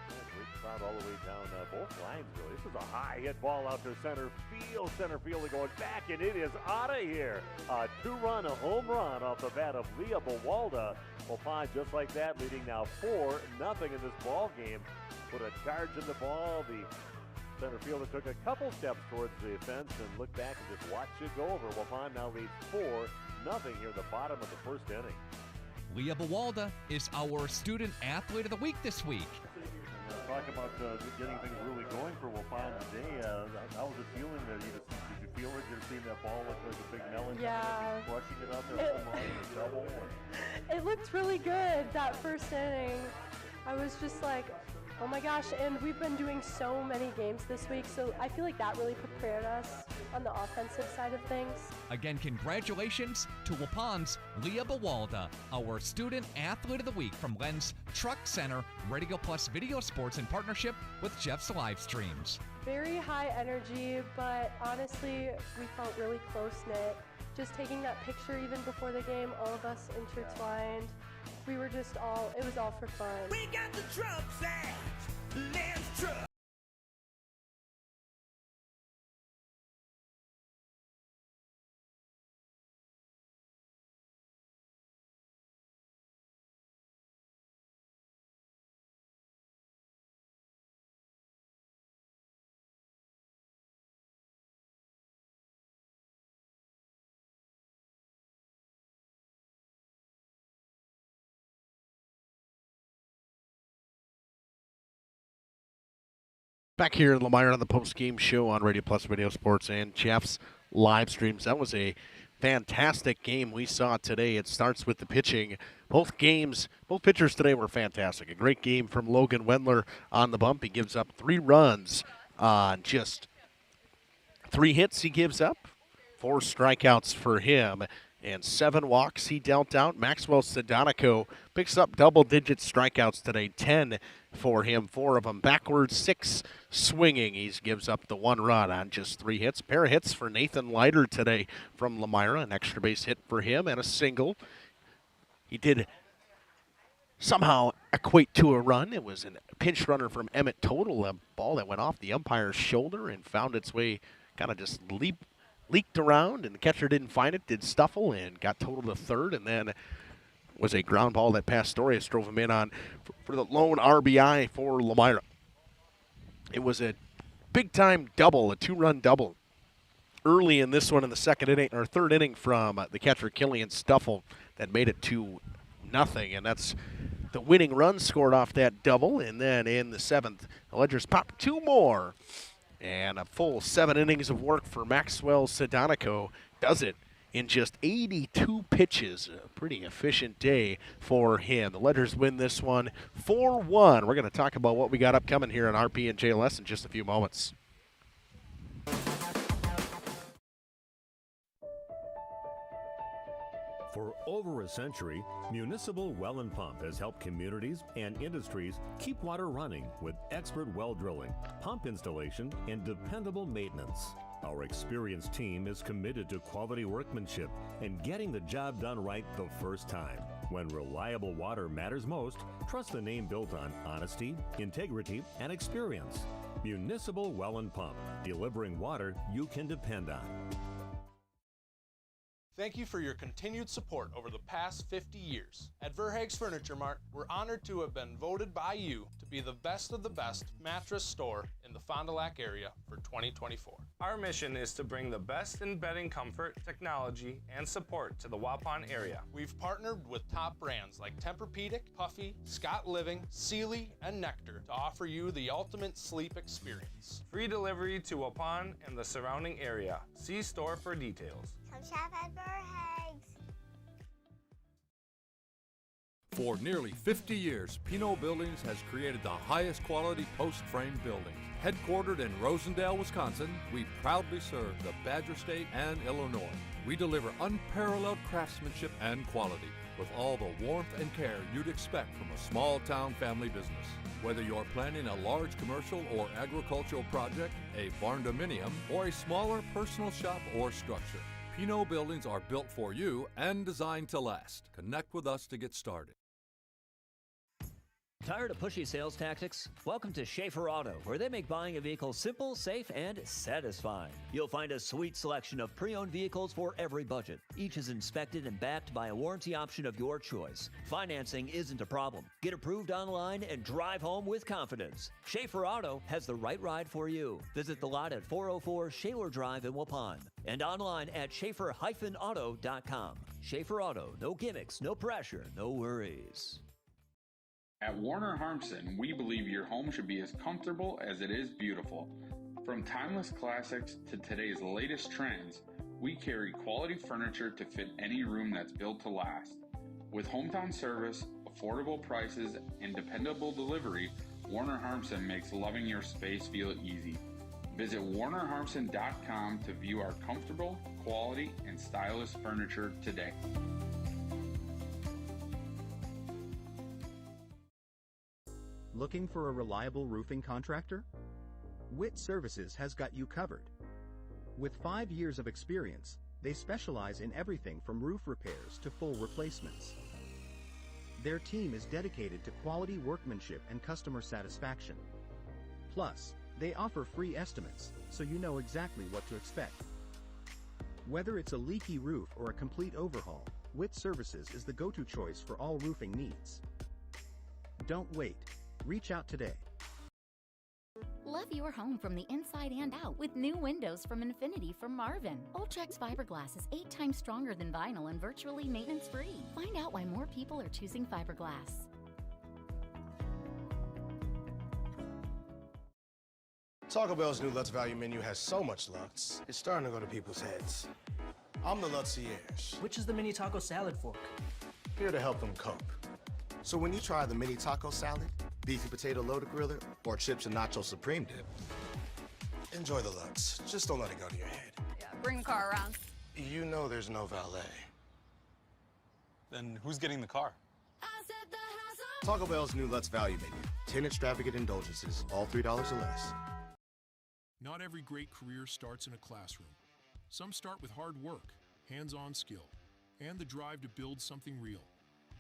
Great crowd all the way down both lines, really. This is a high hit ball out to center field. Center fielder going back, and it is out of here. A two-run, a home run off the bat of Leah Bawalda. Will find just like that, leading now 4-0 in this ball game. Put a charge in the ball. The center fielder took a couple steps towards the fence and looked back and just watched it go over. Wapon now leads 4-0 here in the bottom of the first inning. Leah Bawalda is our student athlete of the week this week. Talk about getting things really going for Wapon today. How was it feeling? Did you feel it? Did you see that ball look like a big melon? Yeah. Crushing it out there with the double? It looked really good that first inning. I was just like, oh my gosh, and we've been doing so many games this week, so I feel like that really prepared us on the offensive side of things. Again, congratulations to Wapon's Leah Bawalda, our student athlete of the week from Len's Truck Center, Radio Plus Video Sports in partnership with Jeff's live streams. Very high energy, but honestly, we felt really close-knit. Just taking that picture even before the game, all of us intertwined. We were just it was all for fun. We got the trucks at Len's Truck. Back here in Lomira on the post-game show on Radio Plus Video Sports and Jeff's live streams. That was a fantastic game we saw today. It starts with the pitching. Both pitchers today were fantastic. A great game from Logan Wendler on the bump. He gives up 3 runs on just 3 hits he gives up. 4 strikeouts for him and 7 walks he dealt out. Maxwell Sedonico picks up double-digit strikeouts today, 10 for him, 4 of them backwards, 6 swinging. He gives up the 1 run on just 3 hits. Pair of hits for Nathan Leiter today from Lomira, an extra base hit for him and a single. He did somehow equate to a run. It was a pinch runner from Emmett Total, a ball that went off the umpire's shoulder and found its way, kind of just leaked around, and the catcher didn't find it, did Stuffle, and got totaled to third, and then was a ground ball that Pastorius drove him in on for the lone RBI for Lomira. It was a big-time double, a two-run double, early in this one in the third inning from the catcher Killian Stuffle that made it 2-0, and that's the winning run scored off that double. And then in the seventh, the Ledgers popped 2 more, and a full 7 innings of work for Maxwell Sedonico does it in just 82 pitches. A pretty efficient day for him. The Ledgers win this one 4-1. We're going to talk about what we got upcoming here on RP and JLS in just a few moments. For over a century, Municipal Well and Pump has helped communities and industries keep water running with expert well drilling, pump installation, and dependable maintenance. Our experienced team is committed to quality workmanship and getting the job done right the first time. When reliable water matters most, trust the name built on honesty, integrity, and experience. Municipal Well and Pump, delivering water you can depend on. Thank you for your continued support over the past 50 years. At Verhaeg's Furniture Mart, we're honored to have been voted by you to be the best of the best mattress store in the Fond du Lac area for 2024. Our mission is to bring the best in bedding comfort, technology, and support to the Waupun area. We've partnered with top brands like Tempur-Pedic, Puffy, Scott Living, Sealy, and Nectar to offer you the ultimate sleep experience. Free delivery to Waupun and the surrounding area. See store for details. Come shop at Verhaeg's. For nearly 50 years, Pinot Buildings has created the highest quality post-frame buildings. Headquartered in Rosendale, Wisconsin, we proudly serve the Badger State and Illinois. We deliver unparalleled craftsmanship and quality with all the warmth and care you'd expect from a small-town family business. Whether you're planning a large commercial or agricultural project, a barn-dominium, or a smaller personal shop or structure, Pinot Buildings are built for you and designed to last. Connect with us to get started. Tired of pushy sales tactics? Welcome to Schaefer Auto, where they make buying a vehicle simple, safe, and satisfying. You'll find a sweet selection of pre-owned vehicles for every budget. Each is inspected and backed by a warranty option of your choice. Financing isn't a problem. Get approved online and drive home with confidence. Schaefer Auto has the right ride for you. Visit the lot at 404 Shaler Drive in Waupun and online at schaefer-auto.com. Schaefer Auto, no gimmicks, no pressure, no worries. At Warner Harmson, we believe your home should be as comfortable as it is beautiful. From timeless classics to today's latest trends, we carry quality furniture to fit any room that's built to last. With hometown service, affordable prices, and dependable delivery, Warner Harmson makes loving your space feel easy. Visit warnerharmson.com to view our comfortable, quality, and stylish furniture today. Looking for a reliable roofing contractor? Witt Services has got you covered. With 5 years of experience, they specialize in everything from roof repairs to full replacements. Their team is dedicated to quality workmanship and customer satisfaction. Plus, they offer free estimates, so you know exactly what to expect. Whether it's a leaky roof or a complete overhaul, Witt Services is the go-to choice for all roofing needs. Don't wait. Reach out today. Love your home from the inside and out with new windows from Infinity from Marvin. Ultrex fiberglass is 8 times stronger than vinyl and virtually maintenance-free. Find out why more people are choosing fiberglass. Taco Bell's new Lutz Value menu has so much Lutz, it's starting to go to people's heads. I'm the Lutziers. Which is the mini taco salad fork? Here to help them cope. So when you try the mini taco salad, beefy potato loaded griller, or chips and nacho supreme dip, enjoy the Lutz. Just don't let it go to your head. Yeah, bring the car around. You know there's no valet. Then who's getting the car? Taco Bell's new Lutz Value menu. 10 extravagant indulgences, all $3 or less. Not every great career starts in a classroom. Some start with hard work, hands-on skill, and the drive to build something real.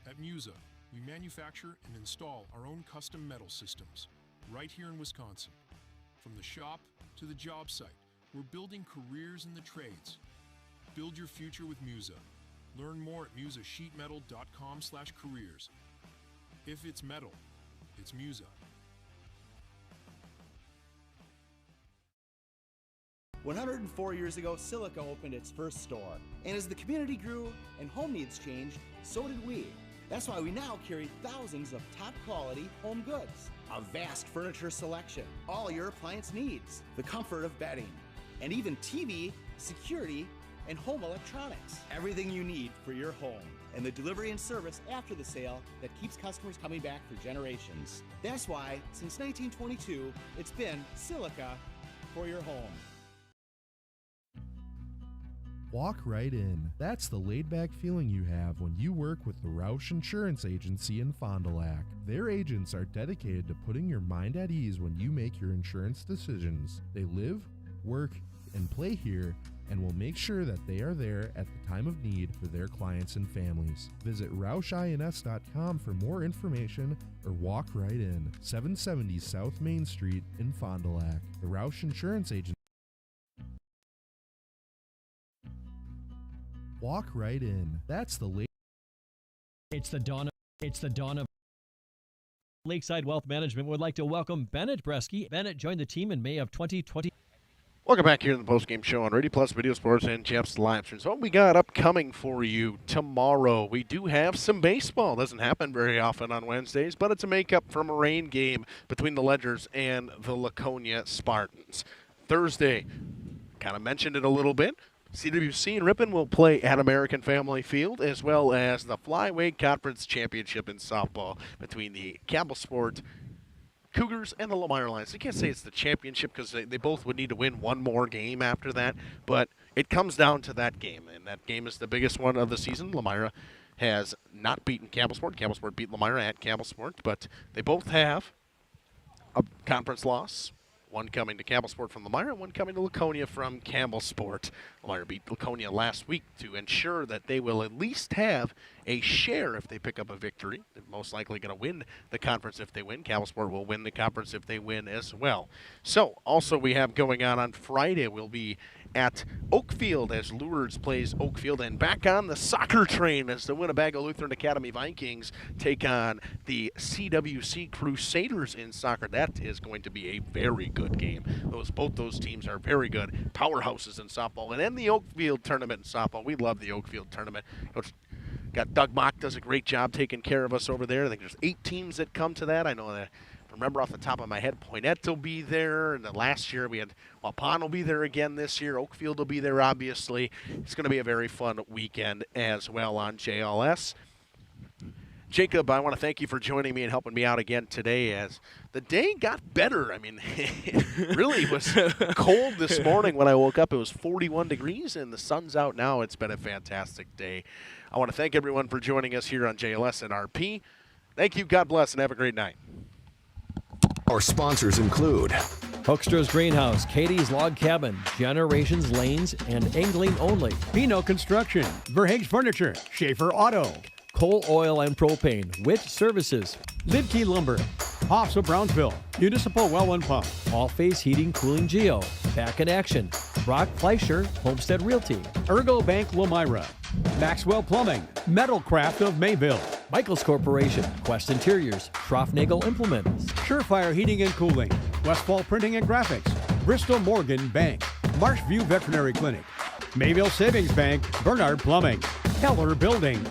At Musa, we manufacture and install our own custom metal systems right here in Wisconsin. From the shop to the job site, We're building careers in the trades. Build your future with Musa. Learn more at musasheetmetal.com/careers. If it's metal, it's Musa. 104 years ago, Silica opened its first store. And as the community grew and home needs changed, so did we. That's why we now carry thousands of top quality home goods, a vast furniture selection, all your appliance needs, the comfort of bedding, and even TV, security, and home electronics. Everything you need for your home, and the delivery and service after the sale that keeps customers coming back for generations. That's why, since 1922, it's been Silica for your home. Walk right in. That's the laid-back feeling you have when you work with the Roush Insurance Agency in Fond du Lac. Their agents are dedicated to putting your mind at ease when you make your insurance decisions. They live, work, and play here, and will make sure that they are there at the time of need for their clients and families. Visit RoushINS.com for more information or walk right in. 770 South Main Street in Fond du Lac. The Roush Insurance Agency. Walk right in. That's the late. It's the dawn of Lakeside Wealth Management would like to welcome Bennett Bresky. Bennett joined the team in May of 2020. Welcome back here in the postgame show on Radio Plus Video Sports and Jeff's live streams. What we got upcoming for you tomorrow? We do have some baseball. Doesn't happen very often on Wednesdays, but it's a makeup from a rain game between the Ledgers and the Laconia Spartans. Thursday, kind of mentioned it a little bit. CWC and Ripon will play at American Family Field, as well as the Flyweight Conference Championship in softball between the Campbell Sport Cougars and the Lomira Lions. I can't say it's the championship because they both would need to win one more game after that, but it comes down to that game, and that game is the biggest one of the season. Lomira has not beaten Campbell Sport. Campbell Sport beat Lomira at Campbell Sport, but they both have a conference loss. One coming to Campbell Sport from Lomira, one coming to Laconia from Campbell Sport. Lomira beat Laconia last week to ensure that they will at least have a share if they pick up a victory. They're most likely going to win the conference if they win. Campbell Sport will win the conference if they win as well. So, also we have going on Friday, we'll be at Oakfield as Lourdes plays Oakfield, and back on the soccer train as the Winnebago Lutheran Academy Vikings take on the CWC Crusaders in soccer. That is going to be a very good game. Both those teams are very good powerhouses in softball. And then the Oakfield tournament in softball. We love the Oakfield tournament. Got Doug Mock does a great job taking care of us over there. I think there's 8 teams that come to that. I know that. Remember off the top of my head, Poinette will be there. And then last year we had Waupun will be there again this year. Oakfield will be there, obviously. It's going to be a very fun weekend as well on JLS. Jacob, I want to thank you for joining me and helping me out again today as the day got better. I mean, it really was cold this morning when I woke up. It was 41 degrees, and the sun's out now. It's been a fantastic day. I want to thank everyone for joining us here on JLS and RP. Thank you, God bless, and have a great night. Our sponsors include Hoekstra's Greenhouse, Katie's Log Cabin, Generations Lanes, and Angling Only. Pino Construction, Verhaeg's Furniture, Schaefer Auto, Coal Oil and Propane, Witt Services, Lidkey Lumber, Hoffs of Brownsville, Municipal Well and Pump, All Face Heating, Cooling Geo, Back in Action, Brock Fleischer, Homestead Realty, Ergo Bank Lomira, Maxwell Plumbing, Metalcraft of Mayville, Michaels Corporation, Quest Interiors, Schroffnagel Implements, Surefire Heating and Cooling, Westfall Printing and Graphics, Bristol Morgan Bank, Marshview Veterinary Clinic, Mayville Savings Bank, Bernard Plumbing, Keller Building,